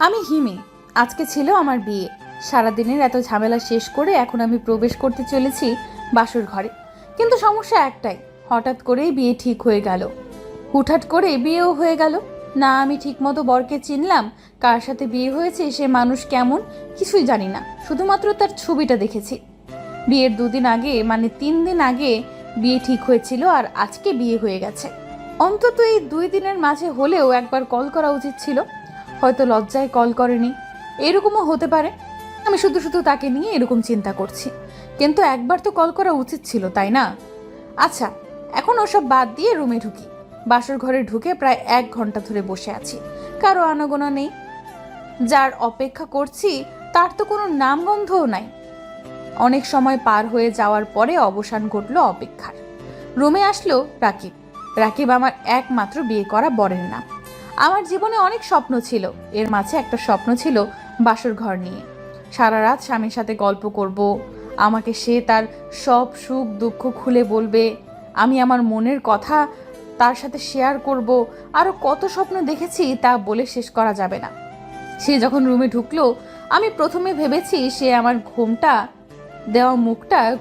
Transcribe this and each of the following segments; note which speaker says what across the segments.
Speaker 1: আমি হিমি। আজকে ছিল আমার বিয়ে। সারাদিনের এত ঝামেলা শেষ করে এখন আমি প্রবেশ করতে চলেছি বাসর ঘরে। কিন্তু সমস্যা একটাই, হঠাৎ করেই বিয়ে ঠিক হয়ে গেল। হুটহাট করে বিয়েও হয়ে গেল। না আমি ঠিকমতো বরকে চিনলাম, কার সাথে বিয়ে হয়েছে, সে মানুষ কেমন, কিছুই জানি না। শুধুমাত্র তার ছবিটা দেখেছি। বিয়ের 2 দিন আগে, মানে 3 দিন আগে বিয়ে ঠিক হয়েছিল, আর আজকে বিয়ে হয়ে গেছে। অন্তত এই 2 দিনের মাঝে হলেও একবার কল করা উচিত ছিল। হয়তো লজ্জায় কল করেনি, এরকমও হতে পারে। আমি শুধু শুধু তাকে নিয়ে এরকম চিন্তা করছি। কিন্তু একবার তো কল করা উচিত ছিল, তাই না? আচ্ছা, এখন ওসব বাদ দিয়ে রুমে ঢুকি। বাসর ঘরে ঢুকে প্রায় 1 ঘন্টা ধরে বসে আছি। কারো আনাগোনা নেই। যার অপেক্ষা করছি তার তো কোনো নামগন্ধও নাই। অনেক সময় পার হয়ে যাওয়ার পরে অবসান ঘটলো অপেক্ষার। রুমে আসলো রাকিব। রাকিব আমার একমাত্র বিয়ে করা বরের নাম। আমার জীবনে অনেক স্বপ্ন ছিল, এর মাঝে একটা স্বপ্ন ছিল বাসর ঘর নিয়ে। সারা রাত স্বামীর সাথে গল্প করব, আমাকে সে তার সব সুখ দুঃখ খুলে বলবে, আমি আমার মনের কথা তার সাথে শেয়ার করব। আরও কত স্বপ্ন দেখেছি তা বলে শেষ করা যাবে না। সে যখন রুমে ঢুকলো, আমি প্রথমে ভেবেছি সে আমার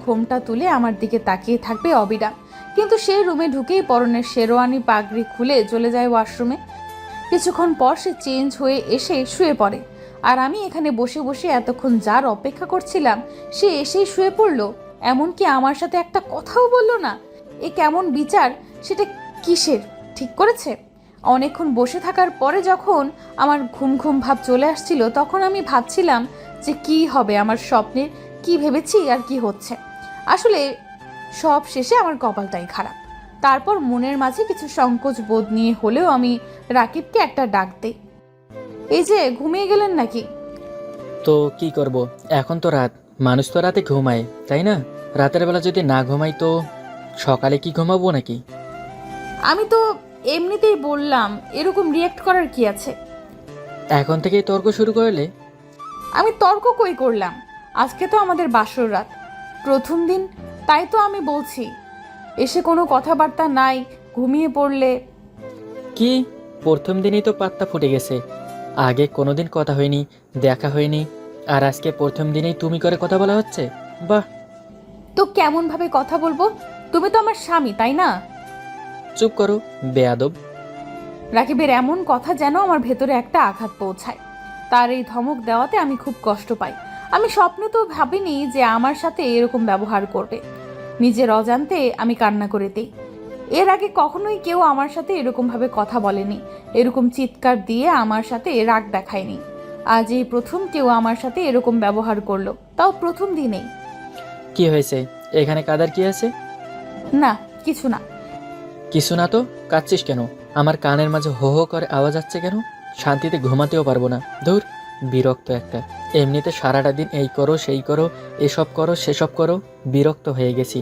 Speaker 1: ঘোমটা তুলে আমার দিকে তাকিয়ে থাকবে অবিরাম। কিন্তু সে রুমে ঢুকেই পরনের শেরওয়ানি পাগড়ি খুলে চলে যায় ওয়াশরুমে। কিছুক্ষণ পর সে চেঞ্জ হয়ে এসে শুয়ে পড়ে। আর আমি এখানে বসে বসে এতক্ষণ যার অপেক্ষা করছিলাম সে এসেই শুয়ে পড়ল। এমনকি আমার সাথে একটা কথাও বলল না। এ কেমন বিচার? সেটা কিসের ঠিক করেছে? অনেকক্ষণ বসে থাকার পরে যখন আমার ঘুম ঘুম ভাব চলে আসছিল, তখন আমি ভাবছিলাম যে কি হবে আমার স্বপ্নের, কি ভেবেছি আর কি হচ্ছে। আসলে সব শেষে আমার কপালটাই খারাপ। তারপর মনের মাঝে কিছু সংকোচ বোধ নিয়ে হলেও আমি রাকিবকে একটা ডাক দেই। এই যে ঘুমিয়ে গেলেন নাকি?
Speaker 2: তো কি করব? এখন তো রাত, মানুষ তো রাতে ঘুমায়, তাই না? রাতের বেলা যদি না ঘুমাই তো সকালে কি ঘুমাবো নাকি?
Speaker 1: আমি তো এমনিতেই বললাম, এরকম রিয়েক্ট করার কি আছে?
Speaker 2: এখন থেকেই তর্ক শুরু করলে?
Speaker 1: আমি তর্ক কই করলাম? আজকে তো আমাদের বাসর রাত, প্রথম দিন, তাই তো আমি বলছি। এসে কোনো কথাবার্তা নাই, ঘুমিয়ে পড়লে।
Speaker 2: কি, প্রথম দিনই তো পাত্তা ফুটে গেছে? আগে কোনোদিন কথা হয়নি, দেখা হয়নি, আর আজকে প্রথম দিনেই তুমি করে কথা বলা হচ্ছে? বাহ!
Speaker 1: তো কেমন ভাবে কথা বলবো? তুমি তো আমার স্বামী, তাই না?
Speaker 2: চুপ করো, বেয়াদব!
Speaker 1: রাকিবের এমন কথা যেন আমার ভেতরে একটা আঘাত পৌঁছায়। তার এই ধমক দেওয়াতে আমি খুব কষ্ট পাই। আমি স্বপ্নে তো ভাবিনি যে আমার সাথে এরকম ব্যবহার করবে। নিজের অজান্তে আমি কান্না করে দিই। এর আগে কখনোই কেউ আমার সাথে এরকম ভাবে কথা বলেনি, এরকম চিৎকার দিয়ে আমার সাথে রাগ দেখায়নি। আজ এই প্রথম কেউ আমার সাথে এরকম ব্যবহার করলো, তাও প্রথম দিনেই।
Speaker 2: কি হয়েছে? এখানে কাদার কি আছে?
Speaker 1: না, কিছু না।
Speaker 2: কিছু না তো? কাঁদছিস কেন? আমার কানের মাঝে হো হো করে আওয়াজ আসছে কেন? শান্তিতে ঘুমাতেও পারবো না। ধুর, বিরক্ত একটা। এমনিতে সারাটা দিন এই করো সেই করো, এসব করো সেসব করো, বিরক্ত হয়ে গেছি।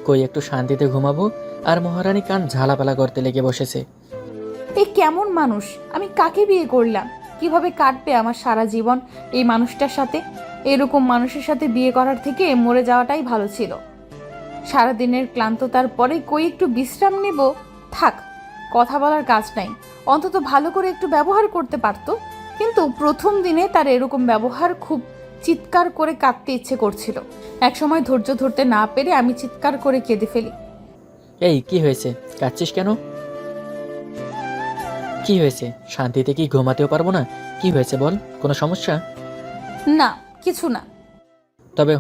Speaker 2: কই একটু শান্তিতে ঘুমাবো, আর মহারানী কান ঝালাপালা করতে লেগে বসেছে।
Speaker 1: এই কেমন মানুষ? আমি কাকে বিয়ে করলাম? কিভাবে কাটবে আমার সারা জীবন এই মানুষটার সাথে? এরকম মানুষের সাথে বিয়ে করার থেকে মরে যাওয়াটাই ভালো ছিল। সারাদিনের ক্লান্ততার পরে কই একটু বিশ্রাম নেব। থাক, কথা বলার কাজ নাই। অন্তত ভালো করে একটু ব্যবহার করতে পারতো। কিন্তু প্রথম দিনে তার এরকম ব্যবহার, খুব চিৎকার করে কাঁদতে ইচ্ছে করছিল। একসময় ধৈর্য ধরতে না পেরে আমি চিৎকার করে কেঁদে ফেলি।
Speaker 2: এই কি হয়েছে? কাঁদছিস কেন? কি হয়েছে? শান্তিতে কি ঘুমাতেও পারবো না? কি হয়েছে বল, কোনো সমস্যা?
Speaker 1: না, কিছু না।
Speaker 2: তবে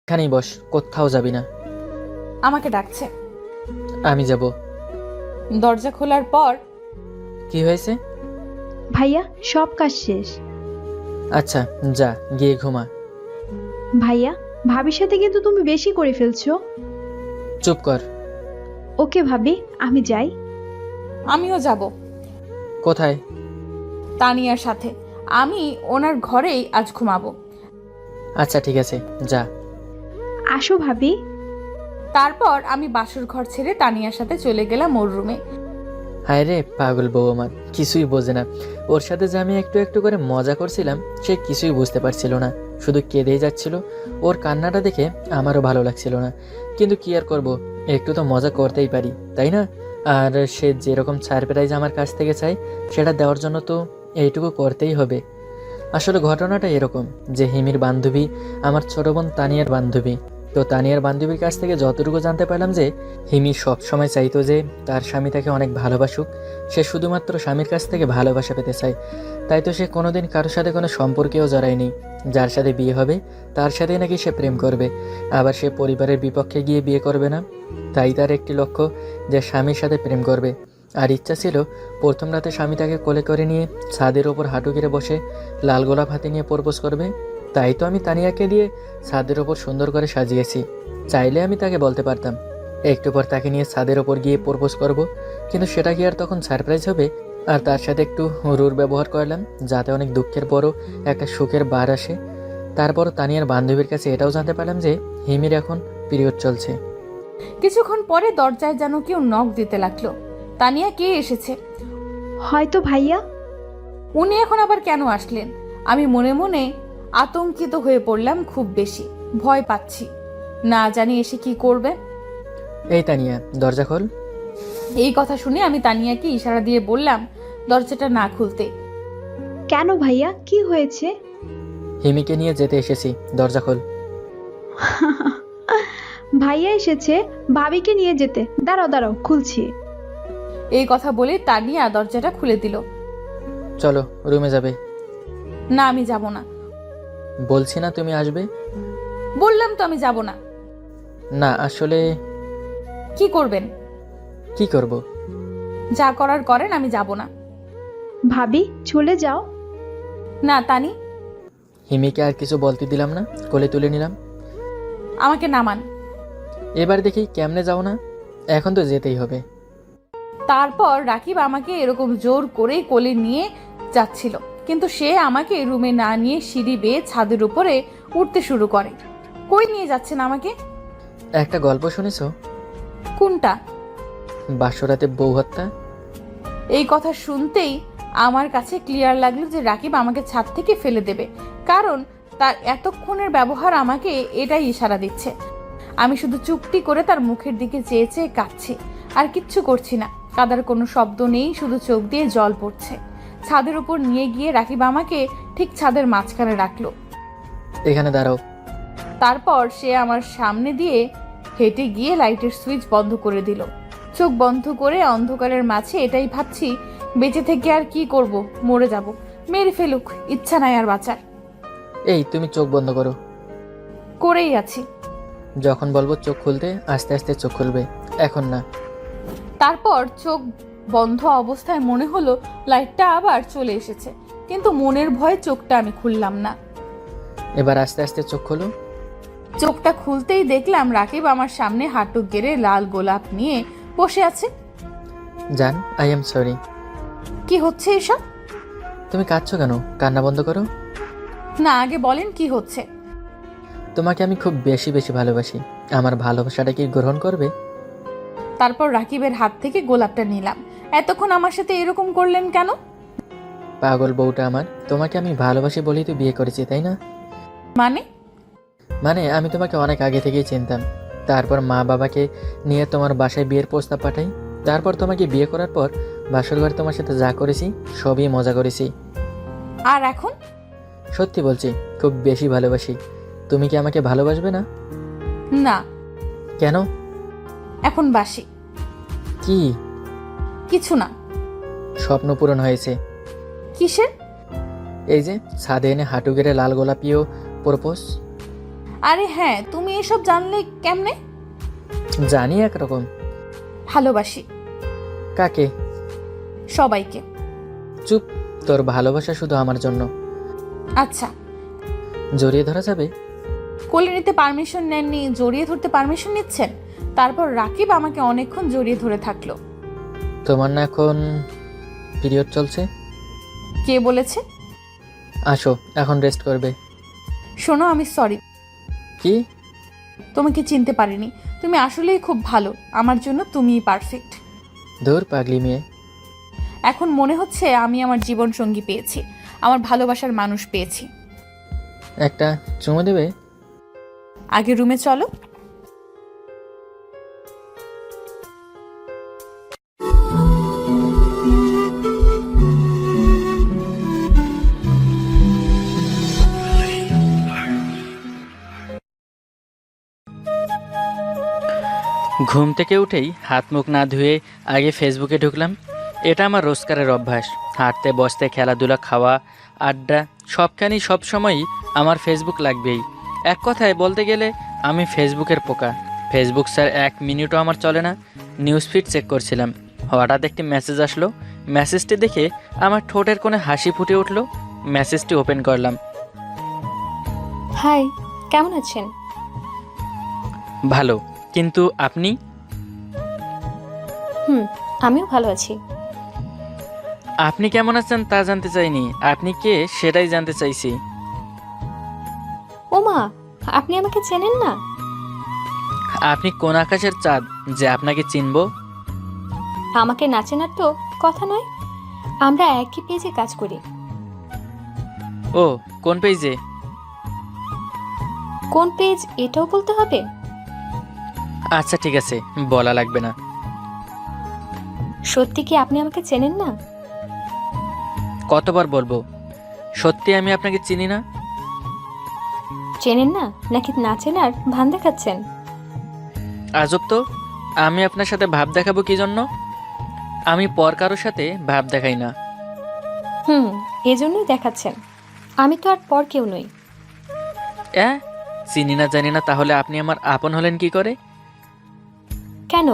Speaker 2: এখানেই বস, কোথাও যাবি না।
Speaker 1: আমাকে ডাকছে।
Speaker 2: আমি যাব।
Speaker 1: দরজা খোলার পর
Speaker 2: কি হয়েছে?
Speaker 3: ভাইয়া সব কাজ শেষ।
Speaker 2: আচ্ছা যা, গিয়ে ঘুমা।
Speaker 3: ভাইয়া ভাবির সাথে কিন্তু তুমি বেশি করে ফেলছো।
Speaker 2: চুপ কর।
Speaker 3: ওকে ভাবি, আমি যাই।
Speaker 1: আমিও যাব
Speaker 2: কোথায়?
Speaker 1: তানিয়ার সাথে। আমি ওনার ঘরেই আজ ঘুমাবো।
Speaker 2: আচ্ছা ঠিক আছে, যা।
Speaker 3: আসো ভাবি।
Speaker 1: তারপর আমি বাসর ঘর ছেড়ে তানিয়ার সাথে চলে গেলাম ওর রুমে।
Speaker 2: হায় রে পাগল বউ আমার, কিছুই বোঝে না। ওর সাথে যে আমি একটু একটু করে মজা করছিলাম, সে কিছুই বুঝতে পারছিল না, শুধু কেঁদেই যাচ্ছিল। ওর কান্নাটা দেখে আমারও ভালো লাগছিল না, কিন্তু কি আর করব, একটু তো মজা করতেই পারি, তাই না? আর সে যেরকম সারপ্রাইজ আমার কাছ থেকে চায়, সেটা দেওয়ার জন্য তো এইটুকু করতেই হবে। আসলে ঘটনাটা এরকম যে হিমির বান্ধবী আমার ছোট বোন তানিয়ার বান্ধবী। তো তানিয়ার বান্ধবীর কাছ থেকে যতটুকু জানতে পারলাম যে হিমি সবসময় চাইতো যে তার স্বামী তাকে অনেক ভালোবাসুক, সে শুধুমাত্র স্বামীর কাছ থেকে ভালোবাসা পেতে চায়। তাই তো সে কোনোদিন কারোর সাথে কোনো সম্পর্কেও জড়ায়নি। যার সাথে বিয়ে হবে তার সাথেই নাকি সে প্রেম করবে, আবার সে পরিবারের বিপক্ষে গিয়ে বিয়ে করবে না। তাই তার একটি লক্ষ্য যে স্বামীর সাথে প্রেম করবে। আর ইচ্ছা ছিল প্রথম রাতে স্বামী তাকে কোলে করে নিয়ে ছাদের ওপর হাঁটু গেড়ে বসে লাল গোলাপ হাতে নিয়ে প্রপোজ করবে। তাই তো আমি তানিয়াকে দিয়ে ছাদের ওপর সুন্দর করে সাজিয়েছি। চাইলে আমি তাকে বলতে পারতাম একটু পর তাকে নিয়ে ছাদের ওপর গিয়ে প্রপোজ করব, কিন্তু সেটা কি আর তখন সারপ্রাইজ হবে? আর তার সাথে একটু রুর ব্যবহার করলাম, যাতে অনেক দুঃখের পরও একটা সুখের বার আসে। তারপর তানিয়ার বান্ধবীর কাছে এটাও জানতে পারলাম যে হিমির এখন পিরিয়ড চলছে।
Speaker 1: কিছুক্ষণ পরে দরজায় যেন কেউ নক দিতে লাগলো। তানিয়া, কে এসেছে?
Speaker 3: হয়তো ভাইয়া।
Speaker 1: উনি এখন আবার কেন আসলেন? আমি মনে মনে আতঙ্কিত হয়ে পড়লাম, খুব বেশি ভয় পাচ্ছি, না জানি এসে কি করবে।
Speaker 2: এই তানিয়া, দরজা খোল।
Speaker 1: এই কথা শুনে আমি তানিয়াকে ইশারা দিয়ে বললাম দরজাটা না খুলতে।
Speaker 3: কেন ভাইয়া, কি হয়েছে?
Speaker 2: হিমিকে নিয়ে যেতে এসেছি, দরজা খোল।
Speaker 3: ভাইয়া এসেছে ভাবিকে নিয়ে যেতে। দাঁড়াও দাঁড়াও, খুলছি।
Speaker 1: এই কথা বলে তানিয়া দরজাটা খুলে দিল।
Speaker 2: চলো রুমে যাবে।
Speaker 1: না, আমি যাব না।
Speaker 2: বলছি না তুমি আসবে?
Speaker 1: বললাম তো আমি যাব না।
Speaker 2: না আসলে
Speaker 1: কি করবেন?
Speaker 2: কি করব?
Speaker 1: যা করার করেন, আমি যাব না।
Speaker 3: ভাবি চলে যাও।
Speaker 1: না তানি।
Speaker 2: হিমিকে আর কিছু বলতে দিলাম না, কোলে তুলে নিলাম।
Speaker 1: আমাকে নামান।
Speaker 2: এবার দেখি কেমনে যাও না, এখন তো যেতেই হবে।
Speaker 1: তারপর রাকিব আমাকে এরকম জোর করে কোলে নিয়ে যাচ্ছিল, কিন্তু সে আমাকে রুমে না নিয়ে সিঁড়ি বেয়ে ছাদের উপরে উঠতে শুরু করে। কই নিয়ে যাচ্ছেন আমাকে?
Speaker 2: একটা গল্প শুনেছো?
Speaker 1: কোনটা?
Speaker 2: বাসরাতে বউ হত্যা।
Speaker 1: এই কথা শুনতেই আমার কাছে ক্লিয়ার লাগলো যে রাকিব আমাকে ছাদ থেকে ফেলে দেবে, কারণ তার এতক্ষণের ব্যবহার আমাকে এটাই ইশারা দিচ্ছে। আমি শুধু চুপটি করে তার মুখের দিকে চেয়ে চেয়ে কাঁদছি, আর কিচ্ছু করছি না। কাদার কোনো শব্দ নেই, শুধু চোখ দিয়ে জল পড়ছে। ছাদের উপর নিয়ে গিয়ে রাকিব আমাকে ঠিক ছাদের মাঝখানে রাখলো।
Speaker 2: এখানে দাঁড়াও।
Speaker 1: তারপর সে আমার সামনে দিয়ে হেঁটে গিয়ে লাইটের সুইচ বন্ধ করে দিল। চোখ বন্ধ করে অন্ধকারের মাঝে এটাই ভাবছি, বেঁচে থেকে আর কি করব, মরে যাব, মেরে ফেলুক, ইচ্ছা নাই আর বাঁচার।
Speaker 2: এই তুমি চোখ বন্ধ করো।
Speaker 1: করেই আছি।
Speaker 2: যখন বলবো চোখ খুলতে আস্তে আস্তে চোখ খুলবে, এখন না।
Speaker 1: তারপর চোখ বন্ধ অবস্থায় মনে হলো লাইটটা আবার চলে এসেছে, কিন্তু মনের ভয়ে চোখটা আমি খুললাম না।
Speaker 2: এবার আস্তে আস্তে চোখ খোলো।
Speaker 1: চোখটা খুলতেই দেখলাম রাকিব আমার সামনে হাঁটু গেড়ে লাল গোলাপ নিয়ে বসে আছে।
Speaker 2: জান, আই এম সরি।
Speaker 1: কি হচ্ছে এসব?
Speaker 2: তুমি কাঁদছো কেন? কান্না বন্ধ করো।
Speaker 1: না, আগে বলেন কি হচ্ছে।
Speaker 2: তোমাকে আমি খুব বেশি বেশি ভালোবাসি, আমার ভালোবাসাটা কি গ্রহণ করবে?
Speaker 1: তারপর রাকিবের হাত থেকে গোলাপটা নিলাম। এতক্ষণ আমার সাথে এরকম করলেন কেন?
Speaker 2: পাগল বউটা আমার, তোমাকে আমি ভালোবাসি বলেই তো বিয়ে করেছি, তাই না?
Speaker 1: মানে
Speaker 2: আমি তোমাকে অনেক আগে থেকেই চিনতাম। তারপর মা বাবাকে নিয়ে তোমার বাসায় বিয়ের প্রস্তাব পাঠাই। তারপর তোমাকে বিয়ে করার পর বাসর ঘরে তোমার সাথে যা করেছি সবই মজা করেছি।
Speaker 1: আর এখন?
Speaker 2: সত্যি বলছি, খুব বেশি ভালোবাসি। তুমি কি আমাকে ভালোবাসবে না?
Speaker 1: না।
Speaker 2: কেন?
Speaker 1: এখন বাসি।
Speaker 2: কি?
Speaker 1: কিছু না।
Speaker 2: স্বপ্ন পূরণ হয়েছে।
Speaker 1: কিসের?
Speaker 2: এই যে ছাদে এনে হাঁটু গেড়ে লাল গোলাপিও প্রপোজ।
Speaker 1: আরে হ্যাঁ, তুমি এসব জানলে কেমনে?
Speaker 2: জানি একরকম।
Speaker 1: ভালোবাসি
Speaker 2: কাকে?
Speaker 1: সবাইকে।
Speaker 2: চুপ, তোর ভালোবাসা শুধু আমার জন্য।
Speaker 1: আচ্ছা,
Speaker 2: জড়িয়ে ধরা যাবে?
Speaker 1: কোলে নিতে পারমিশন নেননি, জড়িয়ে ধরতে পারমিশন নিচ্ছেন? তারপর রাকিব আমাকে অনেকক্ষণ জড়িয়ে ধরে থাকলো।
Speaker 2: তোমার না এখন পিরিয়ড চলছে?
Speaker 1: কে বলেছে?
Speaker 2: আসো, এখন রেস্ট করবে।
Speaker 1: শোনো, আমি সরি,
Speaker 2: কি?
Speaker 1: তোমাকে চিনতে পারিনি। তুমি আসলেই খুব ভালো, আমার জন্য তুমিই পারফেক্ট।
Speaker 2: ধুর পাগলি মেয়ে।
Speaker 1: এখন মনে হচ্ছে আমি আমার জীবন সঙ্গী পেয়েছি, আমার ভালোবাসার মানুষ পেয়েছি।
Speaker 2: একটা চুমু দেবে?
Speaker 1: আগে রুমে চলো।
Speaker 2: ঘুম থেকে উঠেই হাত মুখ না ধুয়ে আগে ফেসবুকে ঢুকলাম। এটা আমার রোজকারের অভ্যাস। হাঁটতে বসতে খেলাধুলা খাওয়া আড্ডা সবখানেই সবসময়ই আমার ফেসবুক লাগবেই। এক কথায় বলতে গেলে আমি ফেসবুকের পোকা। ফেসবুক স্যার 1 মিনিটও আমার চলে না। নিউজ ফিড চেক করছিলাম, হঠাৎ একটি মেসেজ আসলো। মেসেজটি দেখে আমার ঠোঁটের কোণে হাসি ফুটে উঠলো। মেসেজটি ওপেন করলাম।
Speaker 4: হাই, কেমন আছেন?
Speaker 2: ভালো, কিন্তু আপনি?
Speaker 4: আমিও ভালো আছি।
Speaker 2: আপনি কেমন আছেন তা জানতে চাইনি, আপনি কে সেটাই জানতে চাইছি।
Speaker 4: ওমা, আপনি আমাকে চেনেন না?
Speaker 2: আপনি কোন আকাশের চাঁদ যে আপনাকে চিনব?
Speaker 4: আমাকে না চেনার তো কথা নয়। আমরা একই পেজে কাজ করি।
Speaker 2: ও, কোন পেজে?
Speaker 4: কোন পেজ এটাও বলতে হবে?
Speaker 2: আচ্ছা ঠিক আছে, বলা লাগবে না।
Speaker 4: সত্যি কি আপনি আমাকে চেনেন না?
Speaker 2: কতবার বলবো, সত্যি আমি আপনাকে চিনি না।
Speaker 4: চেনেন না নাকি না চেনার ভান দেখাচ্ছেন?
Speaker 2: আজব তো, আমি আপনার সাথে ভাব দেখাবো কি জন্য? আমি পর কারোর সাথে ভাব দেখাই না।
Speaker 4: এজন্যই দেখাচ্ছেন। আমি তো আর পর কেউ নই।
Speaker 2: চিনি না জানি না, তাহলে আপনি আমার আপন হলেন কি করে?
Speaker 4: কেন,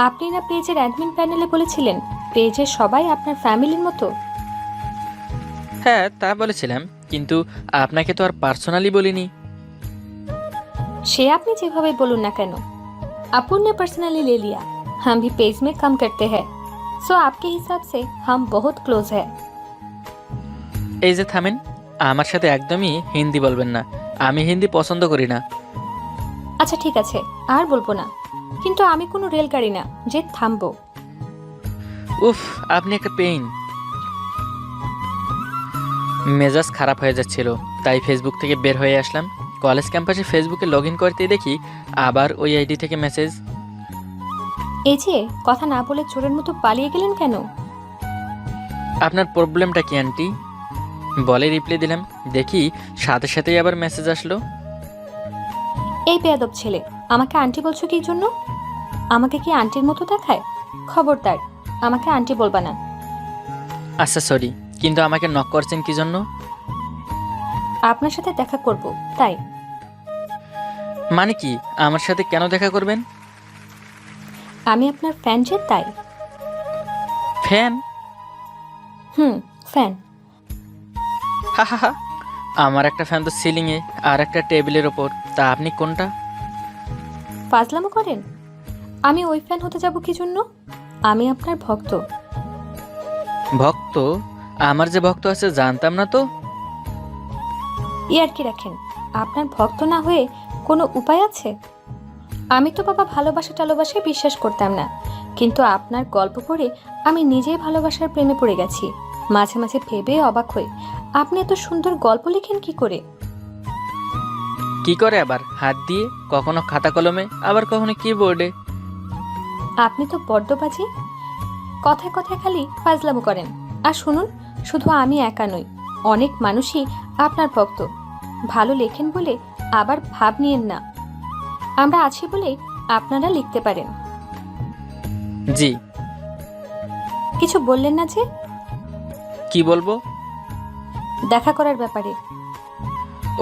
Speaker 4: আপনি না পেজের অ্যাডমিন প্যানেলে বলেছিলেন পেজের সবাই আপনার ফ্যামিলির মতো?
Speaker 2: হ্যাঁ, তা বলেছিলাম, কিন্তু আপনাকে তো আর পার্সোনালি বলিনি।
Speaker 4: সে আপনি যেভাবে বলুন না কেন, अपुन ने पर्सनली ले लिया। हम भी पेज में कम करते हैं, सो आपके हिसाब से हम बहुत क्लोज है।
Speaker 2: এই যে থামেন, আমার সাথে একদমই হিন্দি বলবেন না, আমি হিন্দি পছন্দ করি না।
Speaker 4: আচ্ছা ঠিক আছে, আর বলবো না, কিন্তু আমি কোনো রেলগাড়ি না যে থামবো।
Speaker 2: উফ, আপনি একটা পেইন। মেজাজ খারাপ হয়ে যাচ্ছিল, তাই ফেসবুক থেকে বের হয়ে আসলাম। কলেজ ক্যাম্পাসে ফেসবুকে লগ ইন করতেই দেখি আবার ওই আইডি থেকে মেসেজ।
Speaker 4: এই যে কথা না বলে চোরের মতো পালিয়ে গেলেন কেন?
Speaker 2: আপনার প্রবলেমটা কি আন্টি? বলে রিপ্লাই দিলাম, দেখি সাথে সাথেই আবার মেসেজ আসলো।
Speaker 4: এই বেয়াদব ছেলে, আমাকে আন্টি বলছো কি জন্য? আমাকে কি আন্টির মতো দেখায়? খবরদার, আমাকে আন্টি বলবা না।
Speaker 2: আচ্ছা সরি, কিন্তু আমাকে নক করছেন কি জন্য?
Speaker 4: আপনার সাথে দেখা করব তাই।
Speaker 2: মানে কি, আমার সাথে কেন দেখা করবেন?
Speaker 4: আমি আপনার ফ্যান যে তাই।
Speaker 2: ফ্যান?
Speaker 4: ফ্যান।
Speaker 2: হা হা হা, আমার একটা ফ্যান তো সিলিংয়ে আর একটা টেবিলের ওপর, তা আপনি কোনটা?
Speaker 4: ফাজলামো করেন? আমি ওই ফ্যান হতে যাব কি জন্য? আমি আপনার ভক্ত।
Speaker 2: ভক্ত? আমার যে ভক্ত আছে জানতাম না তো।
Speaker 4: ইয়ার কি রাখেন, আপনার ভক্ত না হয়ে কোনো উপায় আছে? আমি তো বাবা ভালোবাসা টালোবাসায় বিশ্বাস করতাম না, কিন্তু আপনার গল্প পড়ে আমি নিজেই ভালোবাসার প্রেমে পড়ে গেছি। মাঝে মাঝে ভেবে অবাক হই, আপনি এত সুন্দর গল্প লেখেন কি করে?
Speaker 2: কি করে আবার? হাত দিয়ে, কখনো খাতা কলমে, আবার কখনো কিবোর্ডে।
Speaker 4: আপনি তো বড্ড বাজি, কথায় কথায় খালি ফাজলামো করেন। আর শুনুন, শুধু আমি একা নই, অনেক মানুষই আপনার ভক্ত। ভালো লেখেন বলে আবার ভাব নিয়েন না, আমরা আছি বলে আপনারা লিখতে পারেন।
Speaker 2: জি।
Speaker 4: কিছু বললেন না যে?
Speaker 2: কি বলবো?
Speaker 4: দেখা করার ব্যাপারে।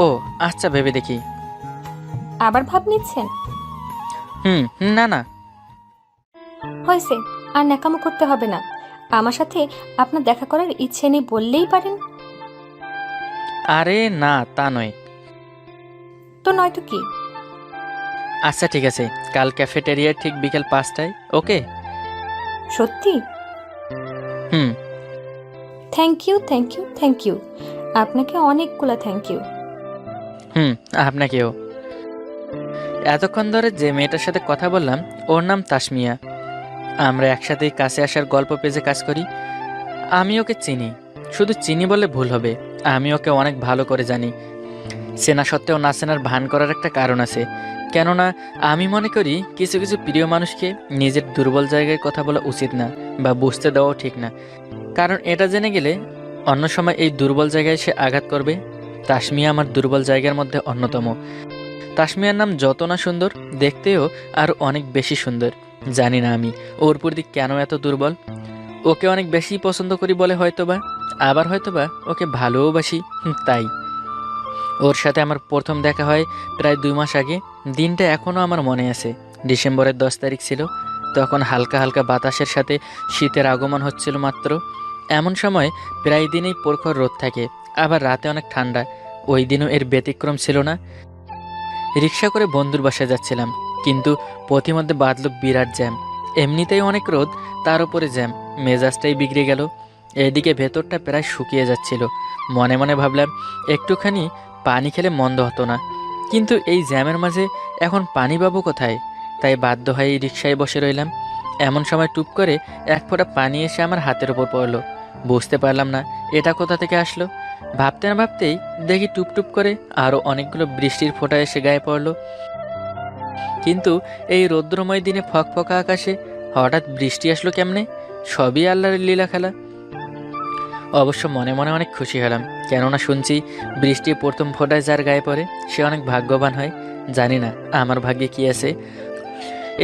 Speaker 2: ও আচ্ছা, ভেবে দেখি।
Speaker 4: আবার ভাব নিচ্ছেন?
Speaker 2: হুম, না না।
Speaker 4: হয়েছে, আর ন্যাকামো করতে হবে না। আমার সাথে আপনার দেখা করার ইচ্ছে নেই বললেই পারেন।
Speaker 2: আরে না, তা নয়।
Speaker 4: তো নয়তো কি?
Speaker 2: আচ্ছা ঠিক আছে, কাল ক্যাফেটেরিয়ায় ঠিক বিকেল 5টায়, ওকে?
Speaker 4: সত্যি?
Speaker 2: হুম।
Speaker 4: Thank you, thank you, thank you. আপনাকে অনেকগুলো থ্যাংক ইউ।
Speaker 2: হুম, আপনাকেও। এতক্ষণ ধরে যে মেয়েটার সাথে কথা বললাম ওর নাম তাসমিয়া। আমরা একসাথেই কাছে আসার গল্প পেজে কাজ করি। আমি ওকে চিনি, শুধু চিনি বলে ভুল হবে, আমি ওকে অনেক ভালো করে জানি। চেনা সত্ত্বেও না চেনার ভান করার একটা কারণ আছে। কেননা আমি মনে করি কিছু কিছু প্রিয় মানুষকে নিজের দুর্বল জায়গায় কথা বলা উচিত না, বা বুঝতে দেওয়াও ঠিক না। কারণ এটা জেনে গেলে অন্য সময় এই দুর্বল জায়গায় সে আঘাত করবে। তাসমিয়া আমার দুর্বল জায়গার মধ্যে অন্যতম। তাসমিয়ার নাম যত না সুন্দর, দেখতেও আরও অনেক বেশি সুন্দর। জানি না আমি ওর প্রতি কেন এত দুর্বল। ওকে অনেক বেশি পছন্দ করি বলে হয়তোবা, আবার হয়তোবা ওকে ভালোবাসি তাই। ওর সাথে আমার প্রথম দেখা হয় প্রায় 2 মাস আগে। দিনটা এখনও আমার মনে আছে। ডিসেম্বরের 10 তারিখ ছিল। তখন হালকা হালকা বাতাসের সাথে শীতের আগমন হচ্ছিল মাত্র। এমন সময় প্রায় দিনেই প্রখর রোদ থাকে, আবার রাতে অনেক ঠান্ডা। ওই দিনও এর ব্যতিক্রম ছিল না। রিক্সা করে বন্ধুর বাসায় যাচ্ছিলাম, কিন্তু পথিমধ্যে বাঁধল বিরাট জ্যাম। এমনিতেই অনেক রোদ, তার উপরে জ্যাম, মেজাজটাই বিগড়ে গেল। এদিকে ভেতরটা প্রায় শুকিয়ে যাচ্ছিল। মনে মনে ভাবলাম একটুখানি পানি খেলে মন্দ হতো না, কিন্তু এই জ্যামের মাঝে এখন পানি পাবো কোথায়? তাই বাধ্য হয়ে রিক্সায় বসে রইলাম। এমন সময় টুপ করে এক ফোঁটা পানি এসে আমার হাতের ওপর পড়লো। বুঝতে পারলাম না এটা কোথা থেকে আসলো। ভাবতে না ভাবতেই দেখি টুপ টুপ করে আরও অনেকগুলো বৃষ্টির ফোঁটা এসে গায়ে পড়লো। কিন্তু এই রৌদ্রময় দিনে ফকফকা আকাশে হঠাৎ বৃষ্টি আসলো কেমনে? সবই আল্লাহর লীলা খেলা। অবশ্য মনে মনে অনেক খুশি হলাম, কেননা শুনছি বৃষ্টি প্রথম ফোঁটায় যার গায়ে পড়ে সে অনেক ভাগ্যবান হয়। জানি না আমার ভাগ্যে কি আছে।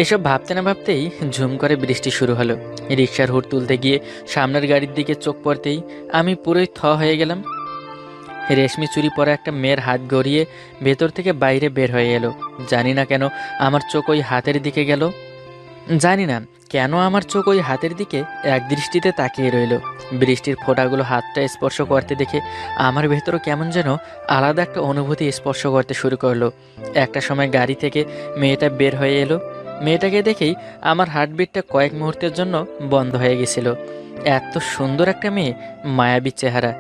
Speaker 2: এসব ভাবতে না ভাবতেই ঝুম করে বৃষ্টি শুরু হলো। রিকশার হুড় তুলতে গিয়ে সামনের গাড়ির দিকে চোখ পড়তেই আমি পুরোই হয়ে গেলাম। রেশমি চুরি পরা একটা মেয়ের হাত গড়িয়ে ভেতর থেকে বাইরে বের হয়ে এলো। জানি না কেন আমার চোখ ওই হাতের দিকে গেল। জানি না কেন আমার চোখ ওই হাতের দিকে এক দৃষ্টিতে তাকিয়ে রইল। বৃষ্টির ফোঁটাগুলো হাতটা স্পর্শ করতে দেখে আমার ভেতরও কেমন যেন আলাদা একটা অনুভূতি স্পর্শ করতে শুরু করলো। একটা সময় গাড়ি থেকে মেয়েটা বের হয়ে এলো। মেয়েটাকে দেখেই আমার হার্টবিটটা কয়েক মুহূর্তের জন্য বন্ধ হয়ে গেছিল। এত সুন্দর একটা মেয়ে, মায়াবী চেহারা,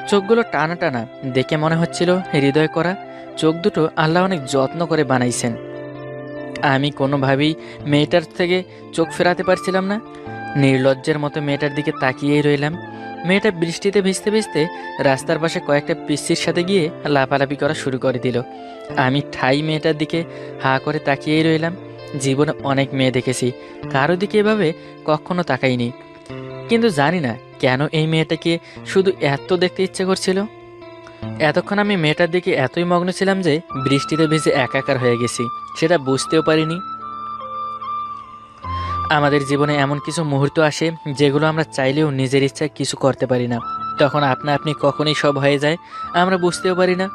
Speaker 2: চোখগুলো টানা টানা, দেখে মনে হচ্ছিল হৃদয় করা। চোখ দুটো আল্লাহ অনেক যত্ন করে বানাইছেন। আমি কোনোভাবেই মেয়েটার থেকে চোখ ফেরাতে পারছিলাম না। নির্লজ্জের মতো মেয়েটার দিকে তাকিয়েই রইলাম। মেয়েটা বৃষ্টিতে ভিজতে ভিজতে রাস্তার পাশে কয়েকটা পিচ্ছির সাথে গিয়ে লাফালাফি করা শুরু করে দিল। আমি ঠাই মেয়েটার দিকে হা করে তাকিয়েই রইলাম। জীবনে অনেক মেয়ে দেখেছি, কারো দিকে এভাবে কখনো তাকাইনি। কিন্তু জানি না কেন এই মেয়েটাকে শুধু এত দেখতে ইচ্ছে করছিল। এতক্ষণ আমি মেয়েটার দিকে এতই মগ্ন ছিলাম যে বৃষ্টিতে ভিজে একাকার হয়ে গেছি, সেটা বুঝতেও পারিনি। আমাদের জীবনে এমন কিছু মুহূর্ত আসে যেগুলো আমরা চাইলেও নিজের ইচ্ছায় কিছু করতে পারি না। তখন আপনা আপনি কখনই সব হয়ে যায়, আমরা বুঝতেও পারি না।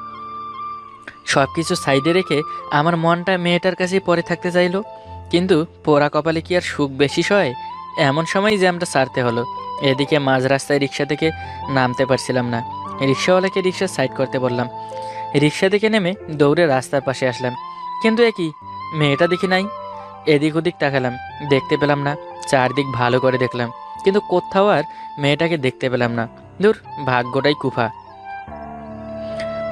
Speaker 2: সব কিছু সাইডে রেখে আমার মনটা মেয়েটার কাছেই পড়ে থাকতে চাইলো। কিন্তু পোড়া কপালে কি আর সুখ বেশি সয়? এমন সময়ই জ্যামটা ছাড়তে হলো। এদিকে মাঝ রাস্তায় রিক্সা থেকে নামতে পারছিলাম না। রিক্সাওয়ালাকে রিক্সা সাইড করতে বললাম। রিক্সা থেকে নেমে দৌড়ে রাস্তার পাশে আসলাম, কিন্তু একই মেয়েটা দেখি নাই। এদিক ওদিক তাকালাম, দেখতে পেলাম না। চারদিক ভালো করে দেখলাম, কিন্তু কোথাও আর মেয়েটাকে দেখতে পেলাম না। দূর, ভাগ্যটাই কুফা।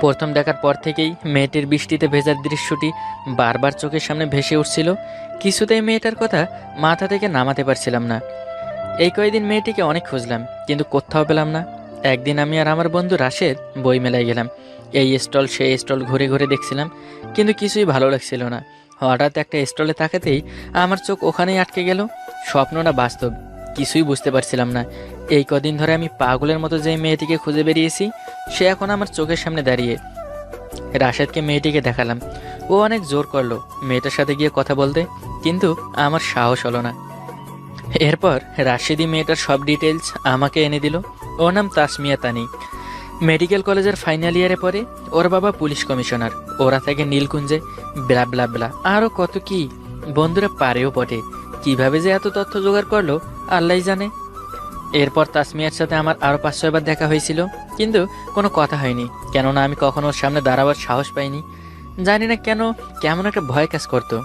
Speaker 2: প্রথম দেখার পর থেকেই মেয়েটির বৃষ্টিতে ভেজার দৃশ্যটি বারবার চোখের সামনে ভেসে উঠছিল। কিছুতেই মেয়েটার কথা মাথা থেকে নামাতে পারছিলাম না। এই কয়েকদিন মেয়েটিকে অনেক খুঁজলাম, কিন্তু কোথাও পেলাম না। একদিন আমি আর আমার বন্ধু রাশেদ বই মেলায় গেলাম। এই স্টল সেই স্টল ঘুরে ঘুরে দেখছিলাম, কিন্তু কিছুই ভালো লাগছিল না। হঠাৎ একটা স্টলে তাকাতেই আমার চোখ ওখানেই আটকে গেল। স্বপ্নটা বাস্তব কিছুই বুঝতে পারছিলাম না। এই কদিন ধরে আমি পাগলের মতো যে মেয়েটিকে খুঁজে বেরিয়েছি, সে এখন আমার চোখের সামনে দাঁড়িয়ে। রাশেদকে মেয়েটিকে দেখালাম, ও অনেক জোর করলো মেয়েটার সাথে গিয়ে কথা বলতে, কিন্তু আমার সাহস হলো না। এরপর রাশেদি মেয়েটার সব ডিটেলস আমাকে এনে দিল। ওর নাম তাসমিয়া তানি। মেডিকেল কলেজের ফাইনাল ইয়ারে পড়ে, ওর বাবা পুলিশ কমিশনার, ওরা থাকে নীলকুঞ্জে, ব্লা ব্লা ব্লা আরও কত কি। বন্ধুরা পারেও বটে, কিভাবে যে এত তথ্য জোগাড় করলো আল্লাহই জানে। এরপর তাসমিয়ার সাথে আমার আরও 5-6 বার দেখা হয়েছিল, কিন্তু কোনো কথা হয়নি, কেননা আমি কখনো ওর সামনে দাঁড়াবার সাহস পাইনি। জানি না কেন কেমন একটা ভয় কাজ করতো।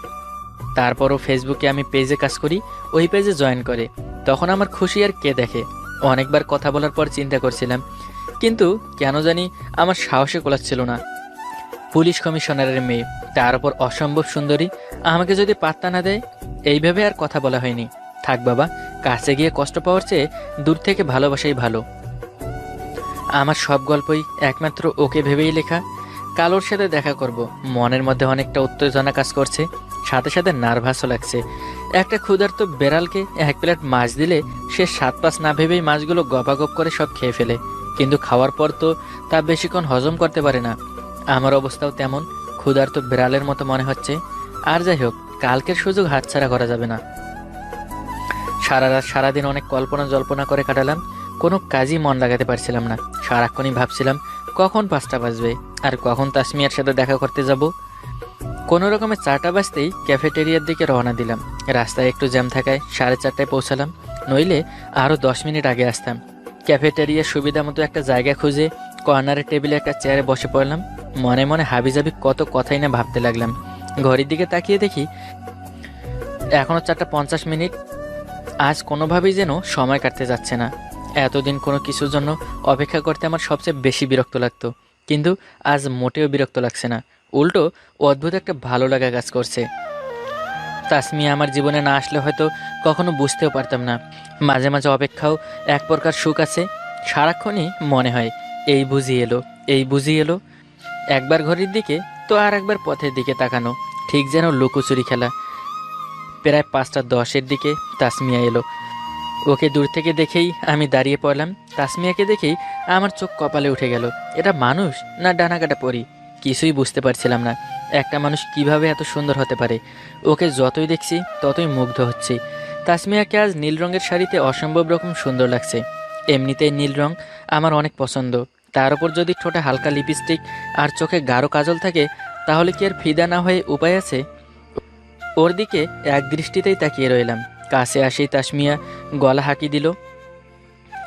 Speaker 2: তারপরও ফেসবুকে আমি পেজে কাজ করি, ওই পেজে জয়েন করে। তখন আমার খুশি আর কে দেখে। অনেকবার কথা বলার পর চিন্তা করছিলাম, কিন্তু কেন জানি আমার সাহসে কোলাচ্ছিল না। পুলিশ কমিশনারের মেয়ে, তার উপর অসম্ভব সুন্দরী, আমাকে যদি পাত্তা না দেয়, এইভাবে আর কথা বলা হয়নি। থাক বাবা, কাছে গিয়ে কষ্ট পাওয়ার চেয়ে দূর থেকে ভালোবাসাই ভালো। আমার সব গল্পই একমাত্র ওকে ভেবেই লেখা। কালোর সাথে দেখা করব, মনের মধ্যে অনেকটা উত্তেজনা কাজ করছে, সাথে সাথে নার্ভাসও লাগছে। একটা ক্ষুধার্ত বেড়ালকে 1 প্লেট মাছ দিলে সে 7-5 না ভেবেই মাছগুলো গপাগপ করে সব খেয়ে ফেলে, কিন্তু খাওয়ার পর তো তা বেশিক্ষণ হজম করতে পারে না। আমার অবস্থাও তেমন, ক্ষুধার্ত বেড়ালের মতো মনে হচ্ছে। আর যাই হোক, কালকের সুযোগ হাতছাড়া করা যাবে না। সারা রাত সারাদিন অনেক কল্পনা জল্পনা করে কাটালাম, কোনো কাজই মন লাগাতে পারছিলাম না। সারাক্ষণই ভাবছিলাম কখন 5টা বাজবে আর কখন তাসমিয়ার সাথে দেখা করতে যাব। কোনো রকমে 4টা বাজতেই ক্যাফেটেরিয়ার দিকে রওনা দিলাম। রাস্তায় একটু জ্যাম থাকায় 4:30টায় পৌঁছালাম, নইলে আরও 10 মিনিট আগে আসতাম। ক্যাফেটেরিয়ার সুবিধা মতো একটা জায়গা খুঁজে কর্নারের টেবিলে একটা চেয়ারে বসে পড়লাম। মনে মনে হাবিজাবি কত কথাই না ভাবতে লাগলাম। ঘড়ির দিকে তাকিয়ে দেখি এখনও 4:50 মিনিট। আজ কোনোভাবেই যেন সময় কাটতে যাচ্ছে না। এতদিন কোনো কিছুর জন্য অপেক্ষা করতে আমার সবচেয়ে বেশি বিরক্ত লাগতো, কিন্তু আজ মোটেও বিরক্ত লাগছে না, উল্টো অদ্ভুত একটা ভালো লাগা কাজ করছে। তাসমিয়া আমার জীবনে না আসলে হয়তো কখনো বুঝতেও পারতাম না। মাঝে মাঝে অপেক্ষাও এক প্রকার সুখ আছে। সারাক্ষণই মনে হয় এই বুঝি এলো, এই বুঝি এলো। একবার ঘড়ির দিকে তো আর একবার পথের দিকে তাকানো, ঠিক যেন লুকোচুরি খেলা। প্রায় 5:10-এর দিকে তাসমিয়া এলো। ওকে দূর থেকে দেখেই আমি দাঁড়িয়ে পড়লাম। তাসমিয়াকে দেখেই আমার চোখ কপালে উঠে গেল। এটা মানুষ না ডানাকাটা পরি, কিছুই বুঝতে পারছিলাম না। একটা মানুষ কিভাবে এত সুন্দর হতে পারে। ওকে যতই দেখছি ততই মুগ্ধ হচ্ছি। তাসমিয়াকে আজ নীল রঙের শাড়িতে অসম্ভব রকম সুন্দর লাগছে। এমনিতেই নীল রং আমার অনেক পছন্দ, তার উপর যদি ঠোঁটে হালকা লিপস্টিক আর চোখে গাঢ় কাজল থাকে, তাহলে কি আর ফিদা না হয়ে উপায় আছে। ওর দিকে এক দৃষ্টিতেই তাকিয়ে রইলাম। কাছে আসেই তাসমিয়া গলা হাঁকি দিল।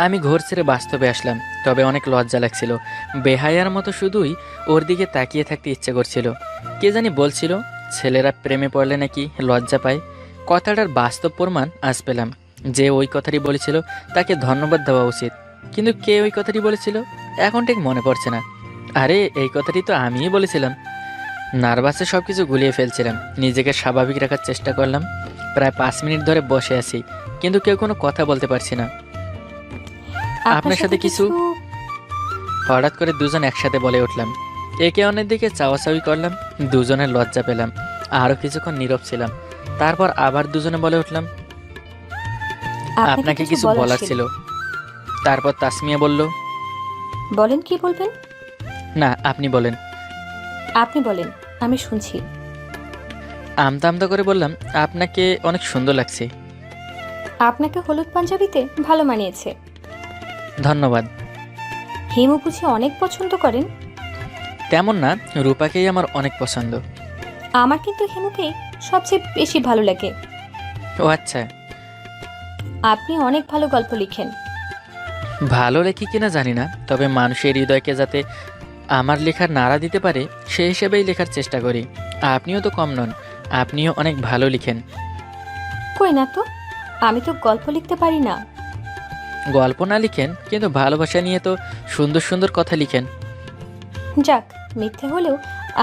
Speaker 2: আমি ঘর ছেড়ে বাস্তবে আসলাম, তবে অনেক লজ্জা লাগছিল। বেহায়ার মতো শুধুই ওর দিকে তাকিয়ে থাকতে ইচ্ছে করছিল। কে জানি বলছিল ছেলেরা প্রেমে পড়লে নাকি লজ্জা পায়। কথাটার বাস্তব প্রমাণ আজ পেলাম। যে ওই কথাটি বলেছিল তাকে ধন্যবাদ দেওয়া উচিত, কিন্তু কে ওই কথাটি বলেছিল এখন ঠিক মনে পড়ছে না। আরে এই কথাটি তো আমিই বলেছিলাম। নার্ভাসে সব কিছু গুলিয়ে ফেলছিলাম, নিজেকে স্বাভাবিক রাখার চেষ্টা করলাম। প্রায় 5 মিনিট ধরে বসে আছি, কিন্তু কেউ কোনো কথা বলতে পারছি না। আপনার সাথে কিছু, হঠাৎ করে দুজন একসাথে বলে উঠলাম। একে অন্যের দিকে চাওয়াচাওয়ি করলাম, দুজনের লজ্জা পেলাম। আরও কিছুক্ষণ নীরব ছিলাম, তারপর আবার দুজনে বলে উঠলাম, আপনাকে কিছু বলার ছিল। তারপর তাসমিয়া বলল,
Speaker 4: বলেন, কি বলবেন?
Speaker 2: না আপনি বলেন।
Speaker 4: আপনি বলেন, আমি শুনছি।
Speaker 2: আমতা আমতা করে বললাম, আপনাকে অনেক সুন্দর লাগছে।
Speaker 4: আপনাকে হলুদ পাঞ্জাবিতে ভালো মানিয়েছে।
Speaker 2: ধন্যবাদ।
Speaker 4: হিমু বুঝি অনেক পছন্দ করেন?
Speaker 2: তেমন না, রূপাকেই আমার অনেক পছন্দ।
Speaker 4: আমার কিন্তু হিমুকে সবচেয়ে বেশি ভালো লাগে।
Speaker 2: ও আচ্ছা।
Speaker 4: আপনি অনেক ভালো গল্প লিখেন।
Speaker 2: ভালো লেখি কিনা জানি না, তবে মানুষের হৃদয়কে যাতে আমার লেখার নাড়া দিতে পারে সেই হিসেবেই লেখার চেষ্টা করি। আপনিও তো কম নন, আপনিও অনেক ভালো লিখেন।
Speaker 4: কই না তো, আমি তো গল্প লিখতে পারি না।
Speaker 2: গল্প না লিখেন, কিন্তু ভালোবাসা নিয়ে তো সুন্দর সুন্দর কথা লিখেন।
Speaker 4: যাক, মিথ্যে হলেও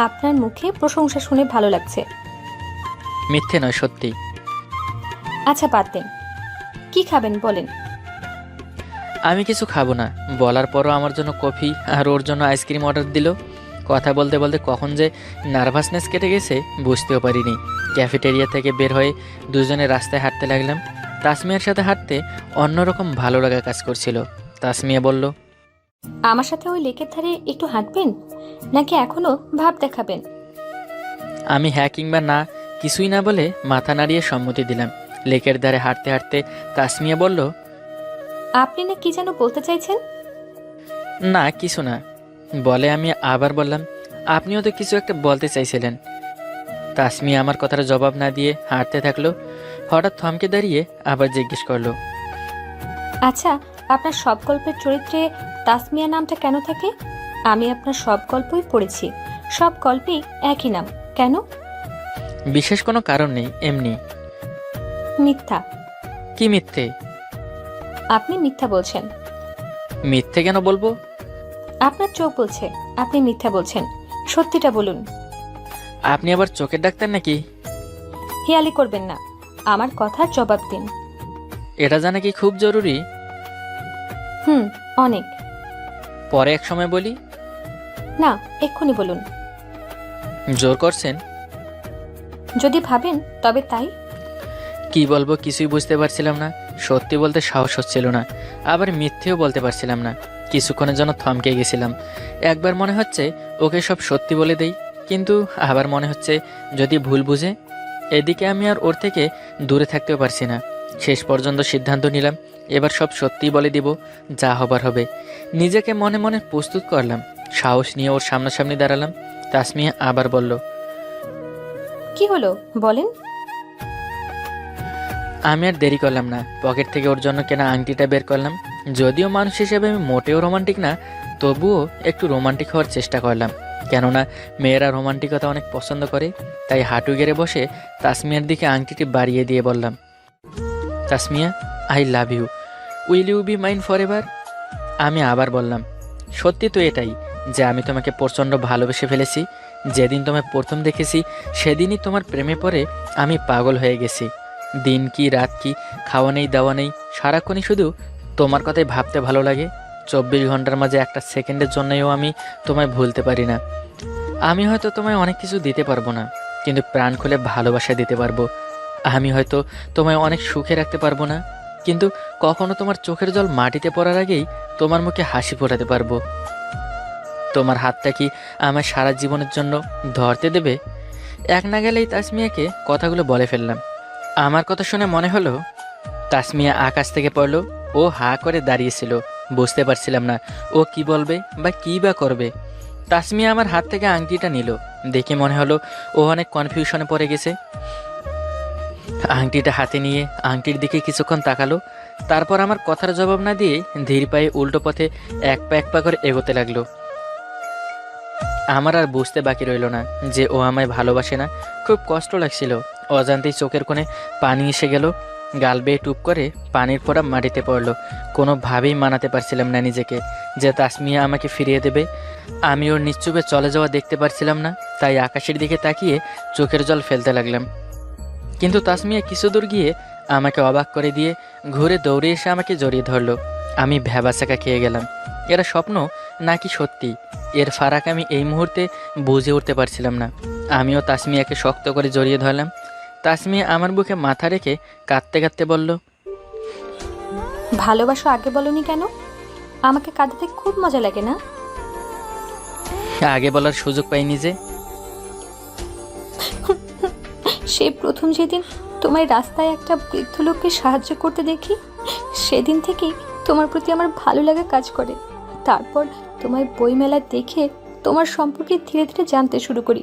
Speaker 4: আপনার মুখে প্রশংসা শুনে ভালো লাগছে।
Speaker 2: মিথ্যে নয়, সত্যি।
Speaker 4: আচ্ছা বাদ দেন, কি খাবেন বলেন?
Speaker 2: আমি কিছু খাবো না বলার পরও আমার জন্য কফি আর ওর জন্য আইসক্রিম অর্ডার দিল। কথা বলতে বলতে কখন যে নার্ভাসনেস কেটে গেছে বুঝতেও পারিনি। ক্যাফেটেরিয়া থেকে বের হয়ে দুজনে রাস্তায় হাঁটতে লাগলাম। তাসমিয়ার সাথে হাঁটতে অন্যরকম ভালো লাগা কাজ করছিল। তাসমিয়া বলল,
Speaker 4: আমার সাথে ওই লেকের ধারে একটু হাঁটবেন, নাকি এখনো ভাব দেখাবেন?
Speaker 2: আমি হ্যাঁ কিংবা না কিছুই না বলে মাথা নাড়িয়ে সম্মতি দিলাম। লেকের ধারে হাঁটতে হাঁটতে তাসমিয়া বলল,
Speaker 4: আপনি না কি যেন বলতে চাইছেন?
Speaker 2: না কিছু না বলে আমি আবার বললাম, আপনিও তো কিছু একটা বলতে চাইছিলেন। তাসমিয়া আমার কথার জবাব না দিয়ে হাঁটতে থাকলো। হঠাৎ থমকে দাঁড়িয়ে আবার জিজ্ঞেস করলো,
Speaker 4: আচ্ছা, আপনার সব গল্পের চরিত্রে তাসমিয়া নামটা কেন থাকে? আমি আপনার সব গল্পই পড়েছি, সব গল্পেই একই নাম, কেন?
Speaker 2: বিশেষ কোনো কারণ নেই, এমনি।
Speaker 4: মিথ্যা।
Speaker 2: কি মিথ্যে?
Speaker 4: আপনি মিথ্যা বলছেন।
Speaker 2: মিথ্যে কেন বলবো?
Speaker 4: আপনার চোখ বলছে আপনি মিথ্যা বলছেন, সত্যিটা বলুন।
Speaker 2: আপনি আবার চোখের ডাক্তার নাকি?
Speaker 4: হিয়ালি করবেন না, আমার কথার জবাব দিন।
Speaker 2: এটা জানা কি খুব জরুরি?
Speaker 4: অনেক।
Speaker 2: পরে এক সময় বলি।
Speaker 4: না, এক্ষুনি বলুন।
Speaker 2: জোর করছেন?
Speaker 4: যদি ভাবেন তবে তাই।
Speaker 2: কি বলবো কিছুই বুঝতে পারছিলাম না। সত্যি বলতে সাহস হচ্ছিল না, আবার মিথ্যেও বলতে পারছিলাম না। কিছুক্ষণের জন্য থমকে গেছিলাম। একবার মনে হচ্ছে ওকে সব সত্যি বলে দেই, কিন্তু আবার মনে হচ্ছে যদি ভুল বুঝে। এদিকে আমি আর ওর থেকে দূরে থাকতেও পারছি না। শেষ পর্যন্ত সিদ্ধান্ত নিলাম এবার সব সত্যিই বলে দিব, যা হবার হবে। নিজেকে মনে মনে প্রস্তুত করলাম। সাহস নিয়ে ওর সামনাসামনি দাঁড়ালাম। তাসমিয়া আবার বলল,
Speaker 4: কি হলো বলেন।
Speaker 2: আমি আর দেরি করলাম না, পকেট থেকে ওর জন্য কেনা আংটিটা বের করলাম। যদিও মানুষ হিসেবে আমি মোটেও রোমান্টিক না, তবুও একটু রোমান্টিক হওয়ার চেষ্টা করলাম। কেননা মেয়েরা রোমান্টিকতা অনেক পছন্দ করে। তাই হাঁটু গেড়ে বসে তাসমিয়ার দিকে আংটিটি বাড়িয়ে দিয়ে বললাম, Tasmia, I love you, will you be mine forever? আমি আবার বললাম, সত্যি তো এটাই যে আমি তোমাকে প্রচণ্ড ভালোবেসে ফেলেছি। যেদিন তোমায় প্রথম দেখেছি সেদিনই তোমার প্রেমে পড়ে আমি পাগল হয়ে গেছি। দিন কি রাত কি, খাওয়া নেই দাওয়া নেই, সারাক্ষণই শুধু তোমার কথাই ভাবতে ভালো লাগে। 24 ঘন্টার মাঝে একটা সেকেন্ডের জন্যও আমি তোমায় ভুলতে পারি না। আমি হয়তো তোমায় অনেক কিছু দিতে পারবো না, কিন্তু প্রাণ খুলে ভালোবাসা দিতে পারবো। আমি হয়তো তোমায় অনেক সুখে রাখতে পারবো না, কিন্তু কখনো তোমার চোখের জল মাটিতে পড়ার আগেই তোমার মুখে হাসি ফোটাতে পারবো। তোমার হাতটা কি আমার সারা জীবনের জন্য ধরতে দেবে? এক না গেলেই তাসমিয়াকে কথাগুলো বলে ফেললাম। আমার কথা শুনে মনে হলো তাসমিয়া আকাশ থেকে পড়লো। ও হা করে দাঁড়িয়েছিল। বুঝতে পারছিলাম না ও কি বলবে বা কী বা করবে। তাসমিয়া আমার হাত থেকে আংটিটা নিল। দেখে মনে হলো ও অনেক কনফিউশনে পড়ে গেছে। আংটিটা হাতে নিয়ে আংটির দিকে কিছুক্ষণ তাকালো। তারপর আমার কথার জবাব না দিয়ে ধীর পায়ে উল্টো পথে এক পা করে এগোতে লাগলো। আমার আর বুঝতে বাকি রইল না যে ও আমায় ভালোবাসে না। খুব কষ্ট লাগছিল। অজান্তেই চোখের কোণে পানি এসে গেল। গাল বেয়ে টুপ করে পানির ফোঁটা মাটিতে পড়ল। কোনোভাবেই মানাতে পারছিলাম না নিজেকে যে তাসমিয়া আমাকে ফিরিয়ে দেবে। আমি ওর নিশ্চুপে চলে যাওয়া দেখতে পারছিলাম না, তাই আকাশের দিকে তাকিয়ে চোখের জল ফেলতে লাগলাম। কিন্তু তাসমিয়া কিছু দূর গিয়ে আমাকে অবাক করে দিয়ে ঘুরে দৌড়ে এসে আমাকে জড়িয়ে ধরল। আমি ভ্যাবাচাকা খেয়ে গেলাম। এরা স্বপ্ন নাকি সত্যি, এর ফারাক আমি এই মুহূর্তে বুঝে উঠতে পারছিলাম না। আমিও তাসমিয়াকে শক্ত করে জড়িয়ে ধরলাম। তাসমিয়া আমার বুকে মাথা রেখে কাঁদতে কাঁদতে বলল,
Speaker 4: ভালোবাসো আগে বলনি কেন? আমাকে কাঁদাতে খুব মজা লাগে না?
Speaker 2: আগে বলার সুযোগ পাইনি যে।
Speaker 4: সেই প্রথম যেদিন তোমায় রাস্তায় একটা বৃদ্ধ লোককে সাহায্য করতে দেখি, সেদিন থেকেই তোমার প্রতি আমার ভালো লাগা কাজ করে। তারপর তোমায় বইমেলায় দেখে তোমার সম্পর্কে ধীরে ধীরে জানতে শুরু করি,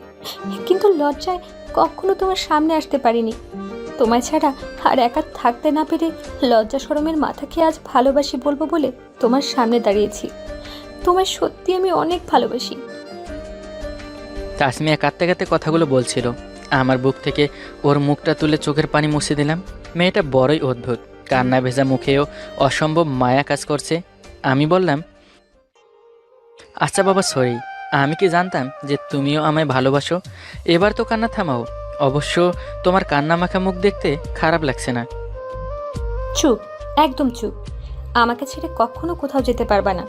Speaker 4: কিন্তু লজ্জায় কখনো তোমার সামনে আসতে পারিনি। তোমায় ছাড়া আর একা থাকতে না পেরে লজ্জা শরমের মাথা খেয়ে আজ ভালোবাসি বলবো বলে তোমার সামনে দাঁড়িয়েছি। তোমায় সত্যি আমি অনেক ভালোবাসি।
Speaker 2: তাসমিয়া কাঁদতে কাঁদতে কথাগুলো বলছিল। আমার বুক থেকে ওর মুখটা তুলে চোখের পানি মুছে দিলাম। মেয়েটা বড়ই অদ্ভুত। কান্না ভেজা মুখেও অসম্ভব মায়া কাজ করছে। আমি বললাম, আচ্ছা বাবা, সরি, আমি কি জানতাম যে তুমিও আমায় ভালোবাসো? এবার তো কান্না থামাও। অবশ্য তোমার কান্না মাখা মুখ দেখতে খারাপ লাগছে না।
Speaker 4: চুপ, একদম চুপ। আমাকে ছেড়ে কখনো কোথাও যেতে পারবা না।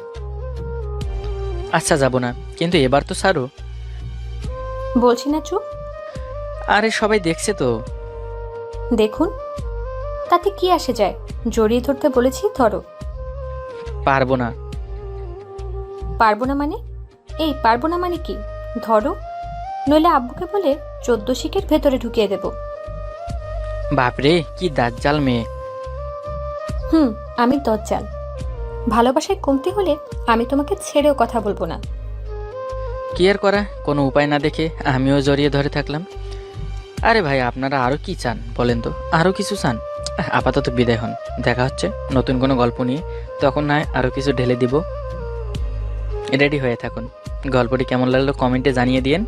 Speaker 2: আচ্ছা যাব না, কিন্তু এবার তো ছাড়ো।
Speaker 4: বলছি না চুপ।
Speaker 2: আরে সবাই দেখছে তো।
Speaker 4: দেখুন, তাতে কি আসে যায়? জড়িয়ে ধরতে বলেছি, ধরো।
Speaker 2: পারবো না।
Speaker 4: পারবো না মানে? এই পারবো না মানে কি? ধরো, নইলে আব্বুকে বলে 14 শিকের ভেতরে ঢুকিয়ে দেব।
Speaker 2: বাপরে, কি দাজ্জাল মেয়ে।
Speaker 4: আমি দজ্জাল। ভালোবাসায় কমতি হলে আমি তোমাকে ছেড়েও কথা বলবো না।
Speaker 2: কি আর করা, কোনো উপায় না দেখে আমিও জড়িয়ে ধরে থাকলাম। আরে ভাই, আপনারা আরও কি চান বলেন তো? আরও কিছু চান? আপাতত বিদায় হন, দেখা হচ্ছে নতুন কোনো গল্প নিয়ে, তখন নয় আরও কিছু ঢেলে দিব। রেডি হয়ে থাকুন। গল্পটি কেমন লাগলো কমেন্টে জানিয়ে দিন,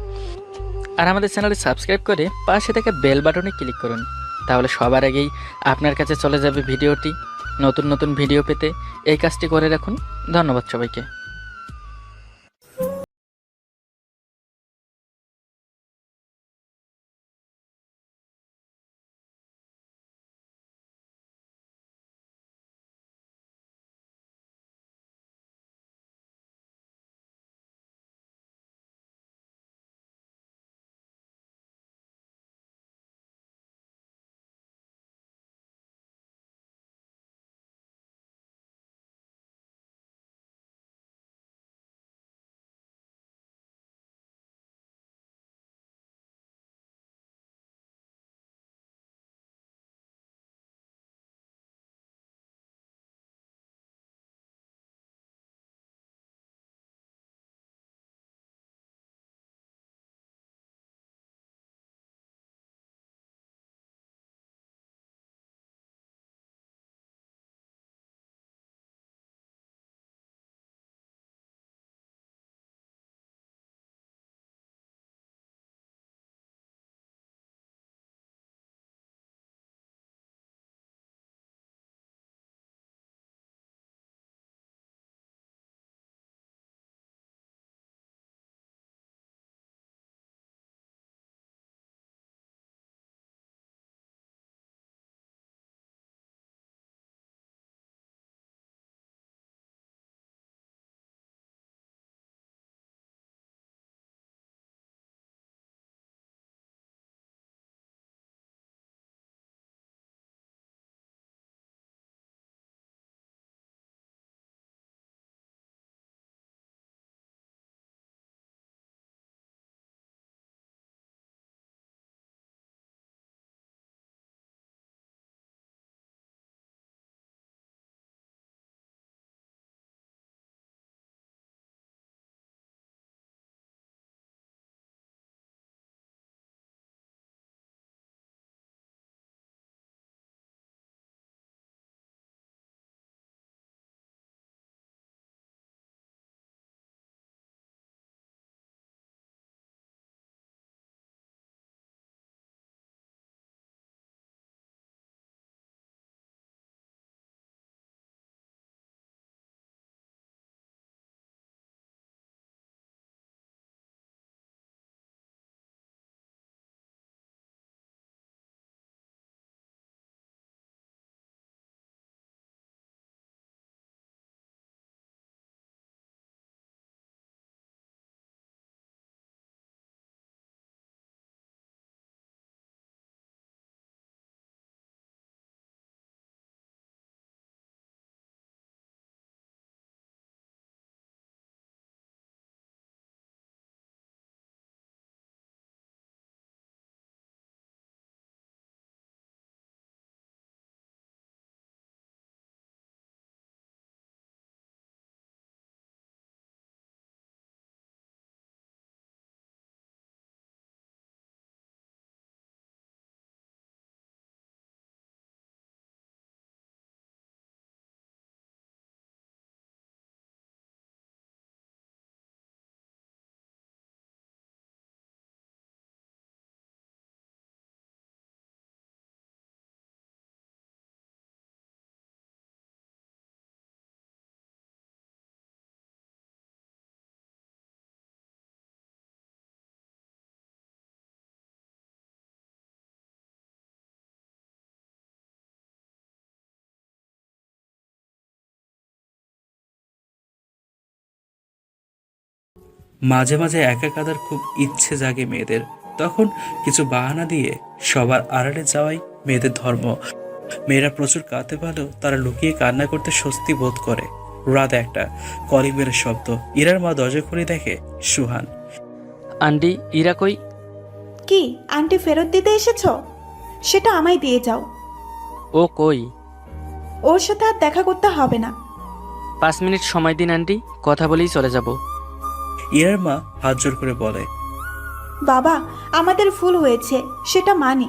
Speaker 2: আর আমাদের চ্যানেলটি সাবস্ক্রাইব করে পাশে থাকা বেল বাটনে ক্লিক করুন, তাহলে সবার আগেই আপনার কাছে চলে যাবে ভিডিওটি। নতুন নতুন ভিডিও পেতে এই কাজটি করে রাখুন। ধন্যবাদ সবাইকে।
Speaker 5: মাঝে মাঝে একা কাঁদার খুব ইচ্ছে জাগে মেয়েদের, তখন কিছু বাহানা দিয়ে সবার আড়ালে যাওয়াই মেয়েদের ধর্ম। মেয়েরা প্রচুর কাঁদতে পারলেও তারা লুকিয়ে কান্না করতে স্বস্তি বোধ করে। রাত একটা, কলিং বেলের শব্দ। ইরার মা দরজা খুলে দেখে সুহান।
Speaker 2: আন্টি, ইরা কই?
Speaker 6: কি আন্টি ফেরত দিতে এসেছো? সেটা আমায় দিয়ে যাও।
Speaker 2: ও কই?
Speaker 6: ওর সাথে আর দেখা করতে হবে না।
Speaker 2: 5 মিনিট সময় দিন আন্টি, কথা বলেই চলে যাব।
Speaker 5: ইরার মা হাত জোর করে বলে,
Speaker 6: বাবা, আমাদের ভুল হয়েছে, সেটা মানি।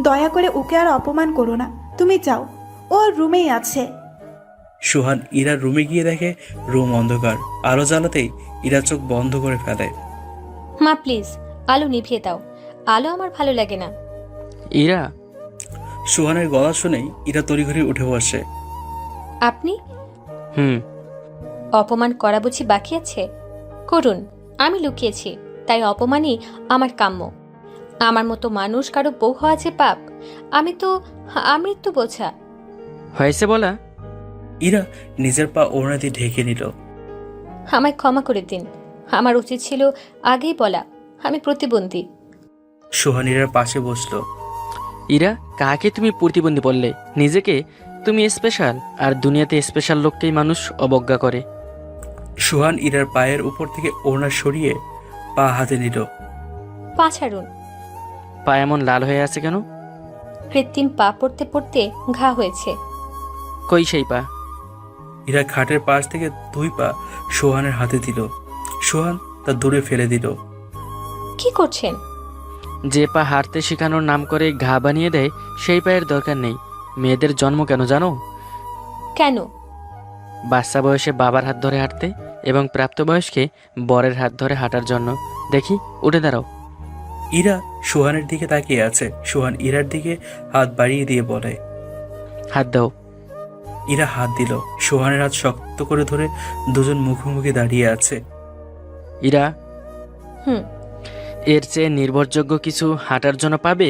Speaker 6: দয়া করে ওকে আর অপমান করো না। তুমি যাও, ও আর রুমেই আছে।
Speaker 5: সুহান ইরার রুমে গিয়ে দেখে রুম অন্ধকার। আলো জ্বালাতেই ইরা চোখ বন্ধ করে ফেলে।
Speaker 4: মা প্লিজ আলো নিভিয়ে দাও, আলো আমার ভালো লাগে না।
Speaker 2: ইরা,
Speaker 5: সুহানের গলা শুনেই ইরা তড়িঘড়ি উঠে বসে।
Speaker 4: আপনি?
Speaker 2: হুম।
Speaker 4: অপমান করা বুঝি বাকি আছে? করুন, আমি লুকিয়েছি, তাই অপমানই আমার কাম্য। আমার মতো মানুষ কারো বউ হওয়া যে পাপ। আমি তো আমৃত্যু বোঝা।
Speaker 2: হয়েছে বলা?
Speaker 5: ইরা নিজের পা ওড়না দিয়ে ঢেকে নিল।
Speaker 4: আমায় ক্ষমা করে দিন, আমার উচিত ছিল আগেই বলা আমি প্রতিবন্ধী।
Speaker 5: সুহান ইরার পাশে বসলো।
Speaker 2: ইরা, কাকে তুমি প্রতিবন্ধী বললে? নিজেকে তুমি স্পেশাল, আর দুনিয়াতে স্পেশাল লোককেই মানুষ অবজ্ঞা করে।
Speaker 5: সুহান ইরার পায়ের উপর থেকে ওড়না সরিয়ে পা হাতে নিল।
Speaker 4: পা ছাড়ুন।
Speaker 2: পা এমন লাল হয়ে আছে কেন?
Speaker 4: কৃত্রিম পা পড়তে পড়তে ঘা হয়েছে।
Speaker 2: কই সেই পা?
Speaker 5: ইরা খাটের পাশ থেকে 2 পা সুহানের হাতে দিল। সুহান তা দূরে ফেলে দিল।
Speaker 4: কি করছেন?
Speaker 2: যে পা হাঁটতে শেখানোর নাম করে ঘা বানিয়ে দেয়, সেই পায়ের দরকার নেই। মেয়েদের জন্ম কেন জানো?
Speaker 4: কেন?
Speaker 2: বাচ্চা বয়সে বাবার হাত ধরে হাঁটতে, এবং প্রাপ্তবয়স্কে বরের হাত ধরে হাঁটার জন্য। দেখি, উঠে দাঁড়াও।
Speaker 5: ইরা সুহানের দিকে তাকিয়ে আছে। সুহান ইরার দিকে হাত বাড়িয়ে দিয়ে বলে,
Speaker 2: হাত দাও।
Speaker 5: ইরা হাত দিল। সুহানের হাত শক্ত করে ধরে দুজন মুখোমুখি দাঁড়িয়ে আছে।
Speaker 2: ইরা,
Speaker 4: হুম।
Speaker 2: এর চেয়ে নির্ভরযোগ্য কিছু হাঁটার জন্য পাবে?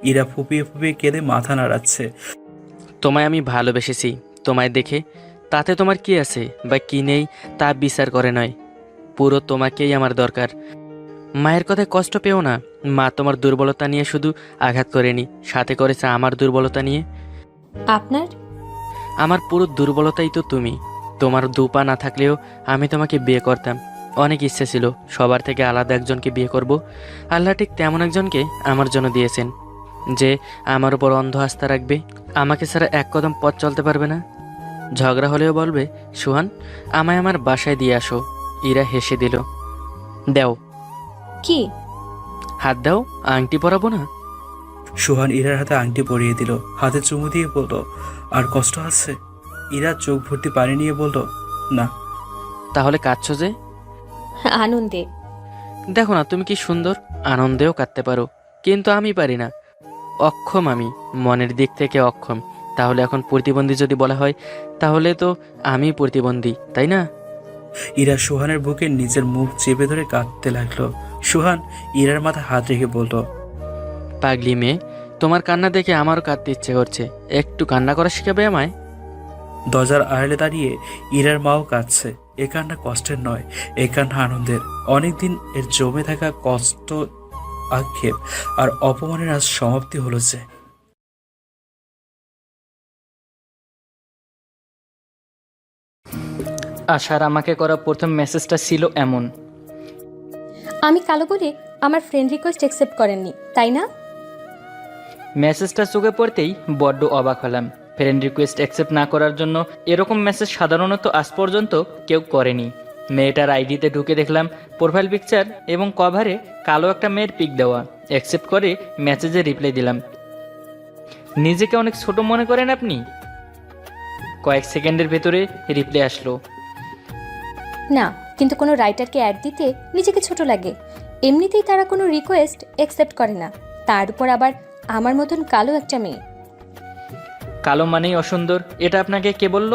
Speaker 5: ইরা ফুপিয়ে ফুপিয়ে কেঁদে মাথা নাড়াচ্ছে।
Speaker 2: তোমায় আমি ভালোবেসেছি, তোমায় দেখে। তাতে তোমার কি আছে বা কি নেই তা বিচার করে নয়, পুরো তোমাকেই আমার দরকার। মায়ের কথায় কষ্ট পেও না। মা তোমার দুর্বলতা নিয়ে শুধু আঘাত করেনি, সাথে করেছে আমার দুর্বলতা নিয়ে।
Speaker 4: আপনার?
Speaker 2: আমার পুরো দুর্বলতাই তো তুমি। তোমার 2 পা না থাকলেও আমি তোমাকে বিয়ে করতাম। অনেক ইচ্ছে ছিল সবার থেকে আলাদা একজনকে বিয়ে করব। আল্লাহ ঠিক তেমন একজনকে আমার জন্য দিয়েছেন, যে আমার উপর অন্ধ আস্থা রাখবে, আমাকে ছাড়া 1 কদম পথ চলতে পারবে না। ঝগড়া হলেও বলবে, সুহান আমায় আমার বাসায় দিয়ে আসো। ইরা হেসে দিল। দাও।
Speaker 4: কি?
Speaker 2: হাত দাও, আংটি পরাবো না?
Speaker 5: সুহান ইরার হাতে আংটি পরিয়ে দিল। হাতে চুমু দিয়ে বলল, আর কষ্ট আছে? ইরা চোখ ভর্তি পানি নিয়ে বলল, না।
Speaker 2: তাহলে কাঁদছো যে?
Speaker 4: আনন্দে।
Speaker 2: দেখো না তুমি কি সুন্দর, আনন্দেও কাঁদতে পারো, কিন্তু আমি পারি না। অক্ষম আমি, মনের দিক থেকে অক্ষম। তাহলে এখন প্রতিবন্ধী যদি বলা হয়, তাহলে তো আমি প্রতিবন্ধী, তাই না?
Speaker 5: ইরা সুহানের বুকে নিজের মুখ চেপে ধরে কাঁদতে লাগলো। সুহান ইরার মাথায় হাত রেখে বলল,
Speaker 2: পাগলি মেয়ে, তোমার কান্না দেখে আমারও কাঁদতে ইচ্ছে করছে। একটু কান্না করা শিখাবে আমায়?
Speaker 5: দরজার আড়ালে দাঁড়িয়ে ইরার মাও কাঁদছে। এ কান্না কষ্টের নয়, এ কান্না আনন্দের। অনেকদিন এর জমে থাকা কষ্ট, আক্ষেপ আর অপমানের আজ সমাপ্তি হলো যে।
Speaker 7: আশার আমাকে করা প্রথম মেসেজটা ছিল এমন।
Speaker 4: আমি কালো বলে আমার ফ্রেন্ড রিকোয়েস্ট অ্যাকসেপ্ট করেননি, তাই না?
Speaker 7: মেসেজটা চোখে পড়তেই বড্ড অবাক হলাম। ফ্রেন্ড রিকোয়েস্ট অ্যাকসেপ্ট না করার জন্য এরকম মেসেজ সাধারণত আজ পর্যন্ত কেউ করেনি। মেয়েটার আইডিতে ঢুকে দেখলাম প্রোফাইল পিকচার এবং কভারে কালো একটা মেয়ের পিক দেওয়া। অ্যাকসেপ্ট করে মেসেজে রিপ্লাই দিলাম। নিজেকে অনেক ছোট মনে করেন আপনি? কয়েক সেকেন্ডের ভেতরে রিপ্লাই আসলো।
Speaker 4: না, কিন্তু কোনো রাইটারকে অ্যাড দিতে নিজেকে ছোট লাগে। এমনিতেই তারা কোনো রিকোয়েস্ট অ্যাকসেপ্ট করে না, তার উপর আবার আমার মতন কালো একটা মেয়ে।
Speaker 7: কালো মানেই অসুন্দর, এটা আপনাকে কে বলল?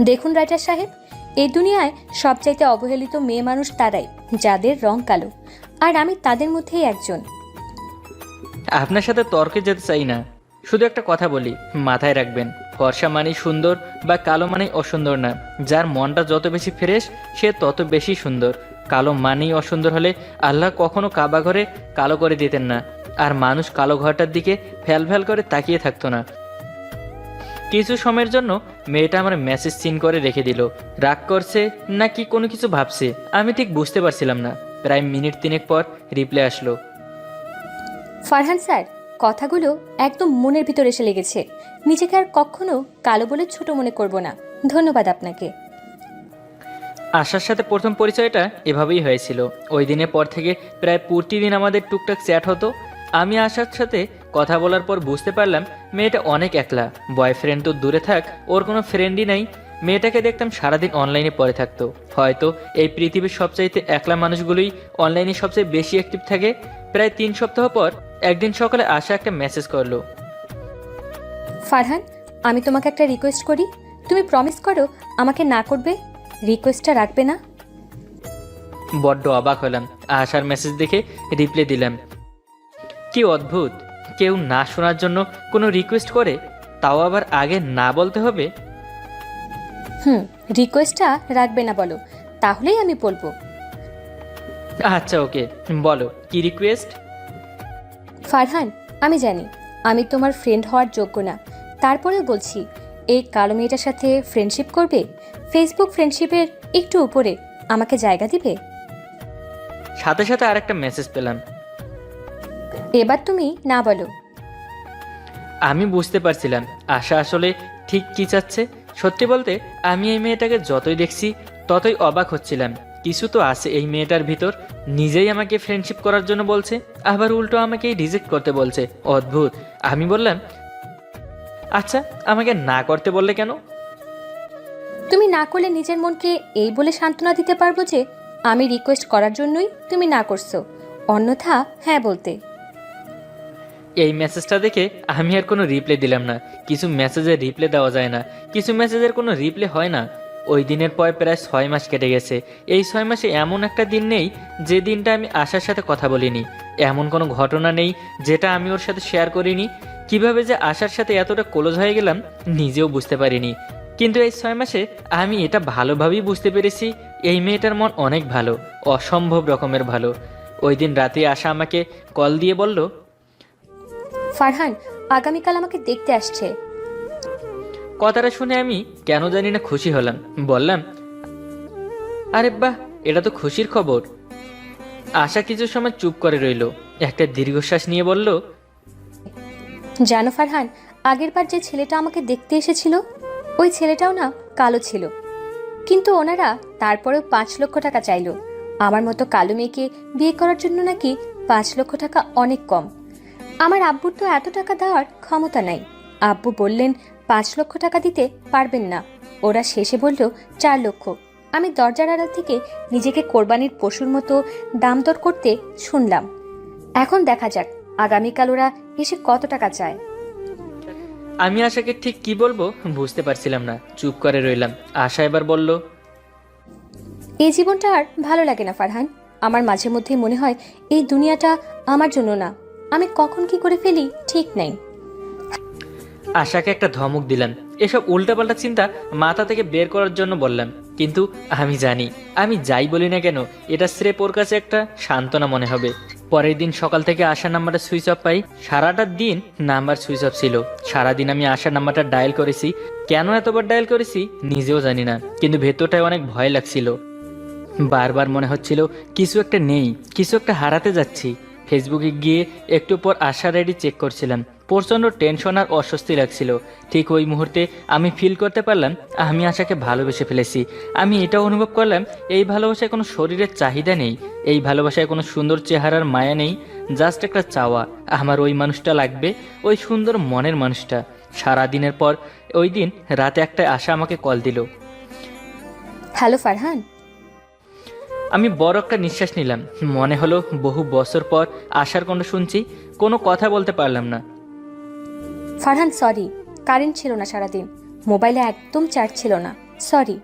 Speaker 4: দেখুন রাইটার সাহেব, এই দুনিয়ায় সবচাইতে অবহেলিত মেয়ে মানুষ তারাই যাদের রং কালো, আর আমি তাদের মধ্যেই একজন।
Speaker 7: আপনার সাথে তর্কে যেতে চাই না, শুধু একটা কথা বলি, মাথায় রাখবেন, ফর্সা মানেই সুন্দর বা কালো মানেই অসুন্দর না। যার মনটা যত বেশি ফ্রেশ সে তত বেশি সুন্দর। কালো মানেই অসুন্দর হলে আল্লাহ কখনো কাবা ঘরে কালো করে দিতেন না, আর মানুষ কালো ঘরটার দিকে ফ্যাল ফ্যাল করে তাকিয়ে থাকতো না। কিছু সময়ের জন্য মেয়েটা আমার মেসেজ সিন করে রেখে দিল। রাগ করছে নাকি কোনো কিছু ভাবছে আমি ঠিক বুঝতে পারছিলাম না। প্রায় মিনিট 3 পর রিপ্লাই আসলো।
Speaker 4: ফারহান স্যার, কথাগুলো একদম মনের ভিতর এসে লেগেছে। নিজেকে আর কখনো কালো বলে ছোট মনে করব না, ধন্যবাদ আপনাকে।
Speaker 7: আশার সাথে প্রথম পরিচয়টা এভাবেই হয়েছিল। ওই দিনের পর থেকে প্রায় প্রতিদিন আমাদের টুকটাক চ্যাট হতো। আমি আশার সাথে কথা বলার পর বুঝতে পারলাম মেয়েটা অনেক একলা। বয়ফ্রেন্ড তো দূরে থাক, ওর কোনো ফ্রেন্ডই নাই। মেয়েটাকে দেখতাম সারাদিন অনলাইনে পড়ে থাকতো। হয়তো এই পৃথিবীর সবচাইতে একলা মানুষগুলোই অনলাইনে সবচেয়ে বেশি অ্যাক্টিভ থাকে। প্রায় 3 সপ্তাহ পর একদিন সকালে আশা একটা মেসেজ করলো।
Speaker 4: ফারহান, আমি তোমাকে একটা রিকোয়েস্ট করি, তুমি প্রমিস করো আমাকে না করবে, রিকোয়েস্টটা রাখবে না?
Speaker 7: বড্ড অবাক হলাম। আশার মেসেজ দেখে রিপ্লাই দিলাম। কি অদ্ভুত, কেউ না শোনার জন্য কোনো রিকোয়েস্ট করে, তাও আবার আগে না বলতে হবে।
Speaker 4: রিকোয়েস্টটা রাখবে না বলো, তাহলেই আমি বলবো।
Speaker 7: আচ্ছা ওকে, বলো কি রিকোয়েস্ট।
Speaker 4: ফারহান, আমি জানি আমি তোমার ফ্রেন্ড হওয়ার যোগ্য না, তারপরেও বলছি, এই কালো মেয়েটার সাথে ফ্রেন্ডশিপ করবে? ফেসবুক ফ্রেন্ডশিপের একটু উপরে আমাকে জায়গা দিবে?
Speaker 7: সাথে সাথে আরেকটা মেসেজ পেলাম।
Speaker 4: এবার তুমি না বলো।
Speaker 7: আমি বুঝতে পারছিলাম আশা আসলে ঠিক কি চাচ্ছে। সত্যি বলতে আমি এই মেয়েটাকে যতই দেখছি ততই অবাক হচ্ছিলাম। কিছু তো আছে এই মেয়েটার ভিতর। নিজেই আমাকে ফ্রেন্ডশিপ করার জন্য বলছে, আবার উল্টো আমাকেই রিজেক্ট করতে বলছে। অদ্ভুত। আমি বললাম, আচ্ছা আমাকে না করতে বললে কেন?
Speaker 4: তুমি না করলে নিজের মনকে এই বলে সান্ত্বনা দিতে পারবো যে আমি রিকোয়েস্ট করার জন্যই তুমি না করছো, অন্যথা হ্যাঁ বলতে।
Speaker 7: এই মেসেজটা দেখে আমি আর কোনো রিপ্লাই দিলাম না। কিছু মেসেজের রিপ্লাই দেওয়া যায় না, কিছু মেসেজের কোনো রিপ্লাই হয় না। ওই দিনের পর প্রায় 6 মাস কেটে গেছে। এই 6 মাসে এমন একটা দিন নেই যে দিনটা আমি আশার সাথে কথা বলিনি। এমন কোনো ঘটনা নেই যেটা আমি ওর সাথে শেয়ার করিনি। কিভাবে যে আশার সাথে এতটা ক্লোজ হয়ে গেলাম নিজেও বুঝতে পারিনি। কিন্তু এই 6 মাসে আমি এটা ভালোভাবেই বুঝতে পেরেছি এই মেয়েটার মন অনেক ভালো, অসম্ভব রকমের ভালো। ওই দিন রাতে আশা আমাকে কল দিয়ে বলল,
Speaker 4: ফারহান আগামীকাল আমাকে দেখতে আসছে।
Speaker 7: কথাটা শুনে আমি কেন জানি না খুশি হলাম। বললাম, আরে বাহ, এটা তো খুশির খবর। আশা কিছু সময় চুপ করে রইল, একটা দীর্ঘশ্বাস নিয়ে বলল,
Speaker 4: জানো ফারহান, আগেরবার যে ছেলেটা আমাকে দেখতে এসেছিল ওই ছেলেটাও না কালো ছিল, কিন্তু ওনারা তারপরেও 5 লক্ষ টাকা চাইলো। আমার মতো কালো মেয়েকে বিয়ে করার জন্য নাকি 5 লক্ষ টাকা অনেক কম। আমার আব্বুর তো এত টাকা দেওয়ার ক্ষমতা নাই। আব্বু বললেন 5 লক্ষ টাকা দিতে পারবেন না। ওরা শেষে বলল 4 লক্ষ। আমি দরজার আড়াল থেকে নিজেকে কোরবানির পশুর মতো দাম দর করতে শুনলাম। এখন দেখা যাক আগামীকাল ওরা এসে কত টাকা চায়।
Speaker 7: আমি আশাকে ঠিক কি বলবো বুঝতে পারছিলাম না, চুপ করে রইলাম। আশা এবার বলল,
Speaker 4: এই জীবনটা আর ভালো লাগে না ফারহান। আমার মাঝে মধ্যেই মনে হয় এই দুনিয়াটা আমার জন্য না। আমি কখন কি করে ফেলি ঠিক নাই।
Speaker 7: আশাকে একটা ধমক দিলাম। এসব উল্টাপাল্টা চিন্তা মাথা থেকে বের করার জন্য বললাম, কিন্তু আমি জানি আমি যাই বলি না কেন এটা স্রেফ ওর কাছে একটা সান্ত্বনা মনে হবে। পরের দিন সকাল থেকে আশার নাম্বারটা সুইচ অফ পাই। সারাটা দিন নাম্বার সুইচ অফ ছিল। সারাদিন আমি আশার নাম্বারটা ডায়াল করেছি। কেন এতবার ডায়াল করেছি নিজেও জানি না, কিন্তু ভেতরটায় অনেক ভয় লাগছিল। বারবার মনে হচ্ছিল কিছু একটা নেই, কিছু একটা হারাতে যাচ্ছি। ফেসবুকে গিয়ে একটু পর আশার আইডি চেক করছিলাম। প্রচণ্ড টেনশন আর অস্বস্তি লাগছিল। ঠিক ওই মুহূর্তে আমি ফিল করতে পারলাম আমি আশাকে ভালোবেসে ফেলেছি। আমি এটাও অনুভব করলাম এই ভালোবাসায় কোনো শরীরের চাহিদা নেই, এই ভালোবাসায় কোনো সুন্দর চেহারার মায়া নেই। জাস্ট একটা চাওয়া, আমার ওই মানুষটা লাগবে, ওই সুন্দর মনের মানুষটা। সারাদিনের পর ওই দিন রাতে একটা আশা আমাকে কল দিল।
Speaker 4: হ্যালো ফারহান।
Speaker 7: আমি বড় একটা নিঃশ্বাস নিলাম। মনে হলো বহু বছর পর আশার কণ্ঠ শুনছি। কোনো কথা বলতে পারলাম না।
Speaker 4: ফারহান সরি, কারেন্ট ছিল না সারাদিন, মোবাইলে একদম চার্জ ছিল না, সরি।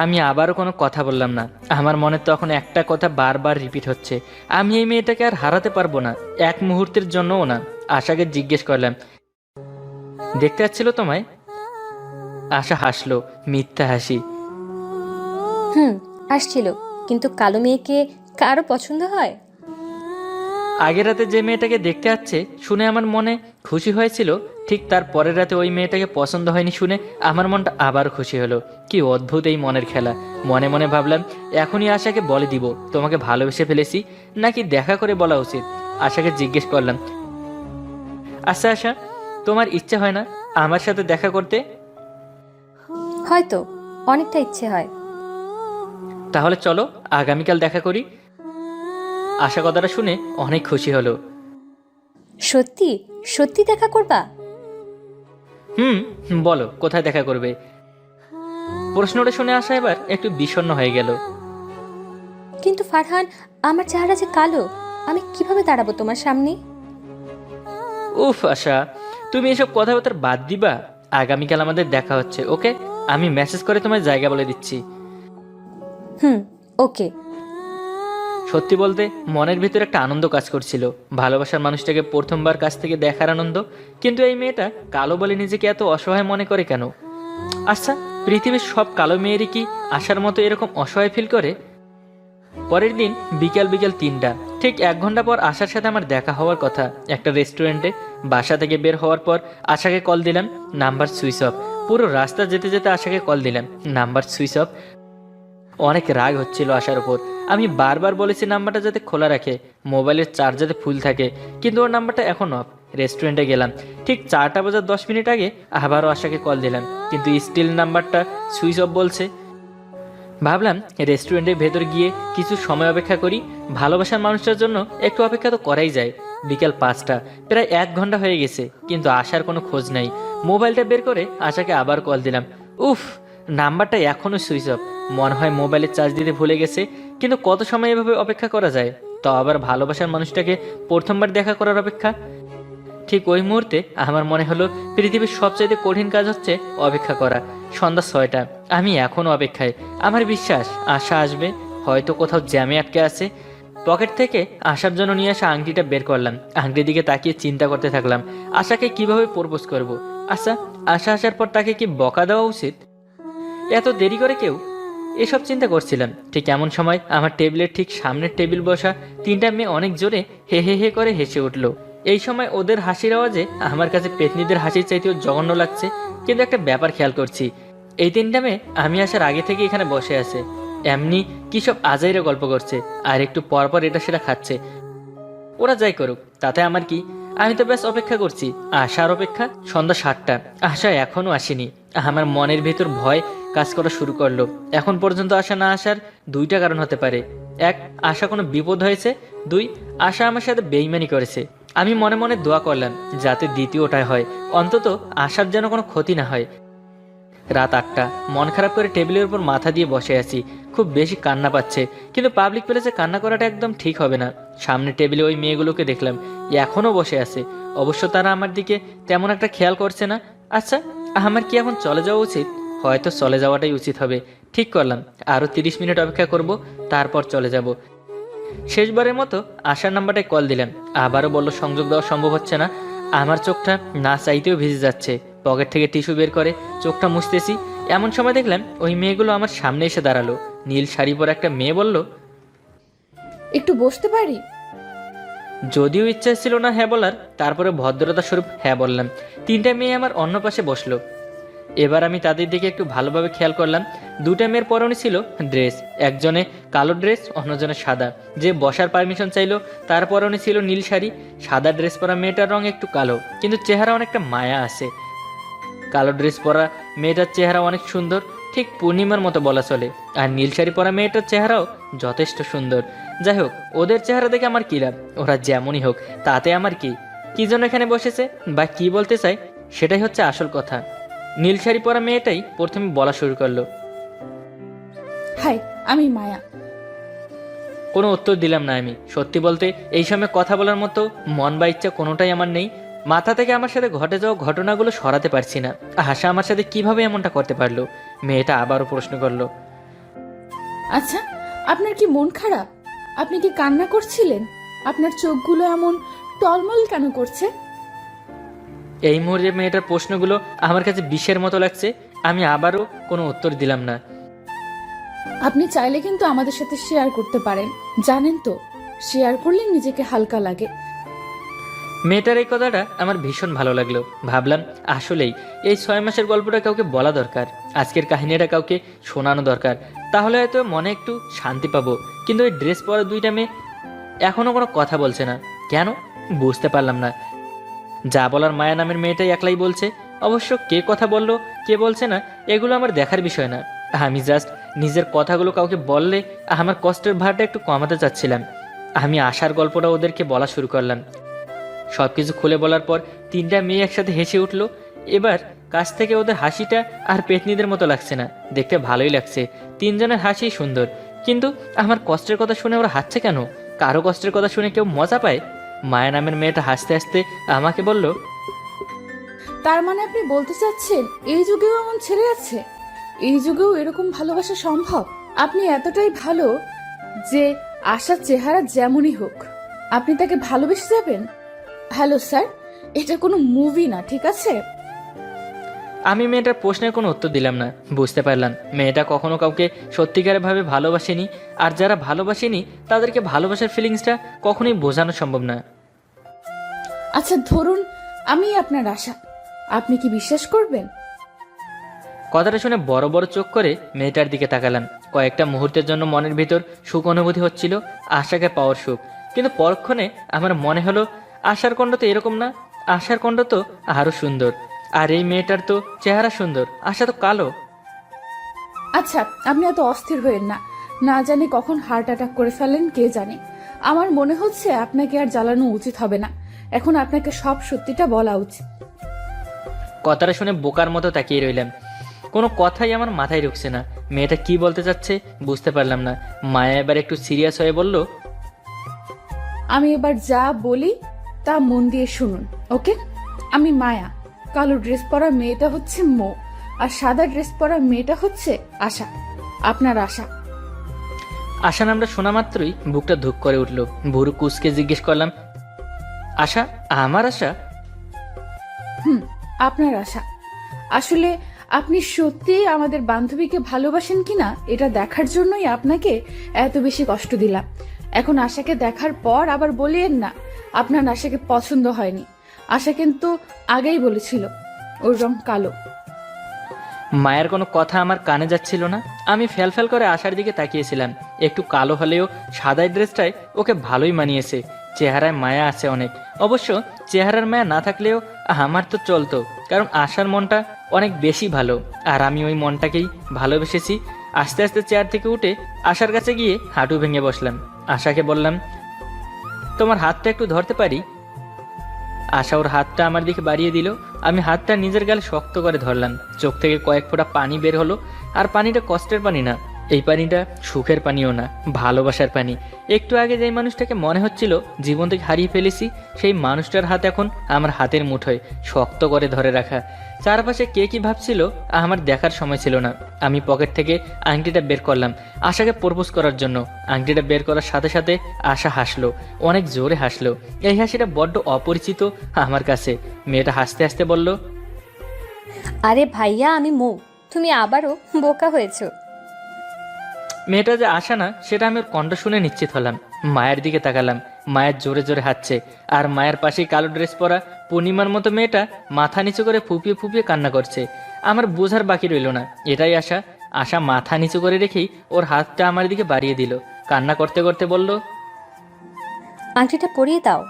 Speaker 7: আমি আবারও কোনো কথা বললাম না। আমার মনে তখন একটা কথা বারবার রিপিট হচ্ছে, আমি এই মেয়েটাকে আর হারাতে পারবো না, এক মুহূর্তের জন্যও না। আশাকে জিজ্ঞেস করলাম, দেখতে যাচ্ছিল তোমায়? আশা হাসলো, মিথ্যা হাসি।
Speaker 4: আসছিল, কিন্তু কালো মেয়েকে কারো পছন্দ হয়?
Speaker 7: আগের রাতে যে মেয়েটাকে দেখতে আসছে শুনে আমার মনে খুশি হয়েছিল, ঠিক তার পরের রাতে ওই মেয়েটাকে পছন্দ হয়নি শুনে আমার মনটা আবার খুশি হলো। কি অদ্ভুত এই মনের খেলা। মনে মনে ভাবলাম এখনই আশাকে বলে দিব তোমাকে ভালোবেসে ফেলেছি, নাকি দেখা করে বলা উচিত। আশাকে জিজ্ঞেস করলাম, আচ্ছা আশা, তোমার ইচ্ছে হয় না আমার সাথে দেখা করতে?
Speaker 4: হয়তো, অনেকটা ইচ্ছে হয়।
Speaker 7: তাহলে চলো আগামীকাল দেখা করি। আশা কথাটা শুনে অনেক খুশি হলো।
Speaker 4: সত্যি সত্যি দেখা করবা?
Speaker 7: হুম, বলো কোথায় দেখা করবে? প্রশ্নটা শুনে আশা এবার একটু বিষণ্ণ হয়ে গেল।
Speaker 4: কিন্তু ফারহান, আমার চেহারা যে কালো, আমি কিভাবে দাঁড়াবো তোমার সামনে?
Speaker 7: উফ আশা, তুমি এসব কথাবার্তা বাদ দিবা। আগামীকাল আমাদের দেখা হচ্ছে, ওকে? আমি মেসেজ করে তোমার জায়গা বলে দিচ্ছি।
Speaker 4: হুম, ওকে।
Speaker 7: সত্যি বলতে মনের ভিতরে একটা আনন্দ কাজ করছিল, ভালোবাসার মানুষটাকে প্রথমবার কাছ থেকে দেখার আনন্দ। কিন্তু এই মেয়েটা কালো বলে নিজেকে এত অসহায় মনে করে কেন? আচ্ছা, পৃথিবীর সব কালো মেয়েরই কি আশার মতো এরকম অসহায় ফিল করে? পরের দিন বিকাল 3টা, ঠিক 1 ঘন্টা পর আশার সাথে আমার দেখা হওয়ার কথা একটা রেস্টুরেন্টে। বাসা থেকে বের হওয়ার পর আশাকে কল দিলাম, নাম্বার সুইচ অফ। পুরো রাস্তা যেতে যেতে আশাকে কল দিলাম, নাম্বার সুইচ অফ। অনেক রাগ হচ্ছিল আশার উপর। আমি বারবার বলেছি নাম্বারটা যাতে খোলা রাখে, মোবাইলের চার্জ যাতে ফুল থাকে, কিন্তু ওর নাম্বারটা এখন অফ। রেস্টুরেন্টে গেলাম, ঠিক 4টা বাজার 10 মিনিট আগে আবারও আশাকে কল দিলাম, কিন্তু স্টিল নাম্বারটা সুইচ অফ বলছে। ভাবলাম রেস্টুরেন্টের ভেতর গিয়ে কিছু সময় অপেক্ষা করি, ভালোবাসার মানুষটার জন্য একটু অপেক্ষা তো করাই যায়। বিকাল 5টা, প্রায় 1 ঘন্টা হয়ে গেছে, কিন্তু আশার কোনো খোঁজ নাই। মোবাইলটা বের করে আশাকে আবার কল দিলাম। উফ, নাম্বারটা এখনও সুইচ অফ। মনে হয় মোবাইলের চার্জ দিতে ভুলে গেছে। কিন্তু কত সময় এভাবে অপেক্ষা করা যায়? তো আবার ভালোবাসার মানুষটাকে প্রথমবার দেখা করার অপেক্ষা। ঠিক ওই মুহূর্তে আমার মনে হলো পৃথিবীর সবচাইতে কঠিন কাজ হচ্ছে অপেক্ষা করা। সন্ধ্যা 6টা, আমি এখনও অপেক্ষায়। আমার বিশ্বাস আশা আসবে, হয়তো কোথাও জ্যামে আটকে আছে। পকেট থেকে আসার জন্য নিয়ে আসা আংটিটা বের করলাম, আংটির দিকে তাকিয়ে চিন্তা করতে থাকলাম আশাকে কিভাবে প্রপোজ করব। আচ্ছা, আশা আসার পর তাকে কি বকা দেওয়া উচিত? এত দেরি করে কেউ? এসব চিন্তা করছিলাম। ঠিক এমন সময় আমার টেবিলের ঠিক সামনের টেবিল বসা 3টা মেয়ে অনেক জোরে হে হে হে করে হেসে উঠল। এই সময় ওদের হাসির আওয়াজে আমার কাছে পেতনিদের হাসির চাইতেও জঘন্য লাগছে। কিন্তু একটা ব্যাপার খেয়াল করছি, এই 3টা মেয়ে আমি আসার আগে থেকে এখানে বসে আছে, এমনি কি সব আজাইরে গল্প করছে, আর একটু পর পর এটা সেটা খাচ্ছে। ওরা যাই করুক, তাতে আমার কি? আমি তো ব্যাস অপেক্ষা করছি, আসার অপেক্ষা। সন্ধ্যা 7টা, আশা এখনও আসেনি। আমার মনের ভেতর ভয় কাজ করা শুরু করলো। এখন পর্যন্ত আশা না আসার 2টা কারণ হতে পারে। 1, আশা কোনো বিপদ হয়েছে। 2, আশা আমার সাথে বেইমানি করেছে। আমি মনে মনে দোয়া করলাম যাতে দ্বিতীয়টাই হয়, অন্তত আশার যেন কোনো ক্ষতি না হয়। রাত 8টা, মন খারাপ করে টেবিলের উপর মাথা দিয়ে বসে আছি। খুব বেশি কান্না পাচ্ছে, কিন্তু পাবলিক প্লেসে কান্না করাটা একদম ঠিক হবে না। সামনে টেবিলে ওই মেয়েগুলোকে দেখলাম, এখনও বসে আছে। অবশ্য তারা আমার দিকে তেমন একটা খেয়াল করছে না। আচ্ছা, আমার কি এখন চলে যাওয়া উচিত? হয়তো চলে যাওয়াটাই উচিত হবে। ঠিক করলাম, আরও 30 মিনিট অপেক্ষা করব, তারপর চলে যাব। শেষবারের মতো আশার নাম্বারটায় কল দিলাম, আবারও বলল সংযোগ দেওয়া সম্ভব হচ্ছে না। আমার চোখটা না চাইতেও ভিজে যাচ্ছে। পকেট থেকে টিস্যু বের করে চোখটা মুছতেছি, এমন সময় দেখলাম ওই মেয়েগুলো আমার সামনে এসে দাঁড়ালো। নীল শাড়ি পরা একটা মেয়ে বলল,
Speaker 1: একটু বসতে পারি?
Speaker 7: যদিও ইচ্ছা ছিল না হ্যাঁ বলার, তারপরে ভদ্রতা স্বরূপ হ্যাঁ বললাম। 3টা মেয়ে আমার অন্য পাশে বসলো। এবার আমি তাদের দিকে একটু ভালোভাবে খেয়াল করলাম। 2টা মেয়ের পরনে ছিল ড্রেস, একজনে কালো ড্রেস, অন্যজনে সাদা। যে বসার পারমিশন চাইলো তার পরনে ছিল নীল শাড়ি। সাদা ড্রেস পরা মেয়েটার রং একটু কালো, কিন্তু চেহারা অনেকটা মায়া আছে। কালো ড্রেস পরা মেয়েটার চেহারা অনেক সুন্দর, ঠিক পূর্ণিমার মতো বলা চলে। আর নীল শাড়ি পরা মেয়েটার চেহারাও যথেষ্ট সুন্দর। যাই হোক, ওদের চেহারা দেখে আমার কী লাভ? ওরা যেমনই হোক, তাতে আমার কি? কী জন্য এখানে বসেছে বা কি বলতে চাই, সেটাই হচ্ছে আসল কথা। নীল শাড়ি পরা মেয়েটাই প্রথমে বলা শুরু করলো,
Speaker 1: হাই, আমি মায়া।
Speaker 7: কোনো উত্তর দিলাম না আমি। সত্যি বলতে এই সময় কথা বলার মতো মন বা ইচ্ছা কোনোটাই আমার নেই। মাথা থেকে আমার সাথে ঘটে যাওয়া ঘটনাগুলো সরাতে পারছি না। আশা আমার সাথে কিভাবে এমনটা করতে পারলো? মেয়েটা আবারও প্রশ্ন করলো,
Speaker 1: আচ্ছা, আপনার কি মন খারাপ? আপনি কি কান্না করছিলেন? আপনার চোখগুলো এমন টলমল কেন করছে?
Speaker 7: এই মুহূর্তে মেয়েটার প্রশ্নগুলো আমার কাছে বিষের মতো লাগছে। আমি আবারও কোনো উত্তর দিলাম না।
Speaker 1: আপনি চাইলে কিন্তু আমাদের সাথে শেয়ার করতে পারেন, জানেন তো, শেয়ার করলে নিজেকে হালকা লাগে।
Speaker 7: মেয়েটার এই কথাটা আমার ভীষণ ভালো লাগলো। ভাবলাম আসলেই এই 6 মাসের গল্পটা কাউকে বলা দরকার, আজকের কাহিনীটা কাউকে শোনানো দরকার, তাহলে হয়তো মনে একটু শান্তি পাবো। কিন্তু ওই ড্রেস পরা 2টা মেয়ে এখনও কোনো কথা বলছে না কেন? বুঝতে পারলাম না। যা বলার মায়া নামের মেয়েটাই একলাই বলছে, অবশ্য কে কথা বললো কে বলছে না এগুলো আমার দেখার বিষয় না। আমি জাস্ট নিজের কথাগুলো কাউকে বললে আমার কষ্টের ভারটা একটু কমাতে চাচ্ছিলাম। আমি আশার গল্পটা ওদেরকে বলা শুরু করলাম। সব কিছু খুলে বলার পর তিনটা মেয়ে একসাথে হেসে উঠলো। এবার কাছ থেকে ওদের হাসিটা আর পেতনিদের মতো লাগছে না, দেখতে ভালোই লাগছে। তিনজনের হাসি সুন্দর, কিন্তু আমার কষ্টের কথা শুনে ওরা হাসছে কেন? কারো কষ্টের কথা শুনে কেউ মজা পায়? মায়া নামের মেয়েটা হাসতে হাসতে আমাকে বলল,
Speaker 1: তার মানে আপনি বলতে চাচ্ছেন এই যুগেও এমন ছেলে আছে? এই যুগেও এরকম ভালোবাসা সম্ভব? আপনি এতটাই ভালো যে আশার চেহারা যেমনই হোক আপনি তাকে ভালোবেসে যাবেন? হ্যালো স্যার, এটা কোনো মুভি না, ঠিক আছে?
Speaker 7: আমি মেয়েটার প্রশ্নের কোনো উত্তর দিলাম না। বুঝতে পারলাম মেয়েটা কখনো কাউকে সত্যিকারভাবে ভালোবাসেনি, আর যারা ভালোবাসেনি তাদেরকে ভালোবাসার ফিলিংসটা কখনোই বোঝানো সম্ভব না।
Speaker 1: আচ্ছা ধরুন আমি আপনার আশা, আপনি কি বিশ্বাস করবেন?
Speaker 7: কথাটা শুনে বড় বড় চোখ করে মেয়েটার দিকে তাকালাম। কয়েকটা মুহূর্তের জন্য মনের ভিতর সুখ অনুভূতি হচ্ছিল, আশাকে পাওয়ার সুখ। কিন্তু পরক্ষণে আমার মনে হলো আশার কণ্ঠ তো এরকম না, আশার কণ্ঠ তো আরো সুন্দর। আর এই মেয়েটার তো চেহারা সুন্দর, আশা তো কালো।
Speaker 1: আচ্ছা আপনি এত অস্থির হয়েন না, না জানি কখন হার্ট অ্যাটাক করে ফেলেন কে জানে। আমার মনে হচ্ছে আপনাকে আর জ্বালানো উচিত হবে না, এখন আপনাকে সব সত্যিটা বলা উচিত।
Speaker 7: কথাটা শুনে বোকার মতো তাকিয়ে রইলাম। কোনো কথাই আমার মাথায় ঢুকছে না। মেয়েটা কি বলতে চাচ্ছে বুঝতে পারলাম না। মায়া এবার একটু সিরিয়াস হয়ে বলল,
Speaker 1: আমি এবার যা বলি তা মন দিয়ে শুনুন, ওকে? আমি মায়া, কালো ড্রেস পরা মেয়েটা হচ্ছে মো, আর সাদা ড্রেস পরা মেয়েটা হচ্ছে আশা, আপনার আশা।
Speaker 7: আশা নামটা শোনা মাত্রই বুকটা ধুক করে উঠল। ভুরু কুচকে জিজ্ঞেস করলাম, আশা? আমার আশা?
Speaker 1: আপনার আশা। আসলে আপনি সত্যি আমাদের বান্ধবীকে ভালোবাসেন কিনা এটা দেখার জন্যই আপনাকে এত বেশি কষ্ট দিলাম। এখন আশাকে দেখার পর আবার বলিয়েন না আপনার আশাকে পছন্দ হয়নি। আশা কিন্তু আগেই বলেছিল ওর রং কালো।
Speaker 7: মায়ের কোনো কথা আমার কানে যাচ্ছিল না। আমি ফ্যাল করে আশার দিকে তাকিয়েছিলাম। একটু কালো হলেও সাদা ড্রেসটায় ওকে ভালোই মানিয়েছে। চেহারায় মায়া আছে অনেক। অবশ্য চেহারার মায়া না থাকলেও আমার তো চলতো, কারণ আশার মনটা অনেক বেশি ভালো, আর আমি ওই মনটাকেই ভালোবেসেছি। আস্তে আস্তে চেয়ার থেকে উঠে আশার কাছে গিয়ে হাঁটু ভেঙে বসলাম। আশাকে বললাম, তোমার হাতটা একটু ধরতে পারি? আশা ওর হাতটা আমার দিকে বাড়িয়ে দিল। আমি হাতটা নিজের গালে শক্ত করে ধরলাম। চোখ থেকে কয়েক ফোঁটা পানি বের হলো। আর পানিটা কষ্টের পানি না, এই পানিটা সুখের পানিও না, ভালোবাসার পানি। একটু আগে যেই মানুষটাকে মনে হচ্ছিল জীবন থেকে হারিয়ে ফেলেছি, সেই মানুষটার হাত এখন আমার হাতের মুঠোয় শক্ত করে ধরে রাখা। চারপাশে কে কি ভাবছিল আমার দেখার সময় ছিল না। আমি পকেট থেকে আংটিটা বের করলাম আশাকে প্রপোজ করার জন্য। আংটিটা বের করার সাথে সাথে আশা হাসলো, অনেক জোরে হাসলো। এই হাসিটা বড্ড অপরিচিত আমার কাছে। মেয়েটা হাসতে হাসতে বলল,
Speaker 4: আরে ভাইয়া, আমি মৌ, তুমি আবারও বোকা হয়েছো।
Speaker 7: মেয়েটা যে আশা না সেটা আমি ওর কণ্ঠ শুনে নিশ্চিত হলাম। মায়ের দিকে তাকালাম, মায়ের জোরে জোরে হাঁটছে। আর মায়ের পাশেই কালো ড্রেস পরা পূর্ণিমার মতো মেয়েটা মাথা নিচু করে ফুপিয়ে ফুপিয়ে কান্না করছে। আমার বোঝার বাকি রইল না এটাই আশা। আশা মাথা নিচু করে রেখেই ওর হাতটা আমার দিকে বাড়িয়ে দিল। কান্না করতে করতে বলল,
Speaker 4: আংটিটা পরিয়ে দাও।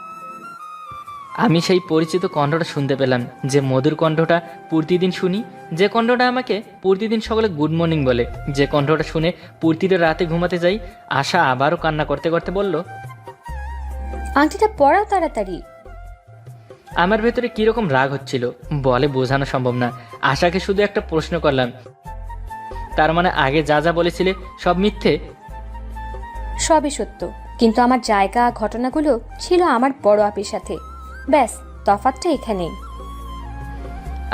Speaker 7: আমি সেই পরিচিত কণ্ঠটা শুনতে পেলাম, যে মধুর কণ্ঠটা প্রতিদিন শুনি, যে কণ্ঠটা আমাকে প্রতিদিন সকালে গুড মর্নিং বলে, যে কণ্ঠটা শুনে প্রতিটা রাতে ঘুমাতে যাই। আশা আবারও কান্না করতে করতে বলল,
Speaker 4: আংটিটা পরাও তাড়াতাড়ি।
Speaker 7: আমার ভেতরে কিরকম রাগ হচ্ছিল বলে বোঝানো সম্ভব না। আশাকে শুধু একটা প্রশ্ন করলাম, তার মানে আগে যা যা বলেছিলে সব মিথ্যে?
Speaker 4: সবই সত্য, কিন্তু আমার জায়গা ঘটনাগুলো ছিল আমার বড় আপির সাথে। ব্যাস, তফাৎটা এখানেই।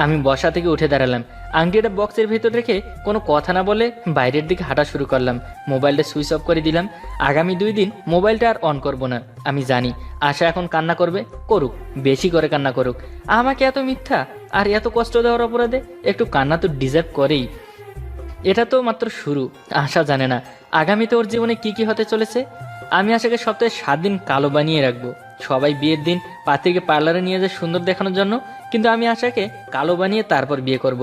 Speaker 7: আমি বসা থেকে উঠে দাঁড়ালাম। আংটিটা বক্সের ভেতর রেখে কোনো কথা না বলে বাইরের দিকে হাঁটা শুরু করলাম। মোবাইলটা সুইচ অফ করে দিলাম। আগামী 2 দিন মোবাইলটা আর অন করব না। আমি জানি আশা এখন কান্না করবে, করুক, বেশি করে কান্না করুক। আমাকে এত মিথ্যা আর এত কষ্ট দেওয়ার অপরাধে একটু কান্না তো ডিজার্ভ করেই। এটা তো মাত্র শুরু। আশা জানে না আগামীতে ওর জীবনে কি কি হতে চলেছে। আমি আশাকে সপ্তাহে 7 দিন কালো বানিয়ে রাখবো। সবাই বিয়ের দিন পাত্রীকে পার্লারে নিয়ে যায় সুন্দর দেখানোর জন্য, কিন্তু আমি আশাকে কালো বানিয়ে তারপর বিয়ে করব।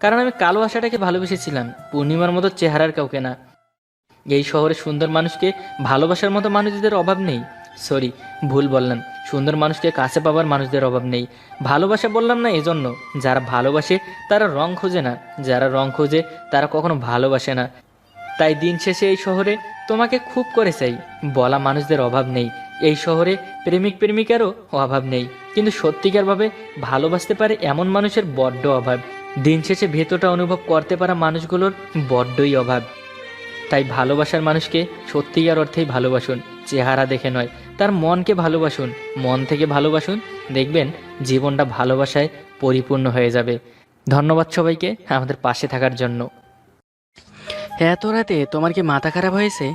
Speaker 7: কারণ আমি কালো আশাটাকে ভালোবেসেছিলাম, পূর্ণিমার মতো চেহারার কাউকে না। এই শহরে সুন্দর মানুষকে ভালোবাসার মতো মানুষদের অভাব নেই। সরি, ভুল বললাম। সুন্দর মানুষকে কাছে পাবার মানুষদের অভাব নেই। ভালোবাসা বললাম না এজন্য, যারা ভালোবাসে তারা রং খোঁজে না, যারা রং খোঁজে তারা কখনো ভালোবাসে না। তাই দিন শেষে এই শহরে তোমাকে খুব করে চাই বলা মানুষদের অভাব নেই। এই শহরে প্রেমিক প্রেমিকারও অভাব নেই, কিন্তু সত্যিকারভাবে ভালোবাসতে পারে এমন মানুষের বড্ড অভাব। দিন শেষে ভেতরটা অনুভব করতে পারা মানুষগুলোর বড্ডই অভাব। তাই ভালোবাসার মানুষকে সত্যিকার অর্থেই ভালোবাসুন, চেহারা দেখে নয়। তার মনকে ভালোবাসুন, মন থেকে ভালোবাসুন, দেখবেন জীবনটা ভালোবাসায় পরিপূর্ণ হয়ে যাবে। ধন্যবাদ সবাইকে আমাদের পাশে থাকার জন্য।
Speaker 2: এত রাতে তোমার কি মাথা খারাপ হয়েছে?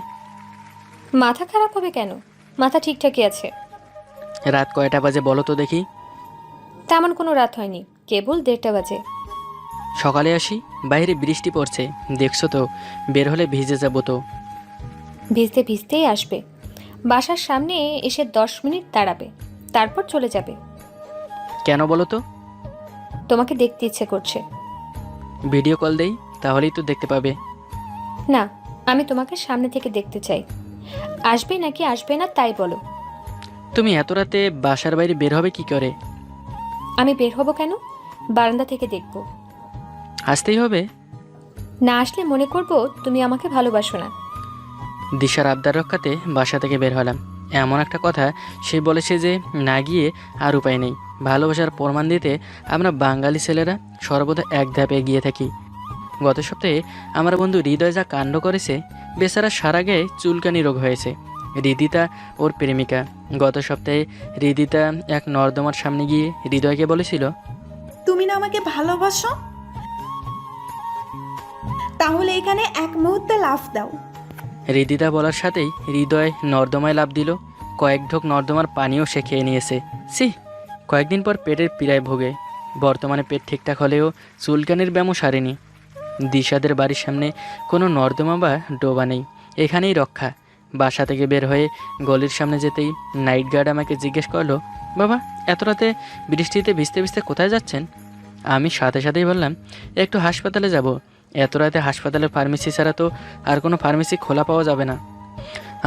Speaker 4: মাথা খারাপ হবে কেন? মাথা ঠিকঠাকই আছে।
Speaker 2: রাত কয়টা বাজে বলো তো দেখি।
Speaker 4: তেমন কোনো রাত হয়নি, কেবল 1:30 বাজে।
Speaker 2: সকালে আসি, বাইরে বৃষ্টি পড়ছে, দেখছো তো, বের হলে ভিজে যাবো তো।
Speaker 4: ভিজতে ভিজতেই আসবে। বাসার সামনে এসে 10 মিনিট দাঁড়াবে, তারপর চলে যাবে।
Speaker 2: কেন বলো তো?
Speaker 4: তোমাকে দেখতে ইচ্ছে করছে।
Speaker 2: ভিডিও কল দেই, তাহলেই তো দেখতে পাবে।
Speaker 4: না, আমি তোমাকে সামনে থেকে দেখতে চাই। আসবে নাকি আসবে না তাই বলো।
Speaker 2: তুমি এত রাতে বাসার বাইরে বের হবে কি করে?
Speaker 4: আমি বের হব কেন? বারান্দা থেকে দেখব।
Speaker 2: আসতেই হবে?
Speaker 4: না আসলে মনে করব তুমি আমাকে ভালোবাসো না।
Speaker 2: দিশার আবদার রক্ষাতে বাসা থেকে বের হলাম। এমন একটা কথা সে বলেছে যে না গিয়ে আর উপায় নেই। ভালোবাসার প্রমাণ দিতে আমরা বাঙালি ছেলেরা সর্বদা এক ধাপে এগিয়ে থাকি। গত সপ্তাহে আমার বন্ধু হৃদয় যা কাণ্ড করেছে, বেচারা সারা গায়ে চুলকানি রোগ হয়েছে। হৃদিতা ওর প্রেমিকা। গত সপ্তাহে হৃদিতা এক নর্দমার সামনে গিয়ে হৃদয়কে বলেছিল,
Speaker 6: তুমি না আমাকে ভালোবাসো? তাহলে এখানে এক মুহূর্তে লাফ দাও।
Speaker 2: হৃদিতা বলার সাথেই হৃদয় নর্দমায় লাফ দিল। কয়েক ঢোক নর্দমার পানিও সে খেয়ে নিয়েছে। সি, কয়েকদিন পর পেটের পীড়ায় ভোগে। বর্তমানে পেট ঠিকঠাক হলেও চুলকানির ব্যায়ামও সারেনি। দিশাদের বাড়ির সামনে কোনো নর্দমা বা ডোবা নেই, এখানেই রক্ষা। বাসা থেকে বের হয়ে গলির সামনে যেতেই নাইট গার্ড আমাকে জিজ্ঞেস করলো, বাবা এত রাতে বৃষ্টিতে ভিজতে ভিজতে কোথায় যাচ্ছেন? আমি সাথে সাথেই বললাম, একটু হাসপাতালে যাব। এত রাতে হাসপাতালের ফার্মেসি ছাড়া তো আর কোনো ফার্মেসি খোলা পাওয়া যাবে না।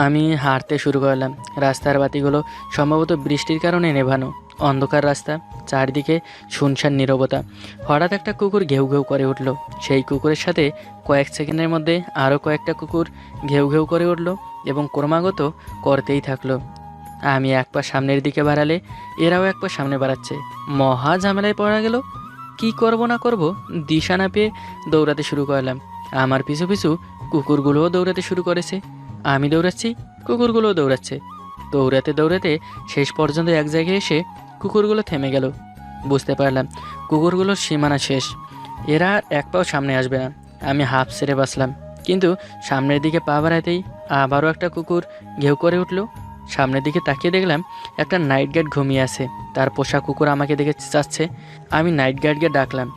Speaker 2: আমি হাঁটতে শুরু করলাম। রাস্তার বাতিগুলো সম্ভবত বৃষ্টির কারণে নেভানো। অন্ধকার রাস্তা, চারদিকে শুনশান নীরবতা। হঠাৎ একটা কুকুর ঘেউ ঘেউ করে উঠল। সেই কুকুরের সাথে কয়েক সেকেন্ডের মধ্যে আরও কয়েকটা কুকুর ঘেউ ঘেউ করে উঠল এবং ক্রমাগত করতেই থাকলো। আমি এক পা সামনের দিকে বাড়ালে এরাও এক পা সামনে বাড়াচ্ছে। মহা ঝামেলায় পড়া গেল। কি করব না করব দিশা না পেয়ে দৌড়াতে শুরু করলাম। আমার পিছু পিছু কুকুরগুলোও দৌড়াতে শুরু করেছে। আমি দৌড়াচ্ছি, কুকুরগুলোও দৌড়াচ্ছে। দৌড়াতে দৌড়াতে শেষ পর্যন্ত এক জায়গায় এসে কুকুরগুলো থেমে গেল। বুঝতে পারলাম কুকুরগুলোর সীমানা শেষ, এরা আর এক পাও সামনে আসবে না। আমি হাফ ছেড়ে বাঁচলাম, কিন্তু সামনের দিকে পা বাড়াতেই আবারও একটা কুকুর ঘেউ করে উঠল। সামনের দিকে তাকিয়ে দেখলাম একটা নাইট গার্ড ঘুমিয়ে আছে। তার পোষা কুকুর আমাকে দেখে চেঁচাচ্ছে। আমি নাইট গার্ডকে ডাকলাম।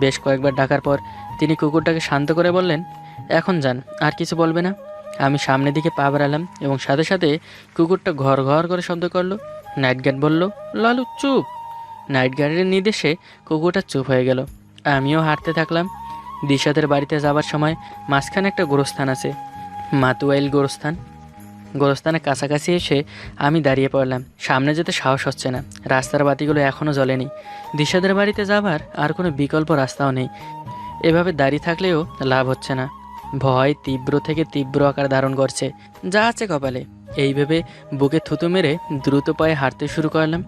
Speaker 2: বেশ কয়েকবার ডাকার পর তিনি কুকুরটাকে শান্ত করে বললেন, এখন যান, আর কিছু বলবে না। আমি সামনের দিকে পা বাড়ালাম এবং সাথে সাথে কুকুরটা ঘর ঘর করে শব্দ করলো। নাইট গার্ড বলল, লালু চুপ। নাইট গার্ডের নির্দেশে কুকুরটা চুপ হয়ে গেল। আমিও হাঁটতে থাকলাম। দিশাদের বাড়িতে যাবার সময় মাঝখানে একটা গোরস্থান আছে, মাতুয়াইল গোরস্থান। গোরস্থানের কাছাকাছি এসে আমি দাঁড়িয়ে পড়লাম। সামনে যেতে সাহস হচ্ছে না, রাস্তার বাতিগুলো এখনও জ্বলেনি। দিশাদের বাড়িতে যাবার আর কোনো বিকল্প রাস্তাও নেই। এভাবে দাঁড়িয়ে থাকলেও লাভ হচ্ছে না। ভয় তীব্র থেকে তীব্র আকার ধারণ করছে। যা আছে কপালে, এই ভেবে বুকে থুতু মেরে দ্রুত পায়ে হাঁটতে শুরু করলাম।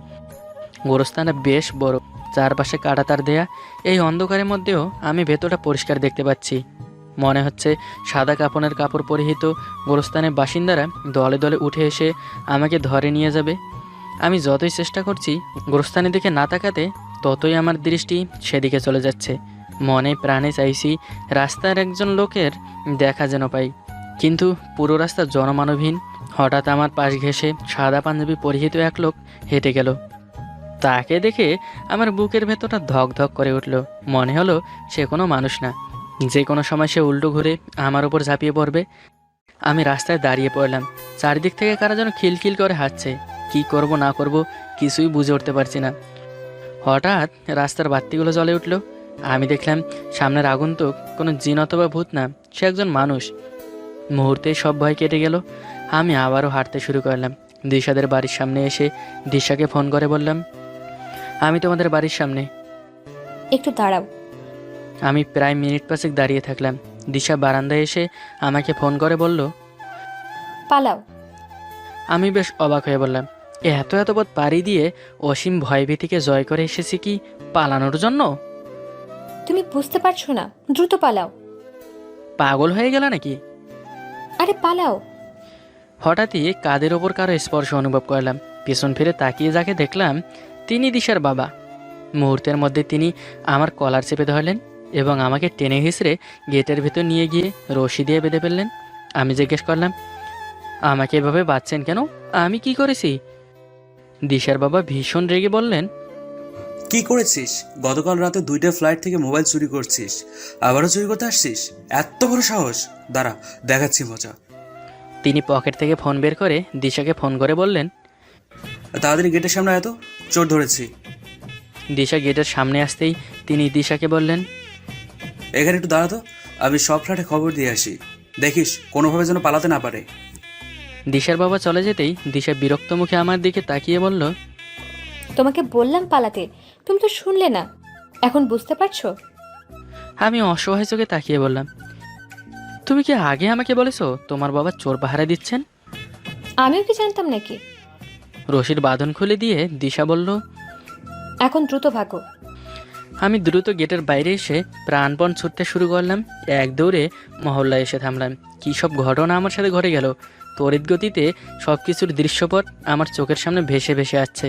Speaker 2: গোরস্থানটা বেশ বড়, চারপাশে কাঁটাতার দেয়া। এই অন্ধকারের মধ্যেও আমি ভেতরটা পরিষ্কার দেখতে পাচ্ছি। মনে হচ্ছে সাদা কাপড়ের কাপড় পরিহিত গোরস্থানের বাসিন্দারা দলে দলে উঠে এসে আমাকে ধরে নিয়ে যাবে। আমি যতই চেষ্টা করছি গোরস্থানের দিকে না তাকাতে, ততই আমার দৃষ্টি সেদিকে চলে যাচ্ছে। মনে প্রাণে চাইছি রাস্তার একজন লোকের দেখা যেন পাই, কিন্তু পুরো রাস্তা জনমানবহীন। হঠাৎ আমার পাশ ঘেঁষে সাদা পাঞ্জাবি পরিহিত এক লোক হেঁটে গেল। তাকে দেখে আমার বুকের ভেতরটা ধক ধক করে উঠল। মনে হলো সে কোনো মানুষ না, যে কোনো সময় সে উল্টো ঘুরে আমার ওপর ঝাঁপিয়ে পড়বে। আমি রাস্তায় দাঁড়িয়ে পড়লাম। চারিদিক থেকে কারা যেন খিলখিল করে হাঁটছে। কি করব না করব কিছুই বুঝে উঠতে পারছি না। হঠাৎ রাস্তার বাতিগুলো জ্বলে উঠল। আমি দেখলাম সামনের আগন্তুক কোনো জিন অথবা ভূত না, সে একজন মানুষ। মুহূর্তেই সব ভয় কেটে গেল। আমি আবারও হাঁটতে শুরু করলাম। দিশাদের বাড়ির সামনে এসে দিশাকে ফোন করে বললাম, আমি তোমাদের বাড়ির সামনে।
Speaker 4: একটু দাঁড়াও।
Speaker 2: আমি প্রায় মিনিট 5 দাঁড়িয়ে থাকলাম। দিশা বারান্দায় এসে আমাকে ফোন করে বলল,
Speaker 4: পালাও।
Speaker 2: আমি বেশ অবাক হয়ে বললাম, এত এত পথ পাড়ি দিয়ে অসীম ভয়ভীতিকে জয় করে এসেছি কি পালানোর জন্য?
Speaker 4: তুমি বুঝতে পারছো না, দ্রুত পালাও।
Speaker 2: পাগল হয়ে গেল নাকি?
Speaker 4: আরে পালাও।
Speaker 2: হঠাৎই কাদের ওপর কারো স্পর্শ অনুভব করলাম। পেছন ফিরে তাকিয়ে যাকে দেখলাম তিনি দিশার বাবা। মুহূর্তের মধ্যে তিনি আমার কলার চেপে ধরলেন এবং আমাকে টেনে হিঁচড়ে গেটের ভেতর নিয়ে গিয়ে রশি দিয়ে বেঁধে ফেললেন। আমি জিজ্ঞেস করলাম, আমাকে এভাবে বাঁধছেন কেন? আমি কি করেছি? দিশার বাবা ভীষণ রেগে বললেন,
Speaker 5: কি করেছিস? গতকাল রাতে 2টা ফ্লাইট থেকে মোবাইল চুরি করছিস, আবারও চুরি করতে আসছিস? এত বড় সাহস! দাঁড়া, দেখাচ্ছি মজা।
Speaker 2: তিনি পকেট থেকে ফোন বের করে দিশাকে ফোন করে বললেন,
Speaker 5: তাড়াতাড়ি গেটের সামনে এত চোর ধরেছি।
Speaker 2: দিশা গেটের সামনে আসতেই তিনি দিশাকে বললেন,
Speaker 5: এখানে একটু দাঁড়াতো, আমি সব ফ্ল্যাটে খবর দিয়ে আসি, দেখিস কোনোভাবে যেন পালাতে না পারে।
Speaker 2: দিশার বাবা চলে যেতেই দিশা বিরক্ত মুখে আমার দিকে তাকিয়ে বলল,
Speaker 4: তোমাকে বললাম পালাতে, তুমি তো শুনলে না। এখন বুঝতে পারছো?
Speaker 2: আমি অসহায় চোখে তাকিয়ে বললাম, তুমি কি আগে আমাকে বলেছো তোমার বাবা চোর পাহারা দিচ্ছেন?
Speaker 4: আমিও কি জানতাম নাকি?
Speaker 2: রশির বাঁধন খুলে দিয়ে দিশা বলল,
Speaker 4: এখন দ্রুত ভাগো।
Speaker 2: আমি দ্রুত গেটের বাইরে এসে প্রাণপণ ছুটতে শুরু করলাম। এক দৌড়ে মহল্লায় এসে থামলাম। কী সব ঘটনা আমার সাথে ঘটে গেল! তড়িৎ গতিতে সব কিছুর দৃশ্যপট আমার চোখের সামনে ভেসে ভেসে আসছে।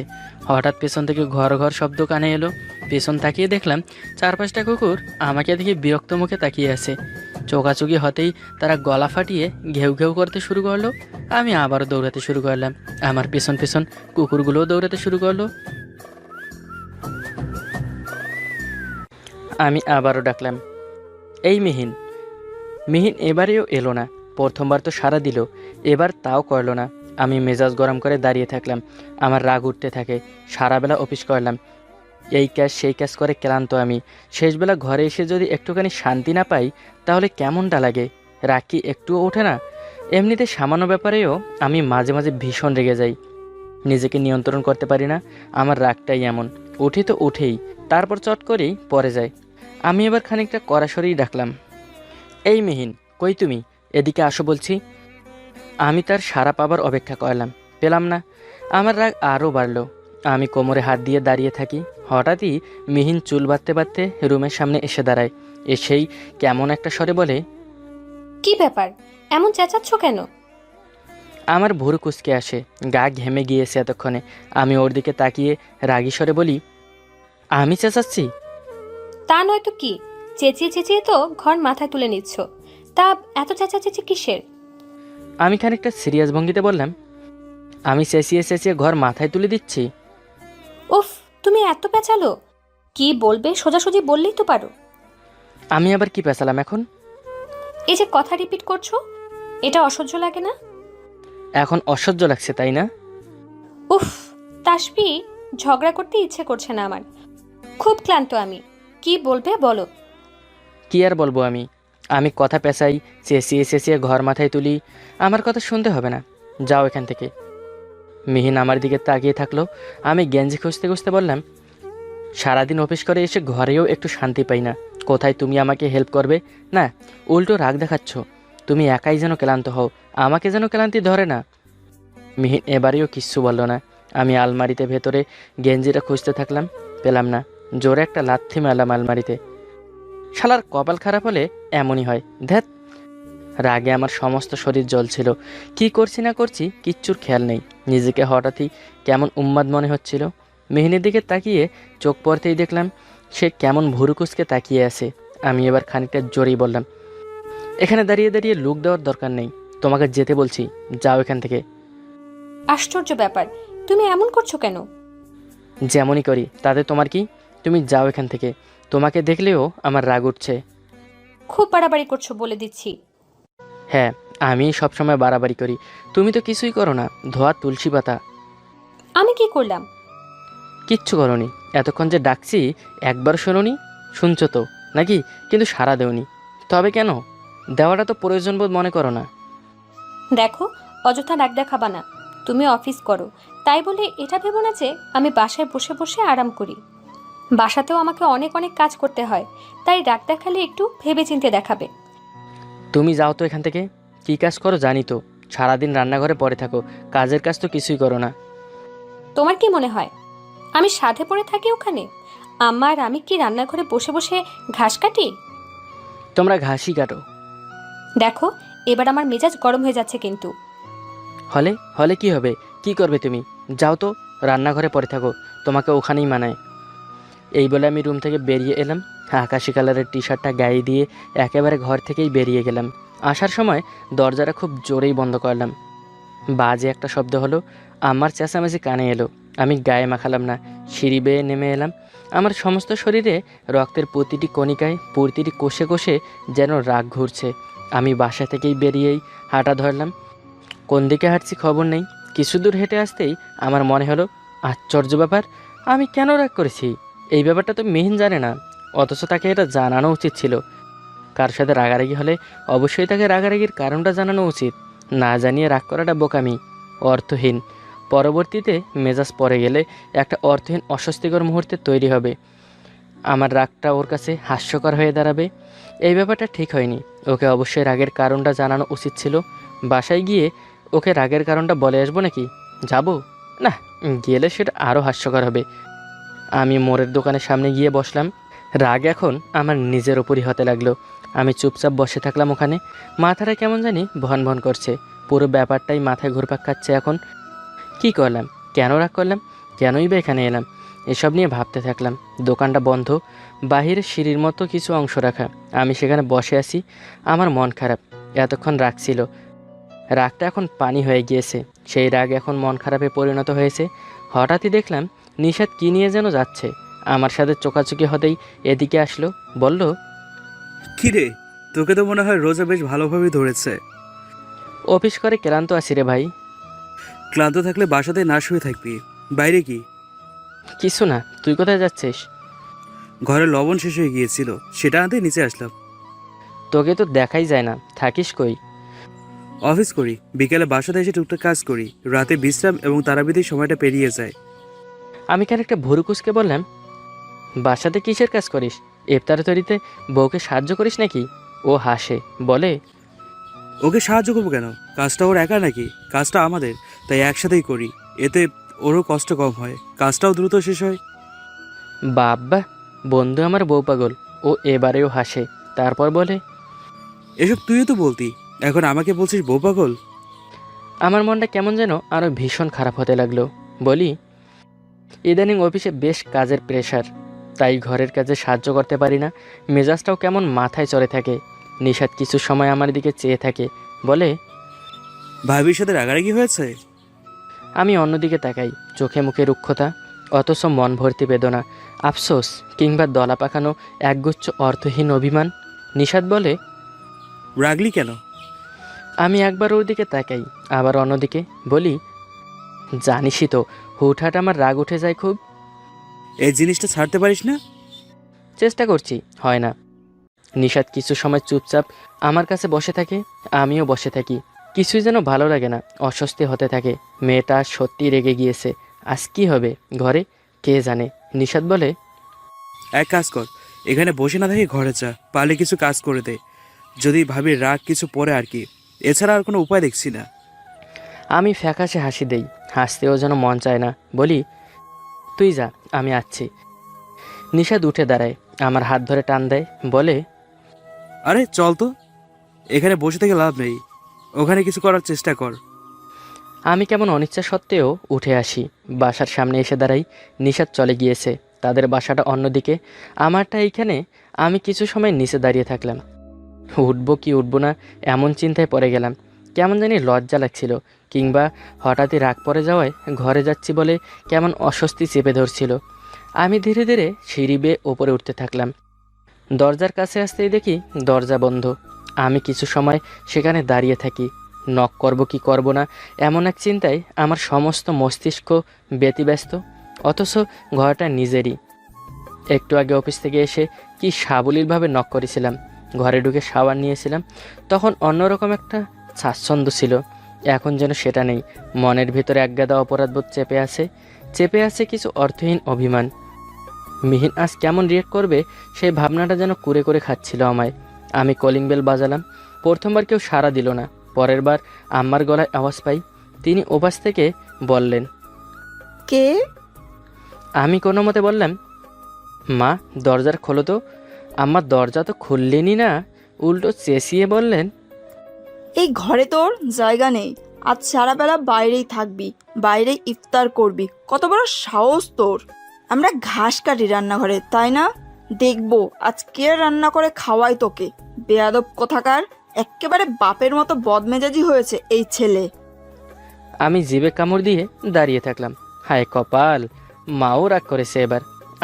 Speaker 2: হঠাৎ পেছন থেকে ঘর ঘর শব্দ কানে এলো। পেছন তাকিয়ে দেখলাম 4-5টা কুকুর আমাকে দেখে বিরক্ত মুখে তাকিয়ে আছে। চোখাচোখি হতেই তারা গলা ফাটিয়ে ঘেউ ঘেউ করতে শুরু করলো। আমি আবারও দৌড়াতে শুরু করলাম। আমার পেছন পেছন কুকুরগুলোও দৌড়াতে শুরু করলো। আমি আবারও ডাকলাম, এই মিহিন। মিহিন এবারেও এলো না। প্রথমবার তো সাড়া দিল, এবার তাও করলো না। আমি মেজাজ গরম করে দাঁড়িয়ে থাকলাম। আমার রাগ উঠতে থাকে। সারাবেলা অফিস করলাম, এই কাজ সেই কাজ করে ক্লান্ত আমি। শেষবেলা ঘরে এসে যদি একটুখানি শান্তি না পাই তাহলে কেমনটা লাগে? রাগ কি একটুও ওঠে না? এমনিতে সামান্য ব্যাপারেও আমি মাঝে মাঝে ভীষণ রেগে যাই, নিজেকে নিয়ন্ত্রণ করতে পারি না। আমার রাগটাই এমন, উঠে তো উঠেই, তারপর চট করেই পড়ে যায়। আমি এবার খানিকটা কড়াসরেই ডাকলাম, এই মিহিন, কই তুমি? এদিকে আসো বলছি। আমি তার সাড়া পাবার অপেক্ষা করলাম, পেলাম না। আমার রাগ আরও বাড়ল। আমি কোমরে হাত দিয়ে দাঁড়িয়ে থাকি। হঠাৎই মিহিন চুল বাঁধতে বাঁধতে রুমের সামনে এসে দাঁড়ায়। এসেই কেমন একটা স্বরে বলে,
Speaker 4: কি ব্যাপার, এমন চেঁচাচ্ছ কেন?
Speaker 2: আমার ভুরু কুঁচকে আসে, গা ঘেমে গিয়েছে এতক্ষণে। আমি ওর দিকে তাকিয়ে রাগী স্বরে বলি, আমি চেঁচাচ্ছি?
Speaker 4: তা নয় তো কি, চেঁচিয়ে চেঁচিয়ে তো ঘর মাথায় তুলে নিচ্ছ। তা এত চেঁচাচেঁচি কিসের?
Speaker 2: আমি খানিকটা সিরিয়াস ভঙ্গিতে বললাম, আমি চেঁচিয়ে চেঁচিয়ে ঘর মাথায় তুলে দিচ্ছি?
Speaker 4: উফ, তুমি এত পেঁচালো? কি বলবে সোজাসুজি বললেই তো পারো।
Speaker 2: আমি আবার কি পেঁচালাম এখন?
Speaker 4: এই যে কথা রিপিট করছো, এটা অসহ্য লাগে না?
Speaker 2: এখন অসহ্য লাগছে, তাই না?
Speaker 4: উফ, তাসবি, ঝগড়া করতে ইচ্ছে করছে না আমার। খুব ক্লান্ত আমি। কি বলবে বলো।
Speaker 2: কি আর বলবো আমি? আমি কথা পেঁচাই, চেঁচিয়ে চেঁচিয়ে ঘর মাথায় তুলি, আমার কথা শুনতে হবে না, যাও এখান থেকে। মিহিন আমার দিকে তাকিয়ে থাকলো। আমি গেঞ্জি খুঁজতে খুঁজতে বললাম, সারাদিন অফিস করে এসে ঘরেও একটু শান্তি পাই না। কোথায় তুমি আমাকে হেল্প করবে? না, উল্টো রাগ দেখাচ্ছ। তুমি একাই যেন ক্লান্ত হও, আমাকে যেন ক্লান্তি ধরে না। মিহিন এবারেও কিচ্ছু বলল না। আমি আলমারিতে ভেতরে গেঞ্জিটা খুঁজতে থাকলাম, পেলাম না। জোরে একটা লাথি মারলাম আলমারিতে। শালার কপাল খারাপ হলে এমনই হয়, ধ্যাত। রাগে আমার সমস্ত শরীর জ্বলছিল। কি করছি না করছি কিচ্ছুর খেয়াল নেই। নিজেকে হঠাৎই কেমন উন্মাদ মনে হচ্ছিল। মেহিনের দিকে তাকিয়ে চোখ পড়তেই দেখলাম সে কেমন ভুরু কুঁচকে তাকিয়ে আছে। আমি এবার খানিকটা জোরেই বললাম, এখানে দাঁড়িয়ে দাঁড়িয়ে লুক দেওয়ার দরকার নেই, তোমাকে যেতে বলছি, যাও এখান থেকে।
Speaker 4: আশ্চর্য ব্যাপার, তুমি এমন করছো কেন?
Speaker 2: যেমনই করি তাতে তোমার কি? তুমি যাও এখান থেকে। তোমাকে দেখলেও আমার রাগ উঠছে।
Speaker 4: খুব বাড়াবাড়ি করছো বলে দিচ্ছি।
Speaker 2: হ্যাঁ, আমি সবসময় বাড়াবাড়ি করি, তুমি তো কিছুই করো না, ধোয়া তুলসী পাতা।
Speaker 4: আমি কি করলাম?
Speaker 2: কিচ্ছু করনি। এতক্ষণ যে ডাকছি একবার শোনোনি? শুনছো তো নাকি? কিন্তু সাড়া দেওনি। তবে কেন? দেওয়াটা তো প্রয়োজনবোধ মনে করো না?
Speaker 4: দেখো, অযথা রাগ দেখাবা না। তুমি অফিস করো, তাই বলে এটা ভেবো না যে আমি বাসায় বসে বসে আরাম করি। বাসাতেও আমাকে অনেক অনেক কাজ করতে হয়, তাই রাগ দেখালে একটু ভেবেচিন্তে দেখাবে।
Speaker 7: তুমি যাও তো এখান থেকে। কী কাজ করো জানি তো, সারাদিন রান্নাঘরে পড়ে থাকো, কাজের কাজ তো কিছুই করো না।
Speaker 4: তোমার কি মনে হয় আমি সাধে পড়ে থাকি ওখানে? আম্মা আর আমি কি রান্নাঘরে বসে বসে ঘাস কাটি?
Speaker 7: তোমরা ঘাসই কাটো।
Speaker 4: দেখো, এবার আমার মেজাজ গরম হয়ে যাচ্ছে কিন্তু।
Speaker 7: হলে হলে কি হবে? কি করবে তুমি? যাও তো, রান্নাঘরে পড়ে থাকো, তোমাকে ওখানেই মানায়। এই বলে আমি রুম থেকে বেরিয়ে এলাম। আকাশি কালারের টি শার্টটা গায়ে দিয়ে একেবারে ঘর থেকেই বেরিয়ে গেলাম। আসার সময় দরজাটা খুব জোরেই বন্ধ করলাম। বাজে একটা শব্দ হলো, আমার চেঁচামেচি কানে এলো। আমি গায়ে মাখালাম না, সিঁড়ি বেয়ে নেমে এলাম। আমার সমস্ত শরীরে রক্তের প্রতিটি কণিকায়, প্রতিটি কোষে কোষে যেন রাগ ঘুরছে। আমি বাসা থেকেই বেরিয়েই হাঁটা ধরলাম। কোন দিকে হাঁটছি খবর নেই। কিছু দূর হেঁটে আসতেই আমার মনে হলো, আশ্চর্য ব্যাপার, আমি কেন রাগ করেছি? এই ব্যাপারটা তো মিহিন জানে না, অথচ তাকে এটা জানানো উচিত ছিল। কার সাথে রাগারাগি হলে অবশ্যই তাকে রাগারাগির কারণটা জানানো উচিত। না জানিয়ে রাগ করাটা বোকামি, অর্থহীন। পরবর্তীতে মেজাজ পড়ে গেলে একটা অর্থহীন অস্বস্তিকর মুহূর্তে তৈরি হবে। আমার রাগটা ওর কাছে হাস্যকর হয়ে দাঁড়াবে। এই ব্যাপারটা ঠিক হয়নি। ওকে অবশ্যই রাগের কারণটা জানানো উচিত ছিল। বাসায় গিয়ে ওকে রাগের কারণটা বলে আসবো নাকি? যাব না, গেলে সেটা আরও হাস্যকর হবে। আমি মোড়ের দোকানের সামনে গিয়ে বসলাম। রাগ এখন আমার নিজের ওপরই হতে লাগলো। আমি চুপচাপ বসে থাকলাম ওখানে। মাথাটা কেমন জানি ভন ভন করছে। পুরো ব্যাপারটাই মাথায় ঘুরপাক খাচ্ছে এখন। কি করলাম? কেন রাগ করলাম? কেনই বা এখানে এলাম? এসব নিয়ে ভাবতে থাকলাম। দোকানটা বন্ধ, বাহিরে সিঁড়ির মতো কিছু অংশ রাখা। আমি সেখানে বসে আছি। আমার মন খারাপ। এতক্ষণ রাগ ছিল, রাগটা এখন পানি হয়ে গিয়েছে। সেই রাগ এখন মন খারাপে পরিণত হয়েছে। হঠাৎই দেখলাম নিশাত কী নিয়ে যেন যাচ্ছে। আমার সাথে চোকাচুকি হতেই এদিকে আসলো, বলল,
Speaker 5: কি রে, তোকে তো মনে হয় রোজা বেশ ভালোভাবেই ধরেছে।
Speaker 7: অফিস করে ক্লান্ত আছি রে ভাই।
Speaker 5: ক্লান্ত থাকলে বাসাতে না শুয়ে থাকবি। বাইরে কি?
Speaker 7: কিছু না, তুই কোথায় যাচ্ছিস?
Speaker 5: ঘরে লবণ শেষ হয়ে গিয়েছিল, সেটা আনতে নিচে আসলাম।
Speaker 7: তোকে তো দেখাই যায় না, থাকিস কই?
Speaker 5: অফিস করি, বিকেলে বাসাতে এসে টুকটাক কাজ করি, রাতে বিশ্রাম এবং তারাবিদের সময়টা পেরিয়ে যায়।
Speaker 7: আমি কেন একটা ভুরু কুচকে বললাম, বাসাতে কিসের কাজ করিস? ইফতার তৈরিতে বউকে সাহায্য করিস নাকি? ও হাসে, বলে,
Speaker 5: ওকে সাহায্য করবো কেন? কাজটা ওর একা নাকি? কাজটা আমাদের, তাই একসাথেই করি। এতে ওরও কষ্ট কম হয়, কাজটাও দ্রুত শেষ হয়।
Speaker 7: বাবা, বন্ধু আমার বউ পাগল। ও এবারেও হাসে, তারপর বলে,
Speaker 5: এসব তুইও তো বলতি, এখন আমাকে বলছিস বউ পাগল?
Speaker 7: আমার মনটা কেমন যেন আরও ভীষণ খারাপ হতে লাগলো। বলি, ইদানিং অফিসে বেশ কাজের প্রেশার, তাই ঘরের কাজে সাহায্য করতে পারি না। মেজাজটাও কেমন মাথায় চড়ে থাকে। নিশাত কিছু সময় আমার দিকে চেয়ে থাকে, বলে,
Speaker 5: ভাবির সাথে রাগারাগি হয়েছে?
Speaker 7: আমি অন্যদিকে তাকাই, চোখে মুখে রুক্ষতা, অথচ মন ভর্তি বেদনা, আফসোস কিংবা দলা পাকানো একগুচ্ছ অর্থহীন অভিমান। নিশাত বলে,
Speaker 5: রাগলি কেন?
Speaker 7: আমি একবার ওর দিকে তাকাই, আবার অন্যদিকে। বলি, জানিসই তো, হুটহাট আমার রাগ উঠে যায় খুব।
Speaker 5: এই জিনিসটা ছাড়তে পারিস না?
Speaker 7: চেষ্টা করছি, হয় না। নিশাত কিছু সময় চুপচাপ আমার কাছে বসে থাকে, আমিও বসে থাকি। কিছুই যেন ভালো লাগে না, অস্বস্তি হতে থাকে। মেয়েটা সত্যি রেগে গিয়েছে। আজ কী হবে ঘরে কে জানে। নিশাত বলে,
Speaker 5: এক কাজ কর, এখানে বসে না থাকি ঘরে যা, পারলে কিছু কাজ করে দে। যদি ভাবির রাগ কিছু পরে আর কি, এছাড়া আর কোনো উপায় দেখছি না।
Speaker 7: আমি ফ্যাকাশে হাসি দেই, হাসতেও যেন মন চায় না। বলি, তুই যা, আমি আসছি। নিশাত উঠে দাঁড়ায়, আমার হাত ধরে টান দেয়, বলে,
Speaker 5: আরে চল তো, এখানে বসে থেকে লাভ নেই, ওখানে কিছু করার চেষ্টা কর।
Speaker 7: আমি কেমন অনিচ্ছা সত্ত্বেও উঠে আসি। বাসার সামনে এসে দাঁড়াই। নিশাত চলে গিয়েছে, তাদের বাসাটা অন্যদিকে, আমারটা এইখানে। আমি কিছু সময় নিচে দাঁড়িয়ে থাকলাম। উঠবো কি উঠবো না এমন চিন্তায় পড়ে গেলাম। কেমন জানি লজ্জা লাগছিল, কিংবা হঠাৎই রাগ পড়ে যাওয়ায় ঘরে যাচ্ছি বলে কেমন অস্বস্তি চেপে ধরছিল। আমি ধীরে ধীরে সিঁড়ি বেয়ে ওপরে উঠতে থাকলাম। দরজার কাছে আসতেই দেখি দরজা বন্ধ। আমি কিছু সময় সেখানে দাঁড়িয়ে থাকি। নক করব কি করব না এমন এক চিন্তায় আমার সমস্ত মস্তিষ্ক ব্যতিব্যস্ত, অথচ ঘরটা নিজেরই। একটু আগে অফিস থেকে এসে কি সাবলীলভাবে নক করেছিলাম। ঘরে ঢুকে শাওয়ার নিয়েছিলাম, তখন অন্যরকম একটা স্বাচ্ছন্দ্য ছিল। এখন যেন সেটা নেই। মনের ভিতরে একগাদা অপরাধবোধ চেপে আছে কিছু অর্থহীন অভিমান। মিহিন আজ কেমন রিয়েক্ট করবে সেই ভাবনাটা যেন কুরে করে খাচ্ছিল আমায়। আমি কলিং বেল বাজালাম। প্রথমবার কেউ সাড়া দিল না। পরের বার আম্মার গলায় আওয়াজ পাই। তিনি ওপাশ থেকে বললেন,
Speaker 8: কে?
Speaker 7: আমি কোনো মতে বললাম, মা দরজার খোলো তো। আম্মা দরজা তো খুললেনই না, উল্টো চেঁচিয়ে বললেন,
Speaker 8: এই ঘরে তোর জায়গা নেই। আজ সারা বেলা বাইরেই থাকবি, বাইরেই ইফতার করবি। কত বড় সাহস তোর! আমরা ঘাস কাটি রান্নাঘরে, তাই না? দেখবো আজ কে রান্না করে খাওয়াই তোকে। বেয়াদব কোথাকার! এক্কেবারে বাপের মতো বদমেজাজি হয়েছে এই ছেলে।
Speaker 7: আমি জিভে কামড় দিয়ে দাঁড়িয়ে থাকলাম। হায় কপাল, মাও রাগ করেছে এবার।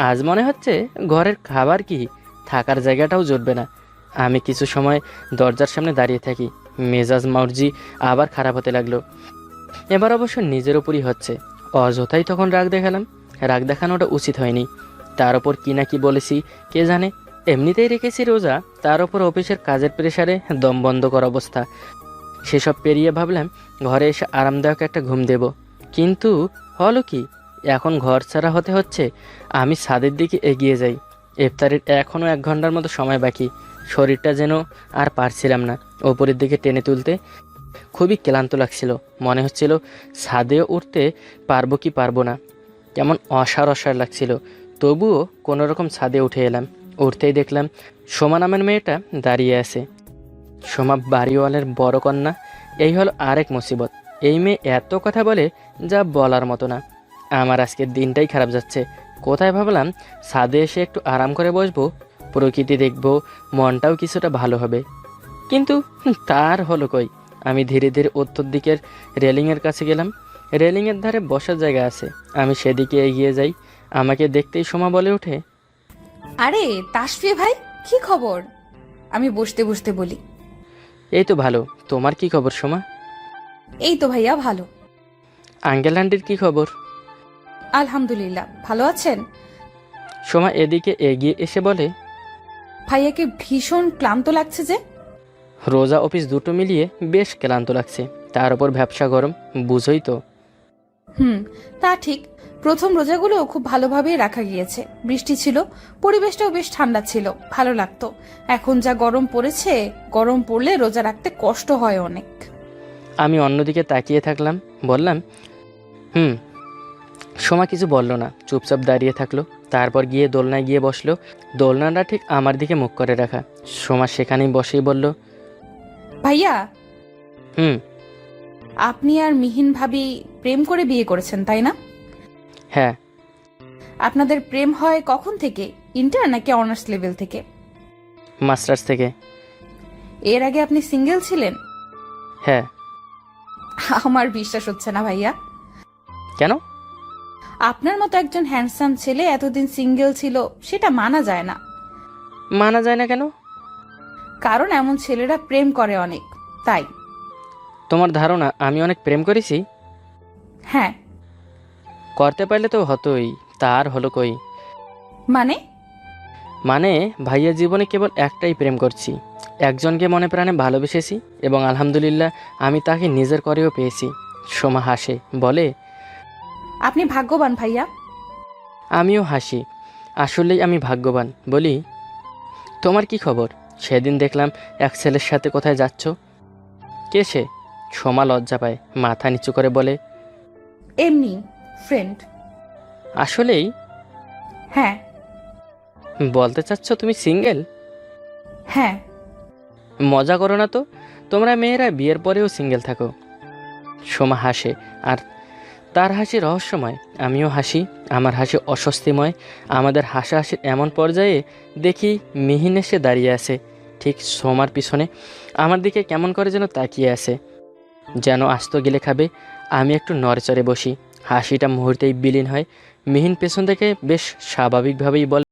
Speaker 7: আজ মনে হচ্ছে ঘরের খাবার কি থাকার জায়গাটাও জুটবে না। আমি কিছু সময় দরজার সামনে দাঁড়িয়ে থাকি। মেজাজ মার্জি আবার খারাপ হতে লাগলো। এবার অবশ্য নিজের ওপরই হচ্ছে। অযথাই তখন রাগ দেখালাম। রাগ দেখানোটা উচিত হয়নি। তার ওপর কি না কি বলেছি কে জানে। এমনিতেই রেখেছি রোজা, তার ওপর অফিসের কাজের প্রেশারে দম বন্ধ করা অবস্থা। সেসব পেরিয়ে ভাবলাম ঘরে এসে আরামদায়ক একটা ঘুম দেব। কিন্তু হলো কি, এখন ঘর ছাড়া হতে হচ্ছে। আমি ছাদের দিকে এগিয়ে যাই। ইফতারের এখনও 1 ঘন্টার মতো সময় বাকি। শরীরটা যেন আর পারছিলাম না ওপরের দিকে টেনে তুলতে। খুবই ক্লান্ত লাগছিল। মনে হচ্ছিল ছাদেও উঠতে পারবো কি পারবো না। কেমন অসার অসার লাগছিল। তবুও কোনোরকম ছাদে উঠে এলাম। উঠতেই দেখলাম সোমা নামের মেয়েটা দাঁড়িয়ে আছে। সোমা বাড়িওয়ালের বড় কন্যা। এই হলো আরেক মুসিবত। এই মেয়ে এত কথা বলে যা বলার মতো না। আমার আজকের দিনটাই খারাপ যাচ্ছে। কোথায় ভাবলাম ছাদে এসে একটু আরাম করে বসবো, প্রকৃতি দেখবো, মনটাও কিছুটা ভালো হবে। কিন্তু তার হলো কই। আমি ধীরে ধীরে উত্তর দিকের রেলিংয়ের কাছে গেলাম। রেলিংয়ের ধারে বসার জায়গা আছে। আমি সেদিকে এগিয়ে যাই। আমাকে দেখতেই সোমা বলে ওঠে,
Speaker 1: আরে তাসফি ভাই, কি খবর? আমি বসতে বসতে বলি,
Speaker 7: এই তো ভালো, তোমার কি খবর সোমা?
Speaker 1: এই তো ভাইয়া ভালো।
Speaker 7: আঙ্কেল আন্টির কি খবর?
Speaker 1: আলহামদুলিল্লাহ, ভালো আছেন?
Speaker 7: সোমা এদিকে এগিয়ে এসে বলে,
Speaker 1: ভাইয়াকে ভীষণ ক্লান্ত লাগছে যে।
Speaker 7: রোজা অফিস দুটো মিলিয়ে বেশ ক্লান্ত লাগছে। তার উপর ব্যবসা গরম, বুঝোই তো।
Speaker 1: তা ঠিক। প্রথম রোজাগুলো খুব ভালোভাবেই রাখা গিয়েছে। বৃষ্টি ছিল, পরিবেশটাও বেশ ঠান্ডা ছিল, ভালো লাগতো। এখন যা গরম পড়েছে, গরম পড়লে রোজা রাখতে কষ্ট হয় অনেক।
Speaker 7: আমি অন্যদিকে তাকিয়ে থাকলাম, বললাম, সোমা কিছু বলল না, চুপচাপ দাঁড়িয়ে থাকলো। তারপর গিয়ে দোলনায় গিয়ে বসলো। দোলনাটা ঠিক আমার দিকে মুখ করে রাখা। সোমা সেখানেই বসেই বলল,
Speaker 1: ভাইয়া,
Speaker 7: হুম
Speaker 1: আপনি আর মিহিন ভাবি প্রেম করে বিয়ে করেছেন, তাই না?
Speaker 7: হ্যাঁ।
Speaker 1: আপনাদের প্রেম হয় কখন থেকে? ইন্টার নাকি অনার্স লেভেল থেকে?
Speaker 7: মাস্টার্স থেকে।
Speaker 1: এর আগে আপনি সিঙ্গেল ছিলেন?
Speaker 7: হ্যাঁ।
Speaker 1: আমার বিশ্বাস হচ্ছে না ভাইয়া।
Speaker 7: কেন?
Speaker 1: আপনার মতো একজন হ্যান্ডসাম ছেলে এতদিন সিঙ্গেল ছিল, সেটা মানা যায় না।
Speaker 7: মানা যায় না কেন?
Speaker 1: কারণ এমন ছেলেরা প্রেম করে অনেক, তাই।
Speaker 7: তোমার ধারণা আমি অনেক প্রেম করেছি?
Speaker 1: হ্যাঁ।
Speaker 7: করতে পারলে তো হতোই, তার হলো কই।
Speaker 1: মানে
Speaker 7: ভাইয়া জীবনে কেবল একটাই প্রেম করছি। একজনকে মনে প্রাণে ভালোবেসেছি এবং আলহামদুলিল্লাহ আমি তাকে নিজের করেও পেয়েছি। সোমা হাসে, বলে,
Speaker 1: আপনি ভাগ্যবান ভাইয়া।
Speaker 7: আমিও হাসি। আসলেই আমি ভাগ্যবান। বলি, তোমার কি খবর? সেদিন দেখলাম এক ছেলের সাথে কোথায় যাচ্ছ। কে সে? সোমা লজ্জা পায়, মাথা নিচু করে বলে,
Speaker 1: এমনি ফ্রেন্ড।
Speaker 7: আসলেই?
Speaker 1: হ্যাঁ।
Speaker 7: বলতে চাচ্ছ তুমি সিঙ্গেল?
Speaker 1: হ্যাঁ।
Speaker 7: মজা করো না তো। তোমরা মেয়েরা বিয়ের পরেও সিঙ্গেল থাকো। সোমা হাসে, আর তার হাসি রহস্যময়। আমিও হাসি। আমার হাসি অস্বস্তিময়। আমাদের হাসাহাসির এমন পর্যায়ে দেখি মিহিন এসে দাঁড়িয়ে আছে ঠিক সোমার পিছনে। আমার দিকে কেমন করে যেন তাকিয়ে আছে, যেন আস্ত গিলে খাবে। আমি একটু নড়চড়ে বসি। হাসিটা মুহূর্তেই বিলীন হয়। মিহিন পেছন থেকে বেশ স্বাভাবিকভাবেই বলে,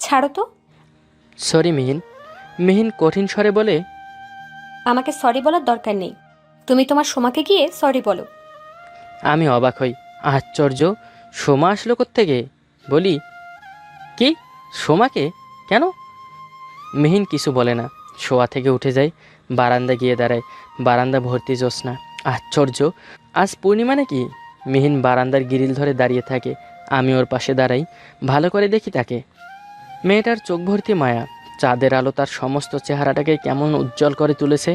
Speaker 4: ছাড়ো তো।
Speaker 2: সরি মিহিন। মিহিন কঠিন স্বরে বলে,
Speaker 4: আমাকে সরি বলার দরকার নেই। তুমি তোমার সোমাকে গিয়ে সরি বলো।
Speaker 2: আমি অবাক হই। আশ্চর্য, সোমা আসলো কোত্থেকে? বলি, কি সোমাকে? কেন? মিহিন কিছু বলে না, শোয়া থেকে উঠে যায়, বারান্দা গিয়ে দাঁড়ায়। বারান্দা ভর্তি জ্যোৎস্না। আশ্চর্য, আজ পূর্ণিমা নাকি? মিহিন বারান্দার গ্রিল ধরে দাঁড়িয়ে থাকে। আমি ওর পাশে দাঁড়াই, ভালো করে দেখি তাকে। মেয়েটার চোখ ভর্তি মায়া। চাঁদের আলো তার সমস্ত চেহারাটাকে কেমন উজ্জ্বল করে তুলেছে।